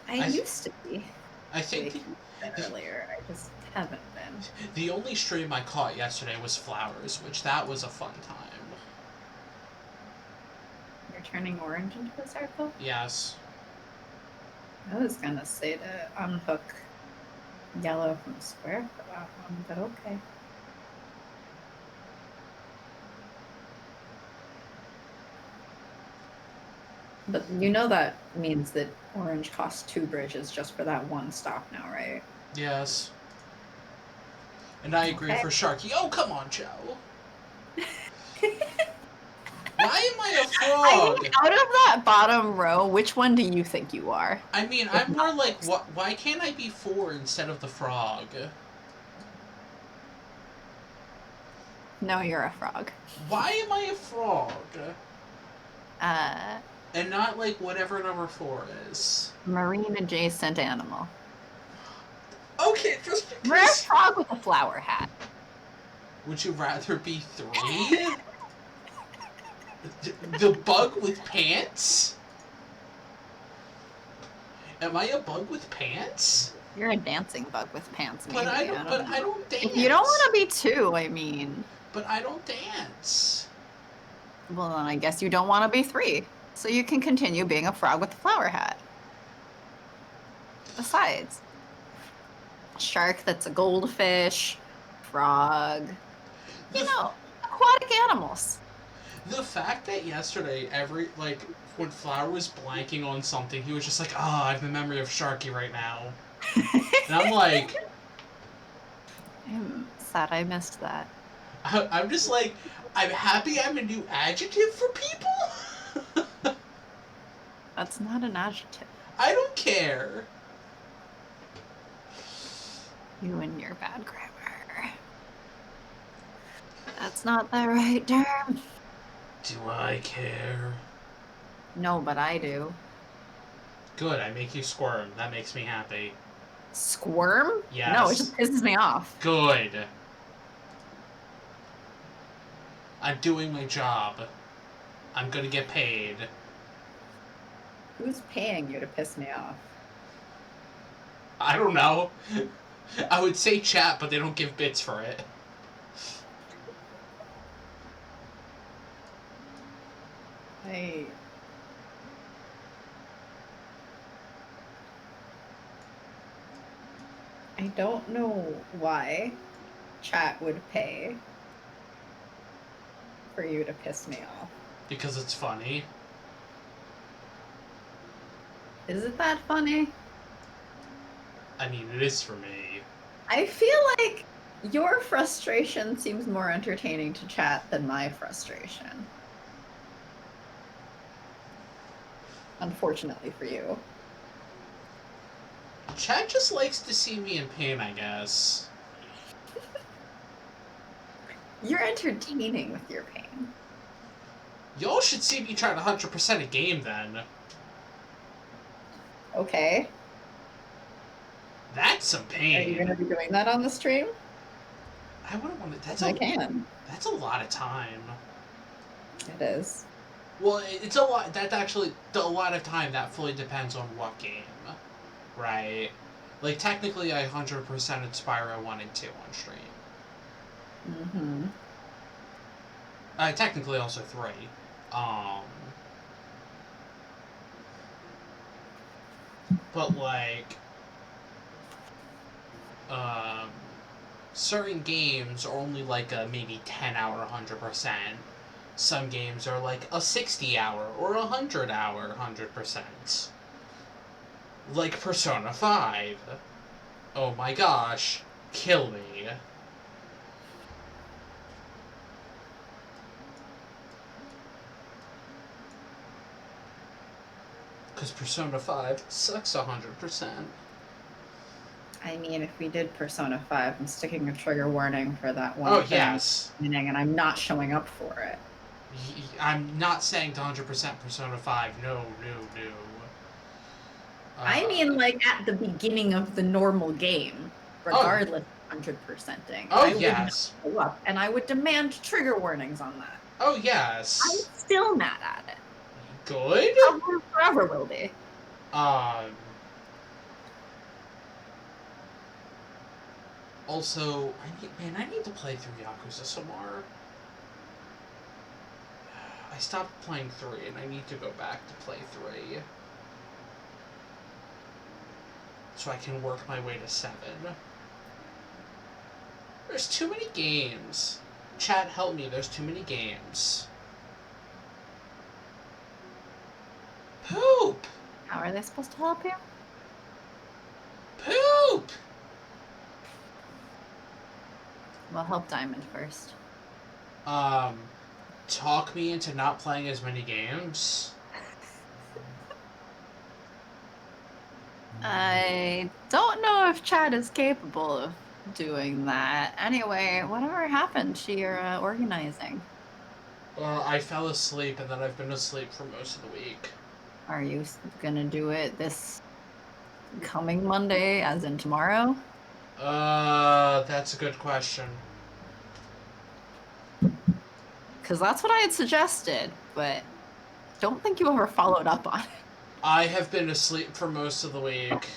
I used to be. I think earlier. I just haven't been. The only stream I caught yesterday was Flowers, which that was a fun time. You're turning orange into a circle? Yes. I was gonna say to unhook yellow from square for that one, but okay. But you know that means that orange costs 2 bridges just for that one stop now, right? Yes. And I agree for Sharky. Oh, come on, Joe. Why am I a frog? I mean, out of that bottom row, which one do you think you are? I mean, I'm more like, why can't I be 4 instead of the frog? No, you're a frog. Why am I a frog? Uh... And not, like, whatever number 4 is. Marine adjacent animal. Okay, just because... We're a frog with a flower hat. Would you rather be 3? The bug with pants? Am I a bug with pants? You're a dancing bug with pants, maybe. But I don't dance. If you don't want to be 2, I mean. But I don't dance. Well, then I guess you don't want to be 3. So you can continue being a frog with a flower hat. Besides, shark that's a goldfish, frog, aquatic animals. The fact that yesterday, when Flower was blanking on something, he was just like, I have the memory of Sharky right now. And I'm like... I'm sad I missed that. I'm just like, I'm happy I'm a new adjective for people? That's not an adjective. I don't care. You and your bad grammar. That's not the right term. Do I care? No, but I do. Good, I make you squirm. That makes me happy. Squirm? Yes. No, it just pisses me off. Good. I'm doing my job. I'm gonna get paid. Who's paying you to piss me off? I don't know. I would say chat, but they don't give bits for it. I don't know why chat would pay for you to piss me off. Because it's funny. Is it that funny? I mean, it is for me. I feel like your frustration seems more entertaining to chat than my frustration. Unfortunately for you. Chat just likes to see me in pain, I guess. You're entertaining with your pain. Y'all should see me try to 100% a game, then. Okay. That's some pain. Are you going to be doing that on the stream? I wouldn't want to... I can. That's a lot of time. It is. Well, it's a lot... That's actually... A lot of time, that fully depends on what game. Right? Like, technically, I 100%ed Spyro 1 and 2 on stream. Mm-hmm. Technically also 3. But, like... certain games are only like a maybe 10-hour 100%. Some games are like a 60-hour or 100-hour 100%. Like Persona 5. Oh my gosh, kill me. Because Persona 5 sucks 100%. I mean, if we did Persona 5, I'm sticking a trigger warning for that one Oh, thing, yes. and I'm not showing up for it. I'm not saying to 100% Persona 5. No, no, no. I mean, like, at the beginning of the normal game, regardless of 100%ing. Oh, I yes. would not show up, and I would demand trigger warnings on that. Oh, yes. I'm still mad at it. Good? Probably forever will be. Also, I need to play through Yakuza some more. I stopped playing 3, and I need to go back to play 3. So I can work my way to 7. There's too many games. Chat, help me. There's too many games. Poop! How are they supposed to help you? Poop! Well, help Diamond first. Talk me into not playing as many games. I don't know if Chad is capable of doing that. Anyway, whatever happened to your organizing? I fell asleep, and then I've been asleep for most of the week. Are you gonna do it this coming Monday, as in tomorrow? That's a good question. Because that's what I had suggested, but don't think you ever followed up on it. I have been asleep for most of the week.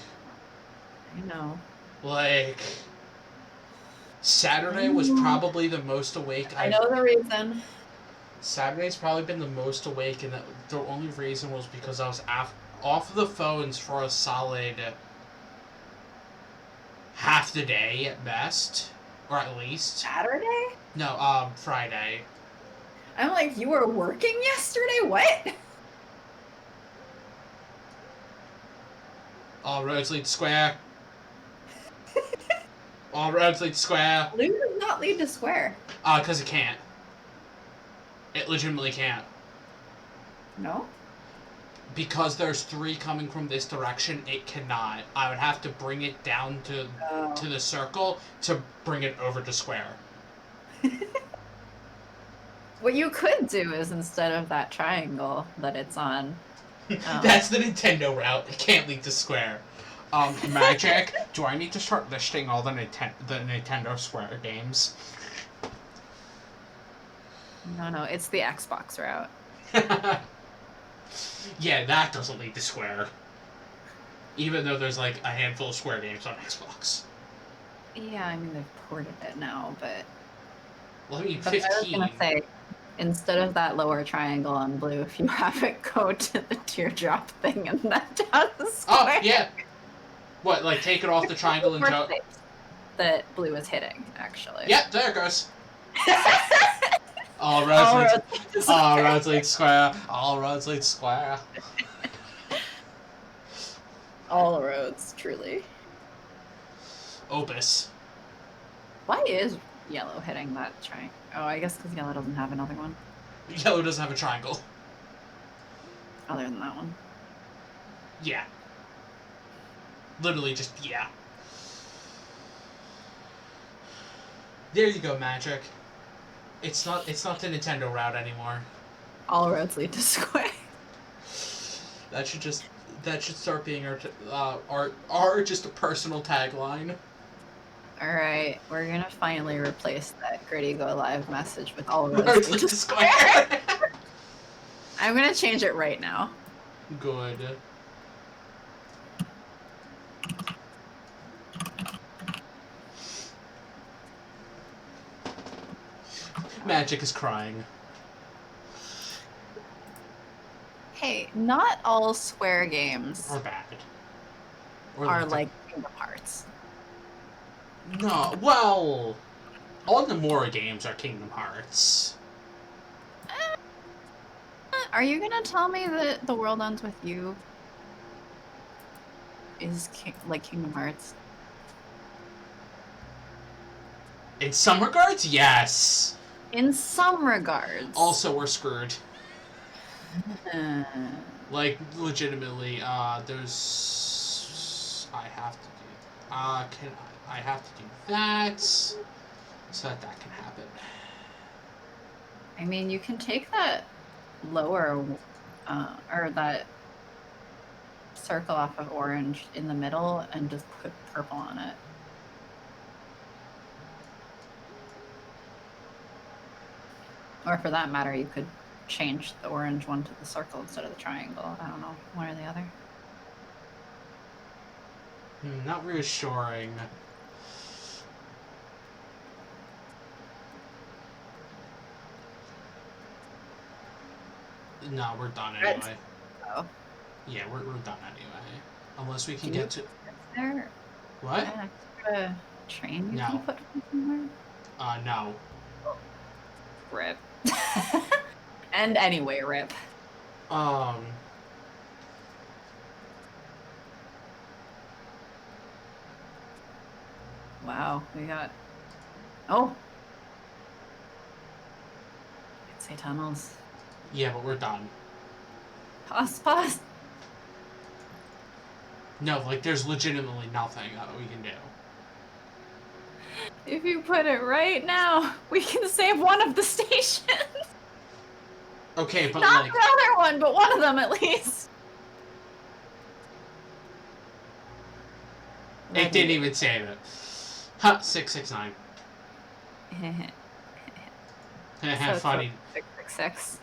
I know. Like, Saturday was probably the most awake I know the reason. Saturday's probably been the most awake, and the only reason was because I was off the phones for a solid half the day at best, or at least. Saturday? No, Friday. I'm like, you were working yesterday? What? All roads lead to Square. All roads lead to Square. Blue does not lead to Square. Because it can't. It legitimately can't. No? Because there's 3 coming from this direction, it cannot. I would have to bring it down to the circle to bring it over to Square. What you could do is, instead of that triangle that it's on... That's the Nintendo route. It can't lead to Square. Magic, do I need to start listing all the Nintendo Square games? No, it's the Xbox route. Yeah, that doesn't lead to Square. Even though there's like a handful of Square games on Xbox. Yeah, I mean, they've ported it now, but... Well, I mean, But 15. I was gonna say, instead of that lower triangle on blue, if you have it go to the teardrop thing and then down the square. Oh, yeah. What, like take it off the triangle and go... That blue is hitting, actually. Yep, there it goes. All roads lead to Square. All roads lead to Square. All roads, truly. Opus. Why is yellow hitting that triangle? Oh, I guess because yellow doesn't have another one. Yellow doesn't have a triangle. Other than that one. Yeah. Literally just, yeah. There you go, Magic. It's not the Nintendo route anymore. All roads lead to Square. That should start being our just a personal tagline. Alright, we're gonna finally replace that Gritty Go Live message with all roads lead to Square. I'm gonna change it right now. Good. Magic is crying. Hey, not all Square games Or bad. Or are like Kingdom Hearts. No, well, all the Nomura games are Kingdom Hearts. Are you gonna tell me that The World Ends With You is like Kingdom Hearts? In some regards, yes. In some regards. Also, we're screwed. Uh, Like, legitimately, there's... I have to do... I have to do that, so that can happen. I mean, you can take that lower, or that circle off of orange in the middle and just put purple on it. Or for that matter, you could change the orange one to the circle instead of the triangle. I don't know, one or the other. Not reassuring. No, we're done anyway. Oh. Yeah, we're done anyway. Unless we can get to... Is there What? an extra train you No. can put somewhere? No. Rip. And anyway, rip. Wow, Wow, we got... Oh! I'd say tunnels. yeah, but we're done. Pause, pause. No, like, there's legitimately nothing that we can do. If you put it right now, we can save one of the stations. Okay, but Not like... the other one, but one of them at least. It didn't even save it. Ha! 669. So Funny. 666.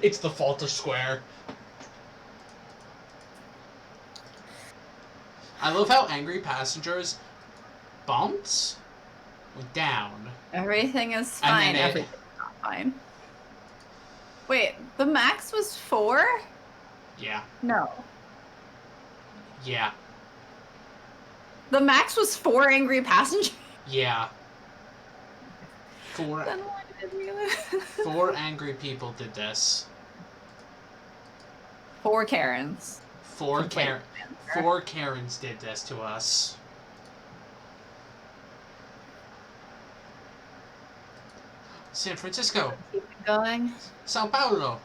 It's the fault of Square. I love how angry passengers bumped went down. Everything is fine. Everything's not fine. Wait, the max was 4? Yeah. No. Yeah. The max was 4 angry passengers? Yeah. 4 Then why did we lose? 4 angry people did this. 4 Karens. 4 Karens did this to us. San Francisco. Keep it going. Sao Paulo.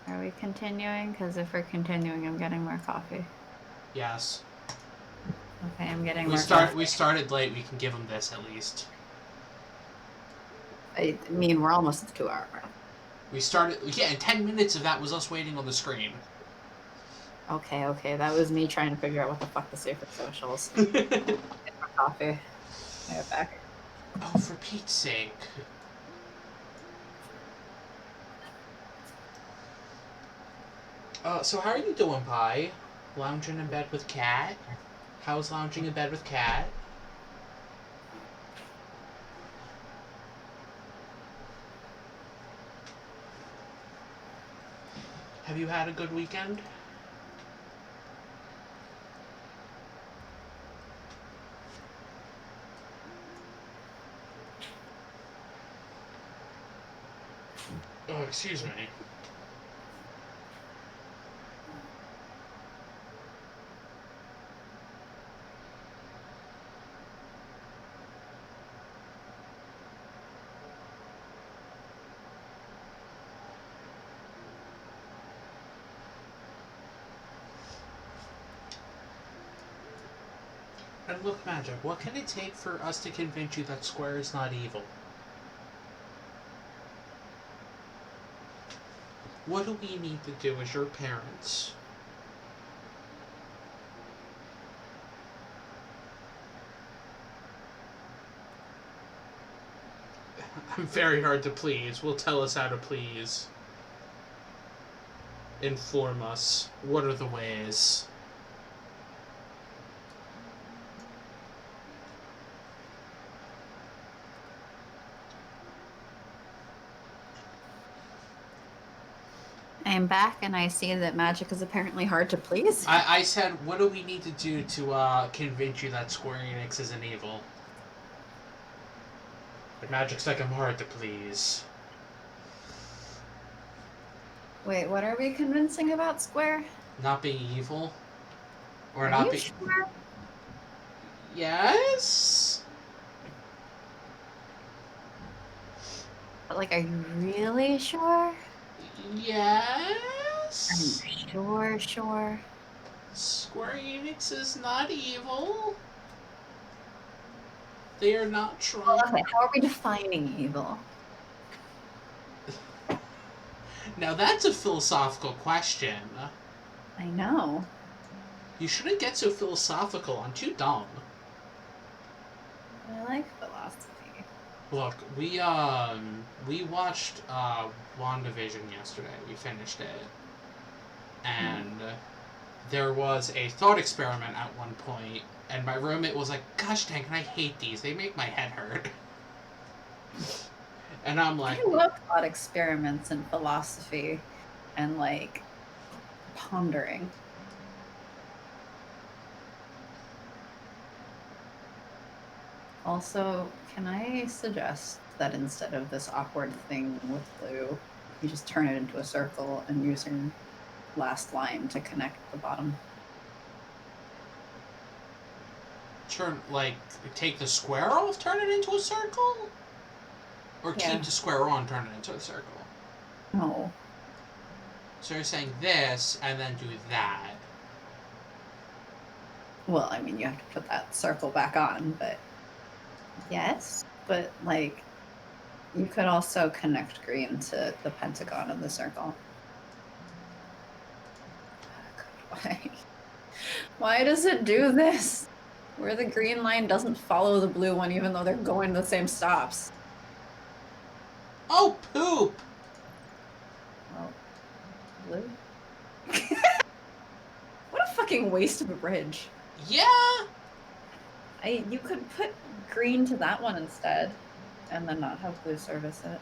Are we continuing? Because if we're continuing, I'm getting more coffee. Yes. Okay, I'm getting more coffee. We started late. We can give them this at least. I mean, we're almost at the 2-hour mark. We started... Yeah, and 10 minutes of that was us waiting on the screen. Okay. That was me trying to figure out what the fuck to say for socials. Get more coffee. I get back. Oh, for Pete's sake. So how are you doing, Pi? Lounging in bed with Cat? How's lounging in bed with Cat? Have you had a good weekend? Oh, excuse me. And look, Magic, what can it take for us to convince you that Square is not evil? What do we need to do as your parents? I'm very hard to please. Will tell us how to please. Inform us. What are the ways? I'm back and I see that magic is apparently hard to please. I said, what do we need to do to convince you that Square Enix isn't evil? But magic's like I'm hard to please. Wait, what are we convincing about Square? Not being evil? Or Are not you being... sure? Yes? But, like, are you really sure? Yes? Are you sure? Square Enix is not evil. They are not trying... Okay, how are we defining evil? Now that's a philosophical question. I know. You shouldn't get so philosophical. I'm too dumb. I like philosophy. Look, we watched WandaVision yesterday. We finished it. And there was a thought experiment at one point, and my roommate was like, gosh dang, I hate these. They make my head hurt. And I'm like... I love thought experiments and philosophy and, like, pondering. Also, can I suggest that instead of this awkward thing with blue, you just turn it into a circle and use your last line to connect the bottom? Take the square off, turn it into a circle? Or Yeah. keep the square on, turn it into a circle? No. So you're saying this, and then do that. Well, I mean, you have to put that circle back on, but yes. But, like, you could also connect green to the pentagon of the circle. Why? Why does it do this? Where the green line doesn't follow the blue one even though they're going to the same stops. Oh, poop! Well, blue? What a fucking waste of a bridge. Yeah! You could put green to that one instead, and then not have blue service it.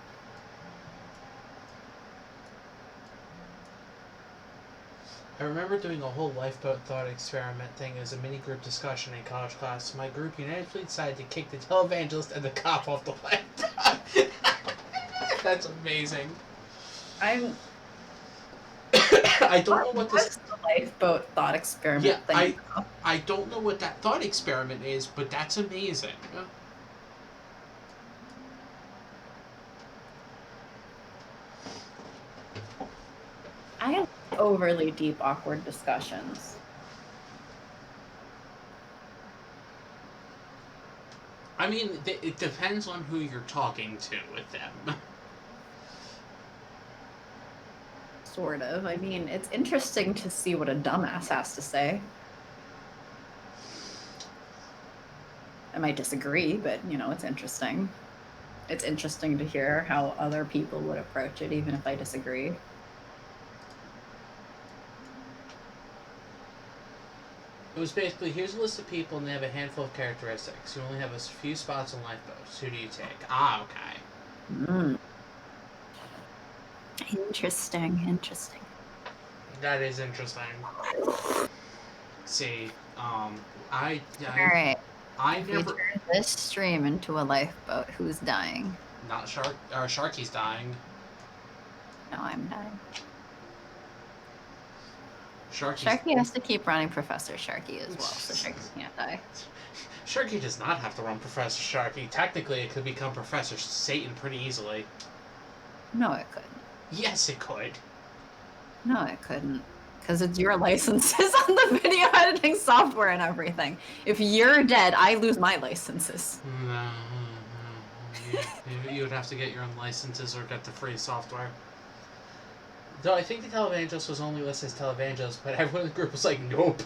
I remember doing a whole lifeboat thought experiment thing as a mini group discussion in college class. My group unanimously decided to kick the televangelist and the cop off the lifeboat. That's amazing. I'm. I don't know what this... What's the lifeboat thought experiment Yeah, thing? I don't know what that thought experiment is, but that's amazing. I have overly deep, awkward discussions. I mean, it depends on who you're talking to with them. Sort of. I mean, it's interesting to see what a dumbass has to say. I might disagree, but, you know, it's interesting. It's interesting to hear how other people would approach it, even if I disagree. It was basically, here's a list of people and they have a handful of characteristics. You only have a few spots on lifeboats. Who do you take? Ah, okay. Interesting. That is interesting. See, Alright. I If we never... turn this stream into a lifeboat, who's dying? Not Sharky's dying. No, I'm dying. Sharky has to keep running Professor Sharky as well, so Sharky can't die. Sharky does not have to run Professor Sharky. Technically, it could become Professor Satan pretty easily. No, it couldn't. Yes, it could. No, it couldn't. Because it's your licenses on the video editing software and everything. If you're dead, I lose my licenses. You would have to get your own licenses or get the free software. Though I think the televangelist was only listed as televangelist, but everyone in the group was like, nope.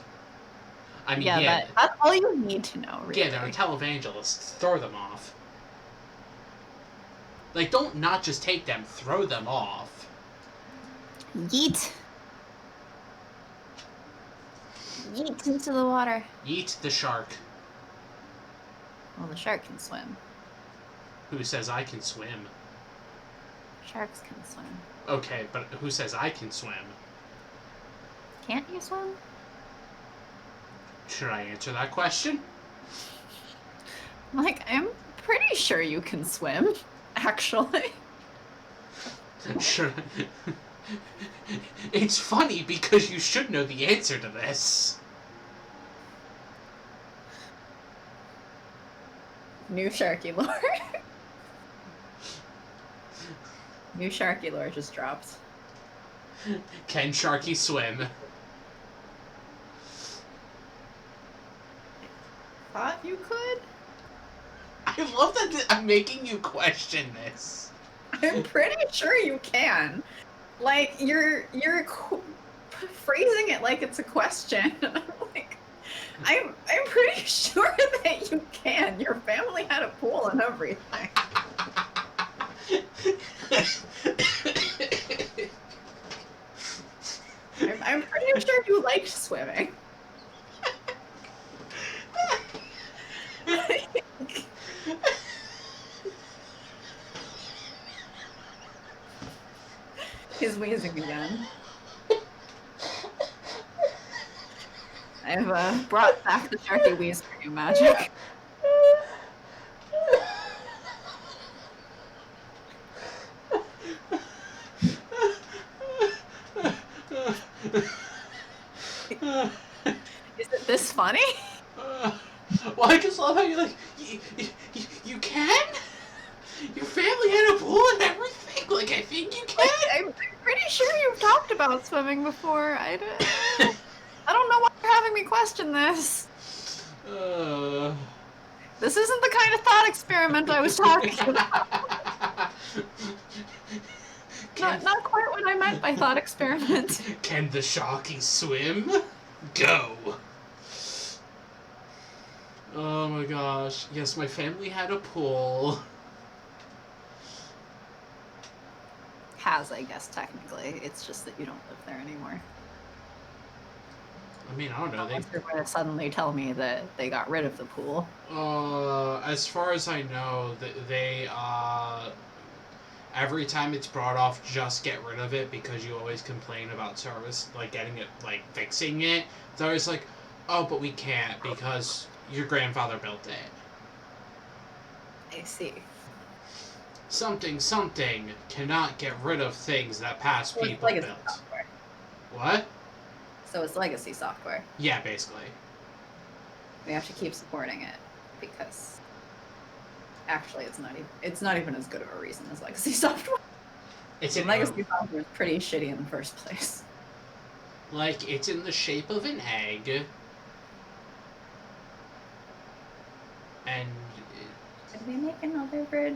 I mean, yeah. That's all you need to know, really. Yeah, they're televangelists. Throw them off. Like, don't not just take them, throw them off. Yeet. Yeet into the water. Yeet the shark. Well, the shark can swim. Who says I can swim? Sharks can swim. Okay, but who says I can swim? Can't you swim? Should I answer that question? Like, I'm pretty sure you can swim, actually. Should I... It's funny because you should know the answer to this. New Sharky lore. New Sharky lore just dropped. Can Sharky swim? Thought you could? I love that I'm making you question this. I'm pretty sure you can. Like, you're phrasing it like it's a question. Like, I'm pretty sure that you can. Your family had a pool and everything. I'm pretty sure you liked swimming. He's wheezing again. I've brought back the Sharky wheeze for you, Magic. Is it this funny? Well, I just love how you're like, you can? Your family had a pool and everything? Like, I think you can? I'm pretty sure you've talked about swimming before. I don't know why you're having me question this. This isn't the kind of thought experiment I was talking about. Not quite what I meant by thought experiment. Can the Sharky swim? Go! Oh my gosh. Yes, my family had a pool. Has, I guess, technically. It's just that you don't live there anymore. I mean, I don't know. You're going to suddenly tell me that they got rid of the pool. As far as I know, they every time it's brought off, just get rid of it because you always complain about service, like getting it, like fixing it. It's always like, oh, but we can't because your grandfather built it. I see. Something cannot get rid of things that past people built. Software. What? So it's legacy software. Yeah, basically. We have to keep supporting it because actually it's not even as good of a reason as legacy software. It's in legacy software is pretty shitty in the first place. Like, it's in the shape of an egg. And Did we make another bridge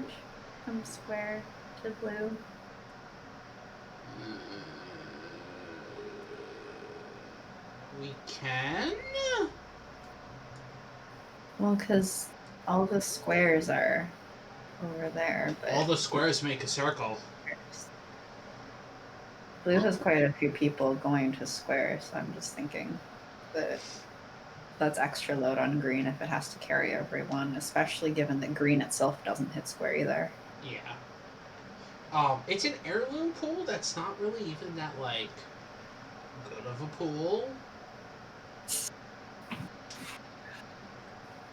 from square to blue? We can? Well, because all the squares are over there, but All the squares make a circle. blue has quite a few people going to square, so I'm just thinking that that's extra load on green if it has to carry everyone, especially given that green itself doesn't hit square either. Yeah. It's an heirloom pool that's not really even that, like, good of a pool.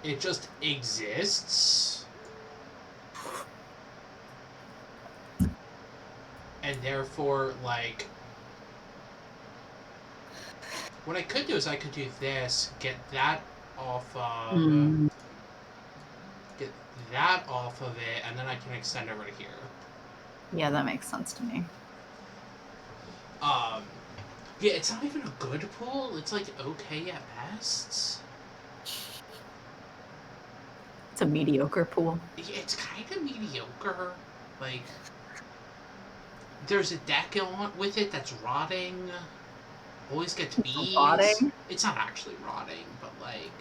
It just exists. And therefore, like, what I could do is I could do this, get that off of, get that off of it, and then I can extend over to here. Yeah, that makes sense to me. Yeah, it's not even a good pool. It's like okay at best. It's a mediocre pool. Yeah, it's kind of mediocre. Like, there's a deck on with it that's rotting. Always gets bees. Rotting? It's not actually rotting, but like,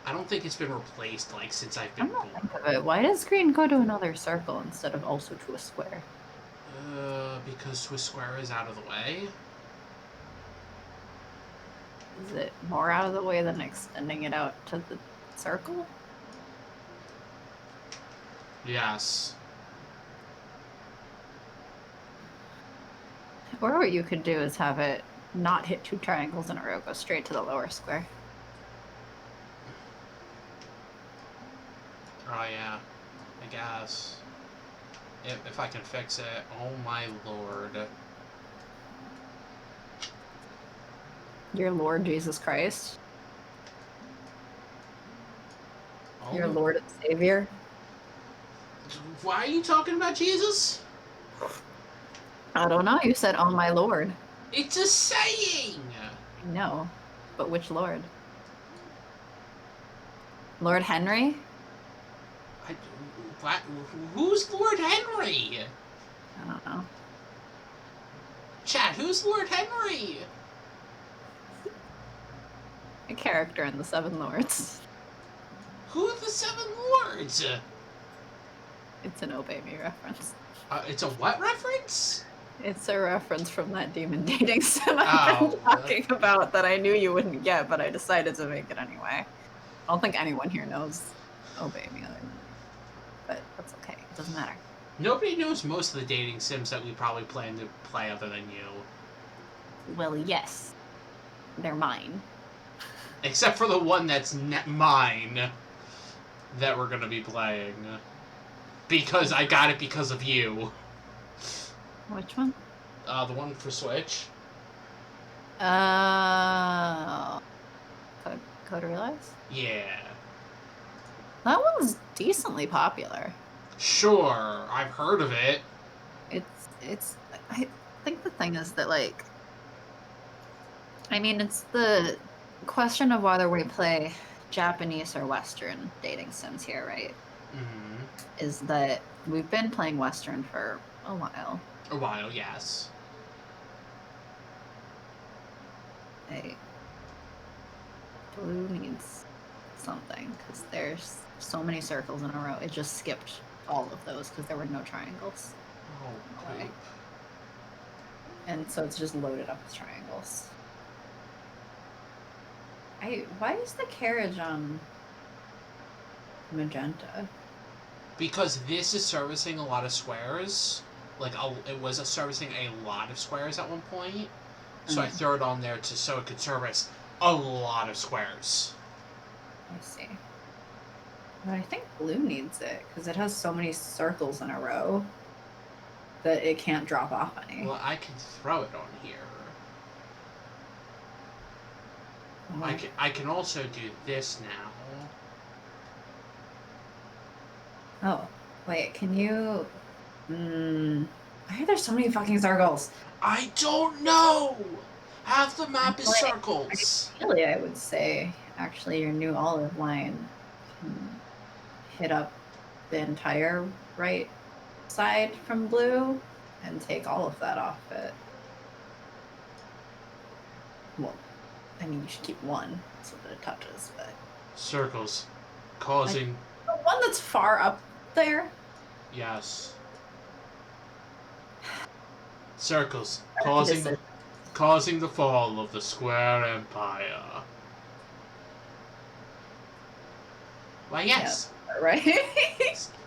I don't think it's been replaced like since I've been I'm not born. think of it. Why does green go to another circle instead of also to a square? Because Swiss Square is out of the way. Is it more out of the way than extending it out to the circle? Yes. Or what you could do is have it not hit 2 triangles in a row, go straight to the lower square. Oh yeah, I guess. If I can fix it. Oh my lord. Your Lord Jesus Christ. Oh, Your Lord and Savior. why are you talking about Jesus? I don't know. You said, "Oh my Lord." It's a saying! I know, but which Lord? Lord Henry? I, what, who's Lord Henry? I don't know. Chat, who's Lord Henry? A character in the Seven Lords. Who are the Seven Lords? It's an Obey Me reference. It's a what reference? It's a reference from that demon dating sim I've Oh, been talking about that I knew you wouldn't get, but I decided to make it anyway. I don't think anyone here knows Obey Me other than me. But that's okay. It doesn't matter. Nobody knows most of the dating sims that we probably plan to play other than you. Well, yes. They're mine. Except for the one that's mine that we're going to be playing. Because I got it because of you. Which one? The one for Switch. Code Realize? Yeah. That one's decently popular. Sure, I've heard of it. I think the thing is that, like, I mean, it's the question of whether we play Japanese or Western dating sims here, right? Mm-hmm. Is that we've been playing Western for a while. A while, yes. Hey, blue needs something, because there's so many circles in a row. It just skipped all of those because there were no triangles. Oh, Okay. poop. And so it's just loaded up with triangles. Why is the carriage on magenta? Because this is servicing a lot of squares. Like, it was servicing a lot of squares at one point. So I threw it on there so it could service a lot of squares. I see. But I think blue needs it, because it has so many circles in a row that it can't drop off any. Well, I can throw it on here. Oh. I can also do this now. Oh, wait, can you... Why are there so many fucking circles? I don't know! Half the map is circles. Ideally, I would say, actually, your new olive line can hit up the entire right side from blue and take all of that off it. Well, I mean, you should keep one so that it touches, but... Circles. Causing... The one that's far up there? Yes. Circles. Causing the fall of the Square Empire. Why, yes. Yeah, right?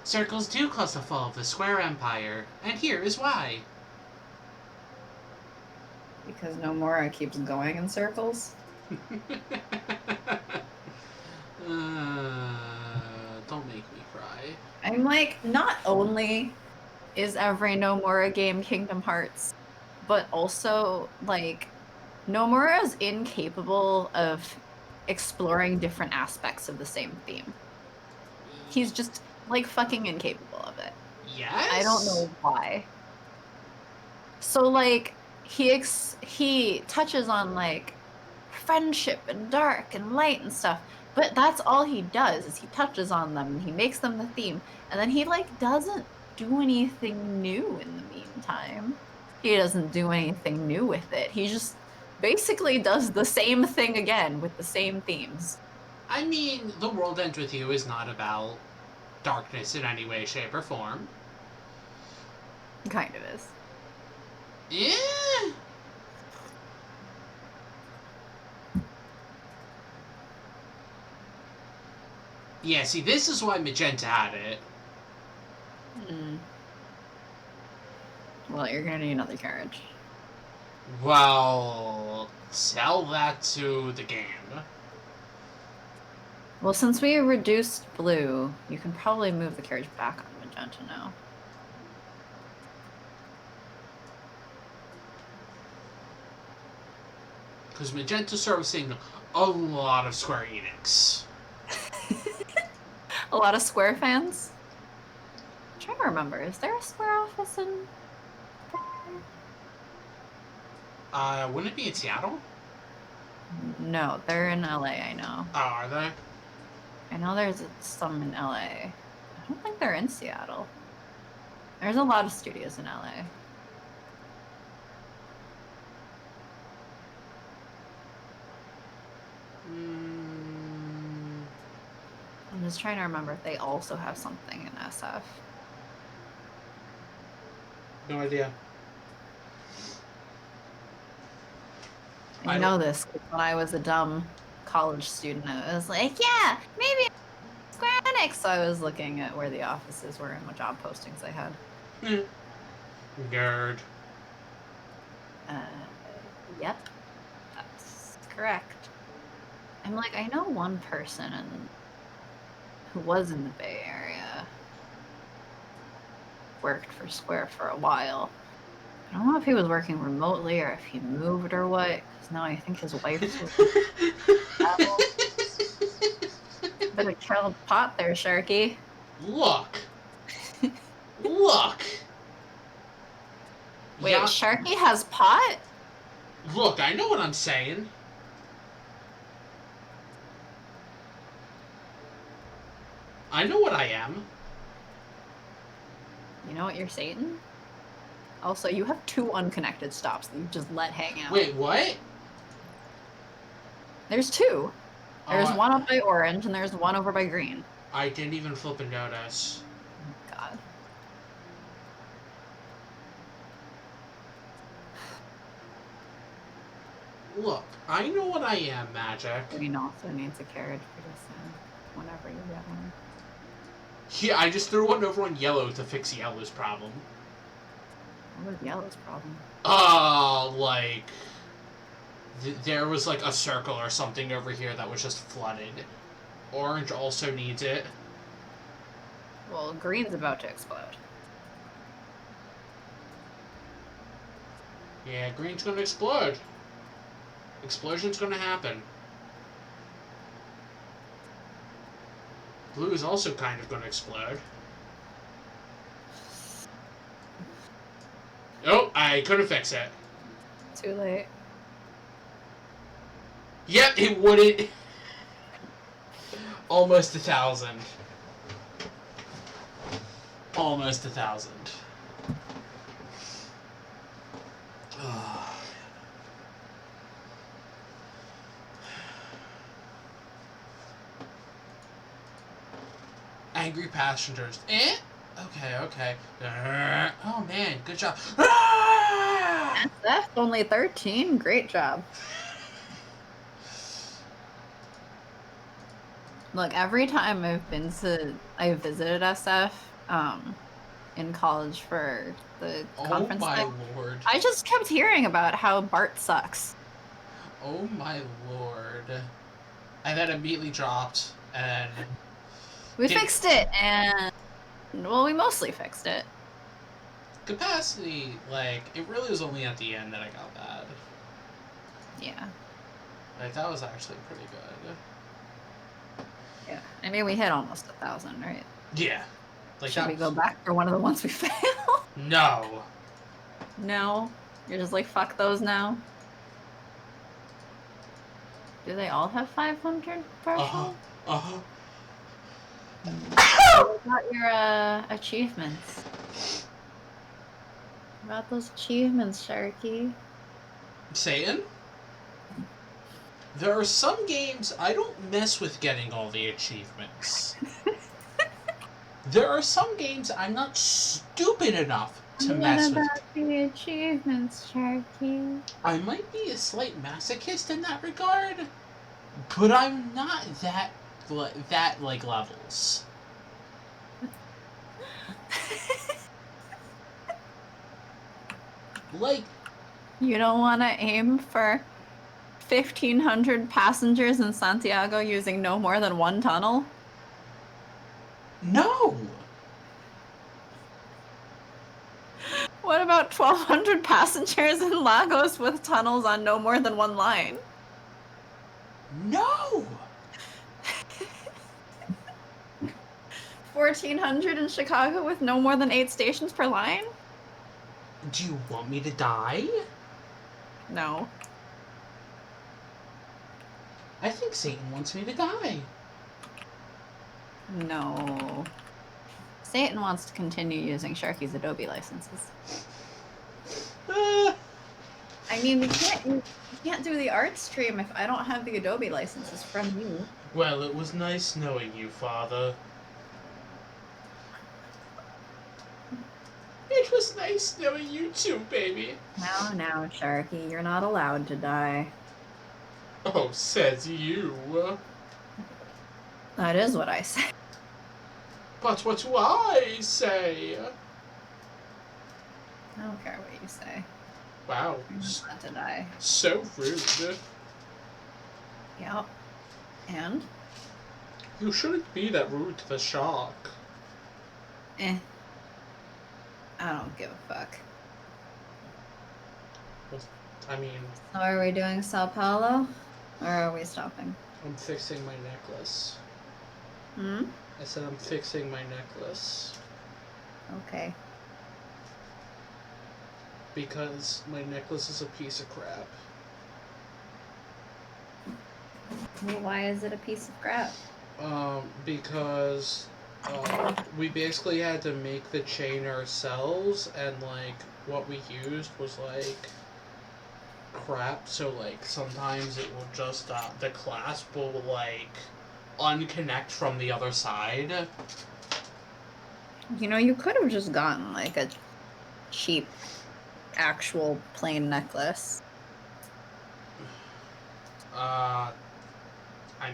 Circles do cause the fall of the Square Empire, and here is why. Because Nomura keeps going in circles? Don't make me cry. I'm like, not only is every Nomura game Kingdom Hearts, but also, like, Nomura is incapable of exploring different aspects of the same theme. He's just, like, fucking incapable of it. Yes? I don't know why. So, like, he touches on, like, friendship and dark and light and stuff, but that's all he does, is he touches on them and he makes them the theme, and then he, like, doesn't do anything new in the meantime. He doesn't do anything new with it. He just basically does the same thing again with the same themes. I mean, The World Ends With You is not about darkness in any way, shape, or form. Kind of is. Yeah. Yeah, see, this is why Magenta had it. Well, you're gonna need another carriage. Well, tell that to the game. Well, since we reduced blue, you can probably move the carriage back on magenta now. Because Magenta's servicing a lot of Square Enix. A lot of Square fans? I'm trying to remember, is there a Square office in Wouldn't it be in Seattle? No, they're in LA, I know. Oh, are they? I know there's some in LA. I don't think they're in Seattle. There's a lot of studios in LA. I'm just trying to remember if they also have something in SF. No idea. I know this 'cause when I was a dumb college student, I was like, yeah, maybe Square Enix. So I was looking at where the offices were and what job postings they had. Nerd. Yep, that's correct. I'm like, I know one person who was in the Bay Area, worked for Square for a while. I don't know if he was working remotely or if he moved or what, because now I think his wife's Bit of child pot there, Sharky. Look! Look! Wait, Yeah, Sharky has pot? look, I know what I'm saying. I know what I am. You know what you're saying? Also, you have 2 unconnected stops that you just let hang out. Wait, what? There's 2. There's Oh, one up by orange and there's one over by green. I didn't even flip a notice. God. Look, I know what I am, Magic. Green also needs a carriage pretty soon, whenever you get one. Yeah, I just threw one over on yellow to fix yellow's problem. What was yellow's problem? Like... there was like a circle or something over here that was just flooded. Orange also needs it. Well, green's about to explode. Yeah, green's gonna explode. Explosion's gonna happen. Blue is also kind of gonna explode. Oh, I couldn't fix it. Too late. Yep, it wouldn't. Almost 1,000. Almost 1,000. Angry passengers. Eh? Okay. Oh man, good job. SF only 13. Great job. Look, every time I visited SF in college for the conference Oh my thing, lord. I just kept hearing about how Bart sucks. Oh my lord. And then immediately dropped, and... We fixed it, and... Well, we mostly fixed it. Capacity, like, it really was only at the end that I got bad. Yeah. Like, that was actually pretty good. Yeah. I mean, we hit almost 1,000, right? Yeah. Like, Should that we go back for one of the ones we failed? No. No? You're just like, fuck those now? Do they all have 500 threshold? Uh-huh. What about your achievements? What about those achievements, Sharky? Satan? There are some games I don't mess with getting all the achievements. There are some games I'm not stupid enough to mess with. What about the achievements, Sharky? I might be a slight masochist in that regard, but I'm not that like levels. Like, You don't want to aim for 1,500 passengers in Santiago using no more than one tunnel? No! What about 1,200 passengers in Lagos with tunnels on no more than one line? No! 1,400 in Chicago with no more than 8 stations per line? Do you want me to die? No. I think Satan wants me to die. No. Satan wants to continue using Sharky's Adobe licenses. Ah. I mean, you can't do the art stream if I don't have the Adobe licenses from you. Well, it was nice knowing you, Father. It was nice knowing you too, baby. Now, Sharky, you're not allowed to die. Oh, says you. That is what I say. But what do I say? I don't care what you say. Wow. You're not allowed to die. So rude. Yep. And? You shouldn't be that rude to the shark. I don't give a fuck. I mean... So are we doing Sao Paulo? Or are we stopping? I'm fixing my necklace. Hmm? I said I'm fixing my necklace. Okay. Because my necklace is a piece of crap. Well, why is it a piece of crap? Because we basically had to make the chain ourselves, and like what we used was like crap. So like sometimes it will just the clasp will like unconnect from the other side. You know, you could have just gotten like a cheap, actual plain necklace. I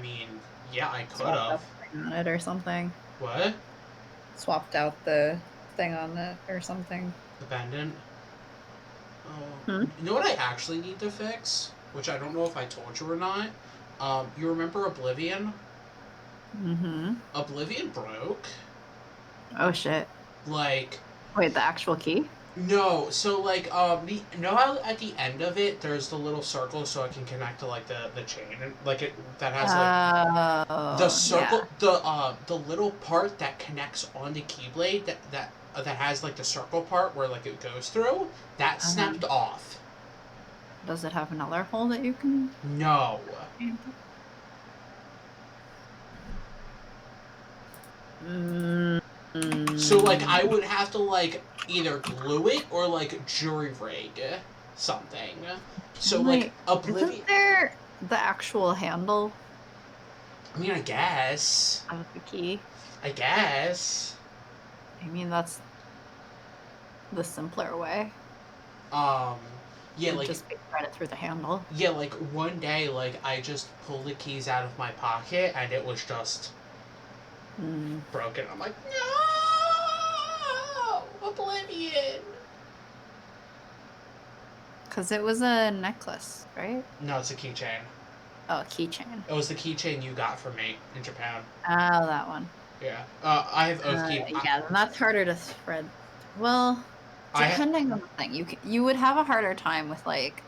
mean, yeah, I could Swapped have. out the thing on it or something. What? Swapped out the thing on it or something. The pendant? Hmm? You know what I actually need to fix? Which I don't know if I told you or not. You remember Oblivion? Mm-hmm. Oblivion broke. Oh shit. Like, Wait, the actual key? no, so like, you know how at the end of it there's the little circle so I can connect to like the chain and like it that has like the circle, yeah. the little part that connects on the keyblade that has like the circle part where like it goes through, that snapped off. Does it have another hole that you can? No. So like I would have to like either glue it or like jury rig something. So like Oblivion. Isn't there the actual handle I mean, I guess. of the key? I guess. I mean, that's the simpler way. Yeah, like just thread it through the handle. yeah, like one day, like I just pulled the keys out of my pocket and it was just broken. I'm like, no, Oblivion. Because it was a necklace, right? No, it's a keychain. Oh, a keychain. It was the keychain you got from me in Japan. Oh, that one. Yeah. I have Oathkeep. Yeah, then that's harder to thread. Well, depending on the thing, you would have a harder time with like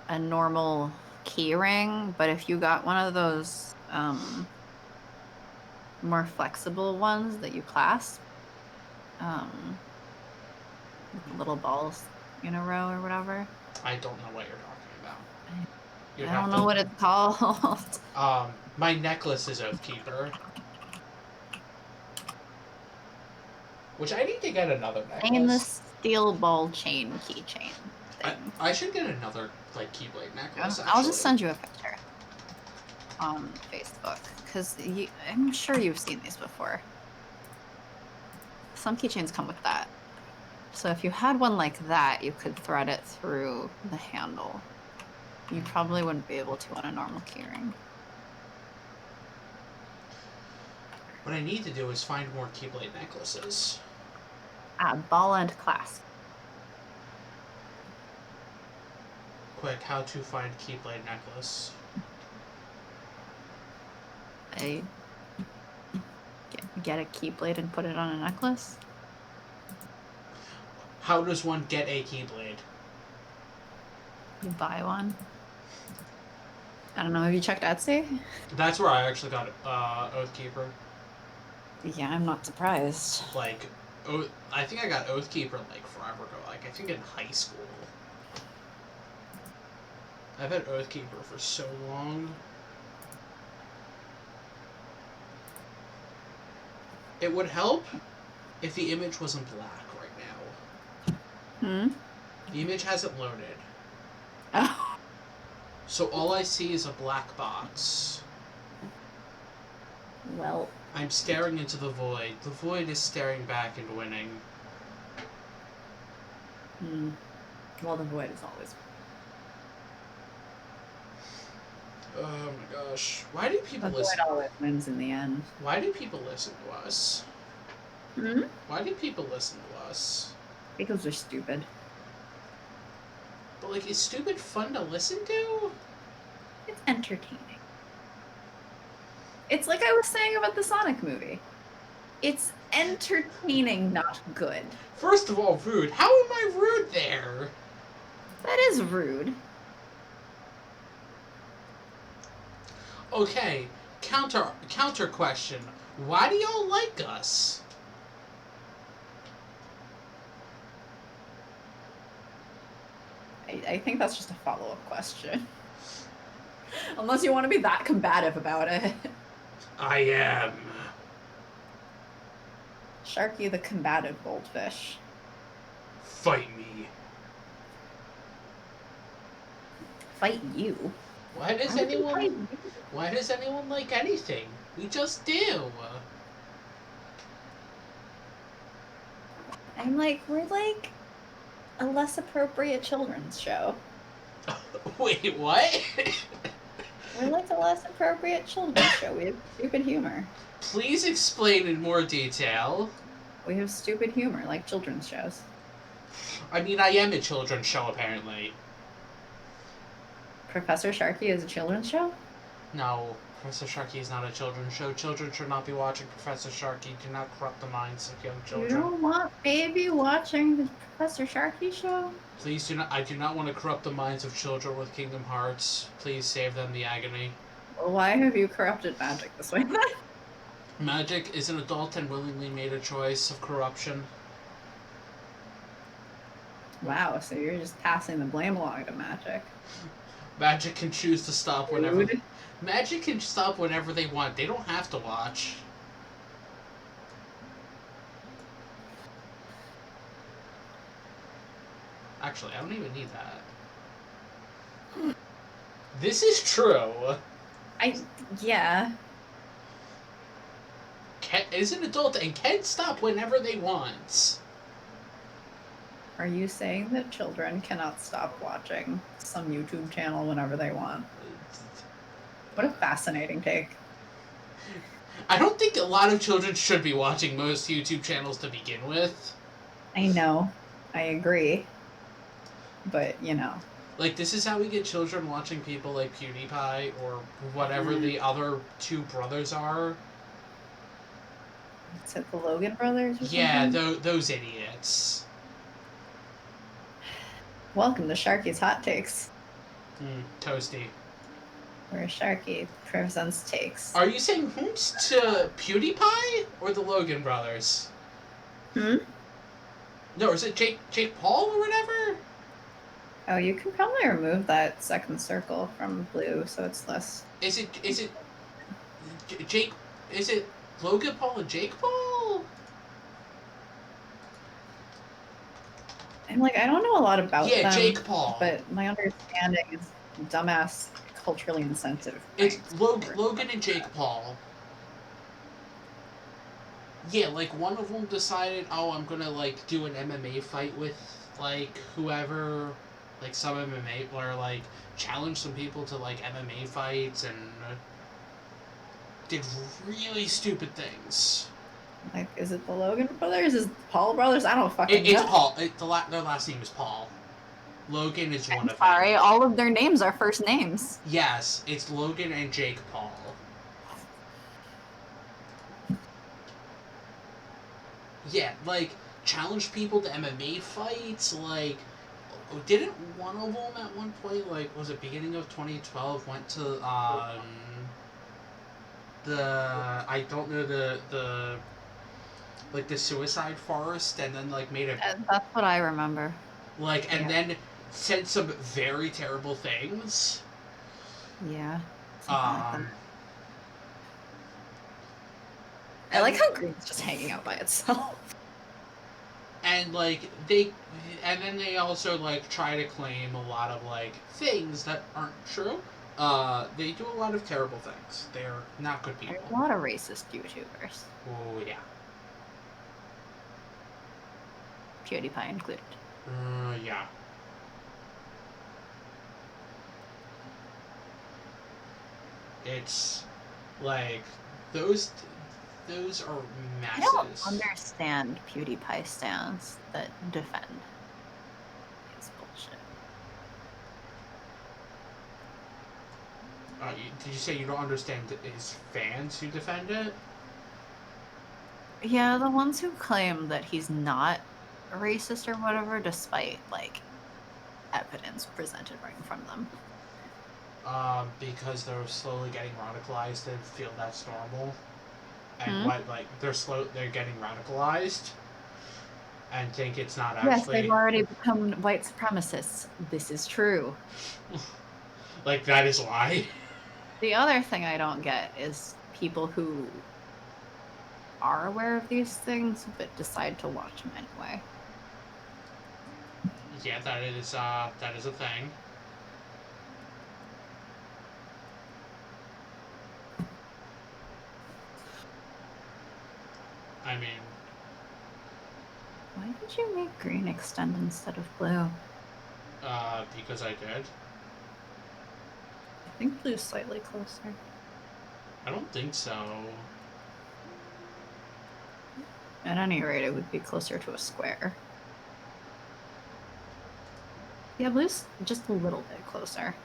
a normal key ring, but if you got one of those more flexible ones that you clasp, with the little balls in a row or whatever. I don't know what you're talking about. I don't know what it's called. My necklace is Oathkeeper. Which I need to get another necklace. Stainless steel ball chain keychain thing. I should get another like keyblade necklace. I'll just send you a picture on Facebook because I'm sure you've seen these before. Some keychains come with that. So if you had one like that, you could thread it through the handle. You probably wouldn't be able to on a normal keyring. What I need to do is find more keyblade necklaces. Ball and clasp. quick, how to find Keyblade necklace. Get a Keyblade and put it on a necklace? How does one get a Keyblade? You buy one? I don't know, have you checked Etsy? That's where I actually got Oathkeeper. Yeah, I'm not surprised. Like, I think I got Oathkeeper like forever ago. Like, I think in high school. I've had Oathkeeper for so long. It would help if the image wasn't black right now. The image hasn't loaded. Oh. So all I see is a black box. Well. I'm staring into the void. The void is staring back and winning. Well, the void is always. Oh my gosh. Why do people The listen? void always wins in the end. Why do people listen to us? Why do people listen to us? Because they're stupid. But, like, is stupid fun to listen to? It's entertaining. It's like I was saying about the Sonic movie. It's entertaining, not good. First of all, rude. How am I rude there? That is rude. Okay, counter question. Why do y'all like us? I think that's just a follow-up question. Unless you want to be that combative about it. I am. Sharky the combative goldfish. Fight me. Fight you? Why does anyone like anything? We just do. We're like a less appropriate children's show. Wait, what? We're like a less appropriate children's show. We have stupid humor. Please explain in more detail. We have stupid humor, like children's shows. I mean, I am a children's show, apparently. Professor Sharky is a children's show? No, Professor Sharky is not a children's show. Children should not be watching Professor Sharky. Do not corrupt the minds of young children. You don't want baby watching the Professor Sharky show? Please do not. I do not want to corrupt the minds of children with Kingdom Hearts. Please save them the agony. Well, why have you corrupted magic this way then? Magic is an adult and willingly made a choice of corruption. Wow, so you're just passing the blame along to magic. Magic can choose to stop whenever. Rude. Magic can stop whenever they want. They don't have to watch. Actually, I don't even need that. This is true. Yeah. Is an adult and can stop whenever they want. Are you saying that children cannot stop watching some YouTube channel whenever they want? What a fascinating take. I don't think a lot of children should be watching most YouTube channels to begin with. I know. I agree. But, you know. Like, this is how we get children watching people like PewDiePie or whatever the other two brothers are. Is it the Logan brothers or Yeah, something? those idiots. Welcome to Sharky's Hot Takes, Toasty. where Sharky presents takes. Are you saying hoots to PewDiePie or the Logan brothers? No, is it Jake Paul or whatever? Oh, you can probably remove that second circle from blue, so it's less. Is it Jake? Is it Logan Paul and Jake Paul? I'm like, I don't know a lot about them. Yeah, Jake Paul. But my understanding is dumbass, culturally insensitive. It's pranks. Logan and Jake Paul. Yeah, like one of them decided, oh, I'm gonna like do an MMA fight with like whoever, like some MMA, or like challenge some people to like MMA fights and did really stupid things. Like, is it the Logan brothers? Is it the Paul brothers? I don't fucking know. It's Paul. Their last name is Paul. Logan is one of Sorry, them. all of their names are first names. Yes, it's Logan and Jake Paul. Yeah, like, challenge people to MMA fights, like, didn't one of them at one point, like, was it beginning of 2012, went to, I don't know, like, the suicide forest, and then, like, made a, That's what I remember. like, and Yeah. then said some very terrible things. Yeah. Something like that. Um, I like how Green's just hanging out by itself. and, like, and then they also, like, try to claim a lot of, like, things that aren't true. They do a lot of terrible things. They're not good people. There's a lot of racist YouTubers. Oh, yeah. PewDiePie included. Yeah. It's, like, those are I don't masses. understand PewDiePie stands that defend his bullshit. Did you say you don't understand his fans who defend it? Yeah, the ones who claim that he's not a racist or whatever, despite, like, evidence presented right in front of them. Because they're slowly getting radicalized and feel that's normal. And they're getting radicalized and think it's not actually... Yes, they've already become white supremacists. This is true. Like, that is why. The other thing I don't get is people who are aware of these things but decide to watch them anyway. Yeah, that is a thing. I mean... Why did you make green extend instead of blue? Because I did. I think blue's slightly closer. I don't think so. At any rate, it would be closer to a square. Yeah, blue's just a little bit closer.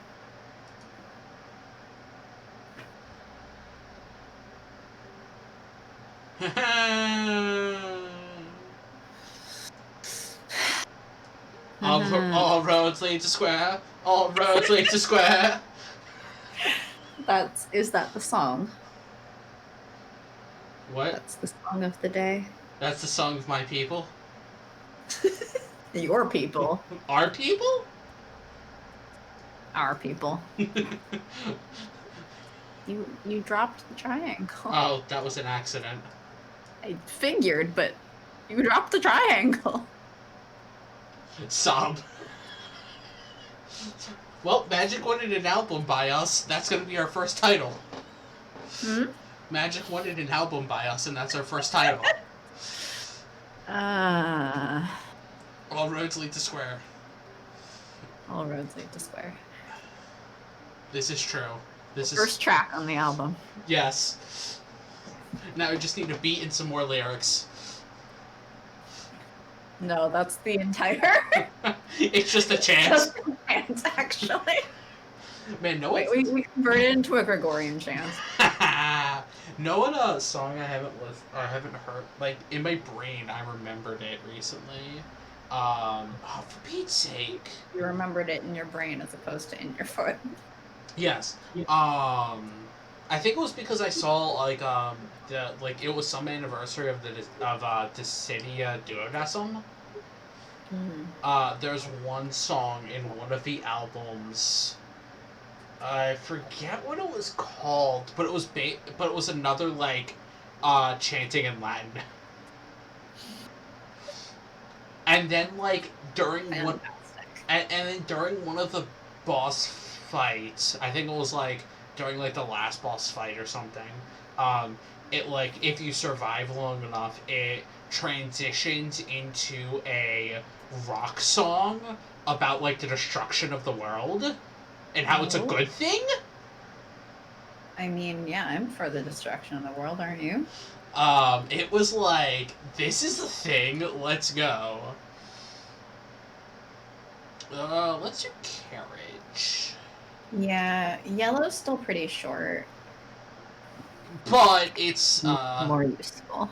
All roads lead to square. All roads lead to square. Is that the song? What? That's the song of the day. That's the song of my people. Your people. Our people? Our people. You dropped the triangle. Oh, that was an accident. I figured, but you dropped the triangle. Sob. Well, Magic wanted an album by us. That's gonna be our first title. Magic wanted an album by us, and that's our first title. All roads lead to square. All roads lead to square. This is true. This is first track on the album. Yes. Now we just need a beat and some more lyrics. No, that's the entire. It's just a chant. Just a chant, actually. Man, no Wait, one... we converted it into a Gregorian chant. No one song I haven't heard. Like, in my brain, I remembered it recently. Oh, for Pete's sake. You remembered it in your brain as opposed to in your foot. Yes. I think it was because I saw, like, it was some anniversary of the Dissidia Duodecim. There's one song in one of the albums. I forget what it was called, but it was another, like, chanting in Latin. And then, like, during one, and then during one of the boss fights, I think it was, like, during, like, the last boss fight or something, it, like, if you survive long enough, it transitions into a rock song about, like, the destruction of the world, and how it's a good thing? I mean, yeah, I'm for the destruction of the world, aren't you? It was like, this is the thing, let's go. Let's do carriage. Yeah, yellow's still pretty short. But it's, More useful.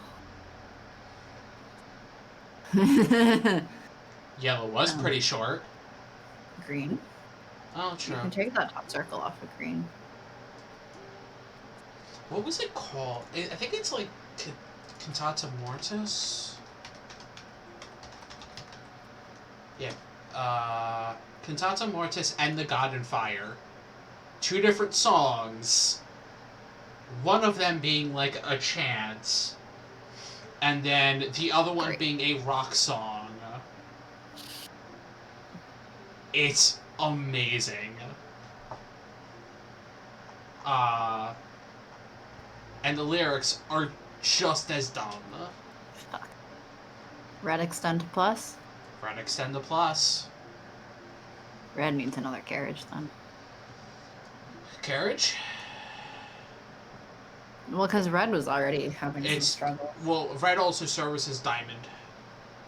yellow was Oh. pretty short. Green. Oh, You true. can take that top circle off of green. What was it called? I think it's like Cantata Mortis? Yeah. Cantata Mortis and The God in Fire. 2 different songs. One of them being like a chant. And then the other one being a rock song. It's amazing. And the lyrics are just as dumb. Fuck. Red extend to plus? Red extend the plus. Red needs another carriage then. Carriage? Well, because red was already having some It's struggle. well, red also services diamond.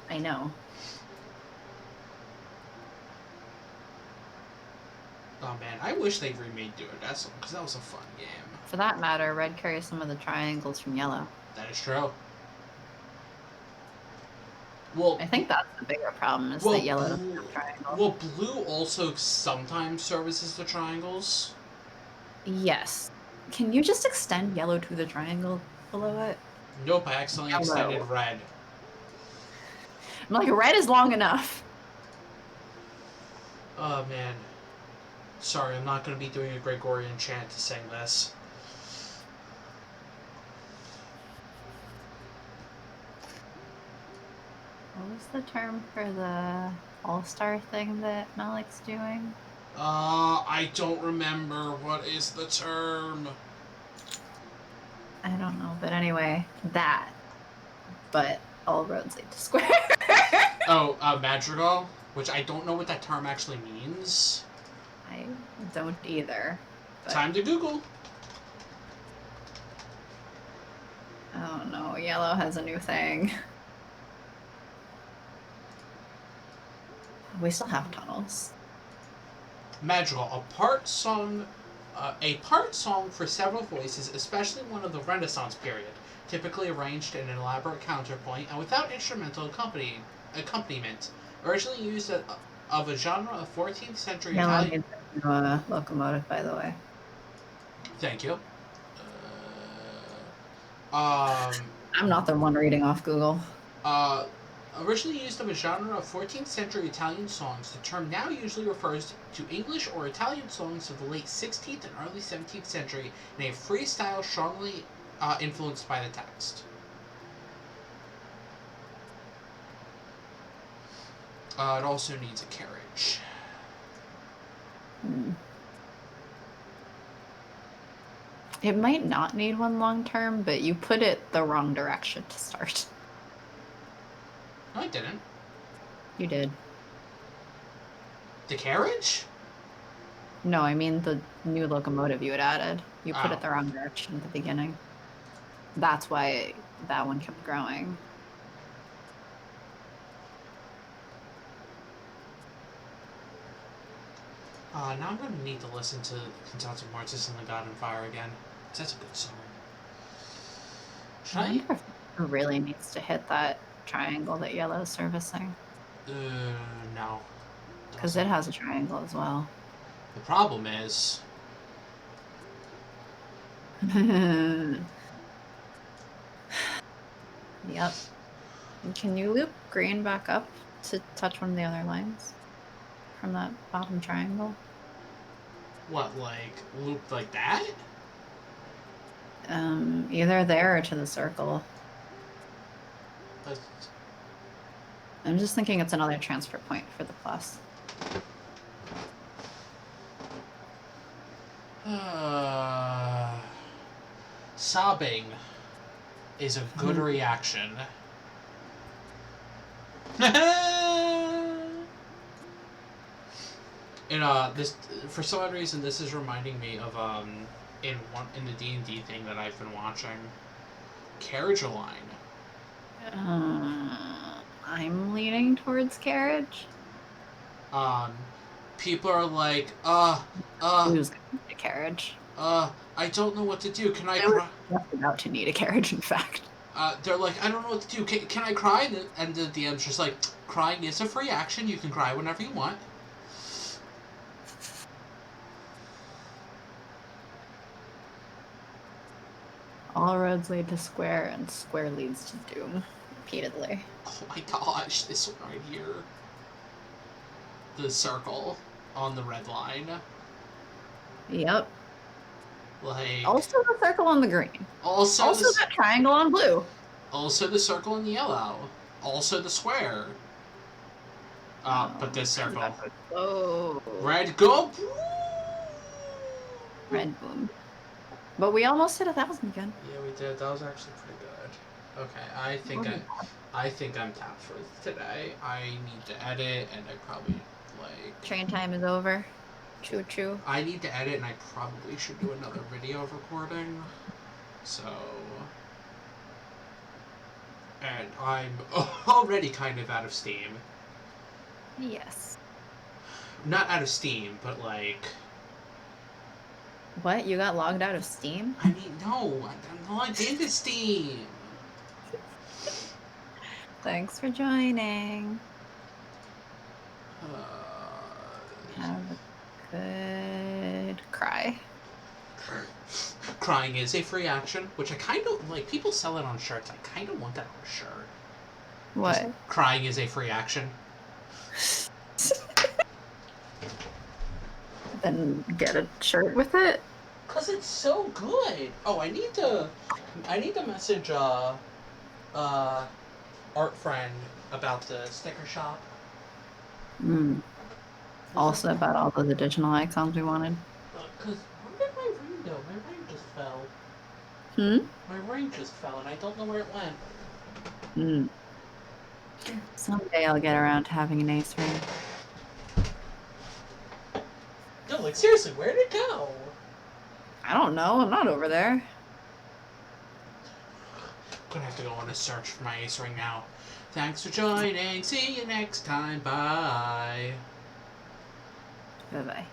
I know. Oh man, I wish they remade Duodecim because that was a fun game. For that matter, red carries some of the triangles from yellow. That is true. Well, I think that's the bigger problem is that yellow doesn't have triangles. Well, blue also sometimes services the triangles. Yes. Can you just extend yellow to the triangle below it? Nope, I accidentally extended red. I'm like, red is long enough. Oh man. Sorry, I'm not going to be doing a Gregorian chant to sing this. What was the term for the all-star thing that Malik's doing? I don't remember. What is the term? I don't know, but anyway, that. But all roads lead to square. Oh, madrigal? Which I don't know what that term actually means. I don't either. But... Time to Google. Oh no, yellow has a new thing. We still have tunnels. Madrigal, a part song for several voices, especially one of the Renaissance period, typically arranged in an elaborate counterpoint and without instrumental accompaniment. Originally used of a genre of 14th century Yellow Italian. needs a locomotive, by the way. Thank you. I'm not the one reading off Google. Originally used of a genre of 14th century Italian songs, the term now usually refers to English or Italian songs of the late 16th and early 17th century in a freestyle strongly influenced by the text. It also needs a carriage. It might not need one long term, but you put it the wrong direction to start. No, I didn't. You did. The carriage? No, I mean the new locomotive you had added. You put Oh. it the wrong direction at the beginning. That's why that one kept growing. Now I'm going to need to listen to Cantata Mortis and the God in Fire again. That's a good song. Should I wonder if it really needs to hit that triangle that yellow is servicing. No. Because it has a triangle as well. The problem is... Yep. Can you loop green back up to touch one of the other lines? From that bottom triangle? What, like, looped like that? Either there or to the circle. I'm just thinking it's another transfer point for the plus. Sobbing is a good reaction. And this, for some odd reason, this is reminding me of in the D&D thing that I've been watching, Carriage Align. I'm leaning towards carriage. people are like, Who's gonna need a carriage? I don't know what to do. Can I They were cry? just about to need a carriage, in fact. They're like, I don't know what to do. Can I cry? And the DM's just like, crying is a free action. You can cry whenever you want. All roads lead to square, and square leads to doom. Repeatedly. Oh my gosh, this one right here. The circle on the red line. Yep. Like, Also the circle on the green. also that triangle on blue. Also the circle in yellow. Also the square. But this circle. Oh. Red, go! Red boom. But we almost hit 1,000 again. Yeah, we did. That was actually pretty good. Okay, I think I'm tapped for today. I need to edit, and I probably, like... Train time is over. Choo choo. I need to edit, and I probably should do another video recording. So... And I'm already kind of out of steam. Yes. Not out of steam, but like... What? You got logged out of Steam? I mean, no, I'm logged into Steam. Thanks for joining. Have a good cry. Crying is a free action, which I kind of like. People sell it on shirts. I kind of want that on a shirt. What? Just, crying is a free action. Then get a shirt with it. Cause it's so good. Oh, I need to message art friend about the sticker shop. Also about all those additional icons we wanted. Cause where did my ring go? My ring just fell. My ring just fell, and I don't know where it went. Someday I'll get around to having an ace ring. No, like seriously, where did it go? I don't know. I'm not over there. I'm gonna have to go on a search for my ace ring now. Thanks for joining. See you next time. Bye. Bye bye.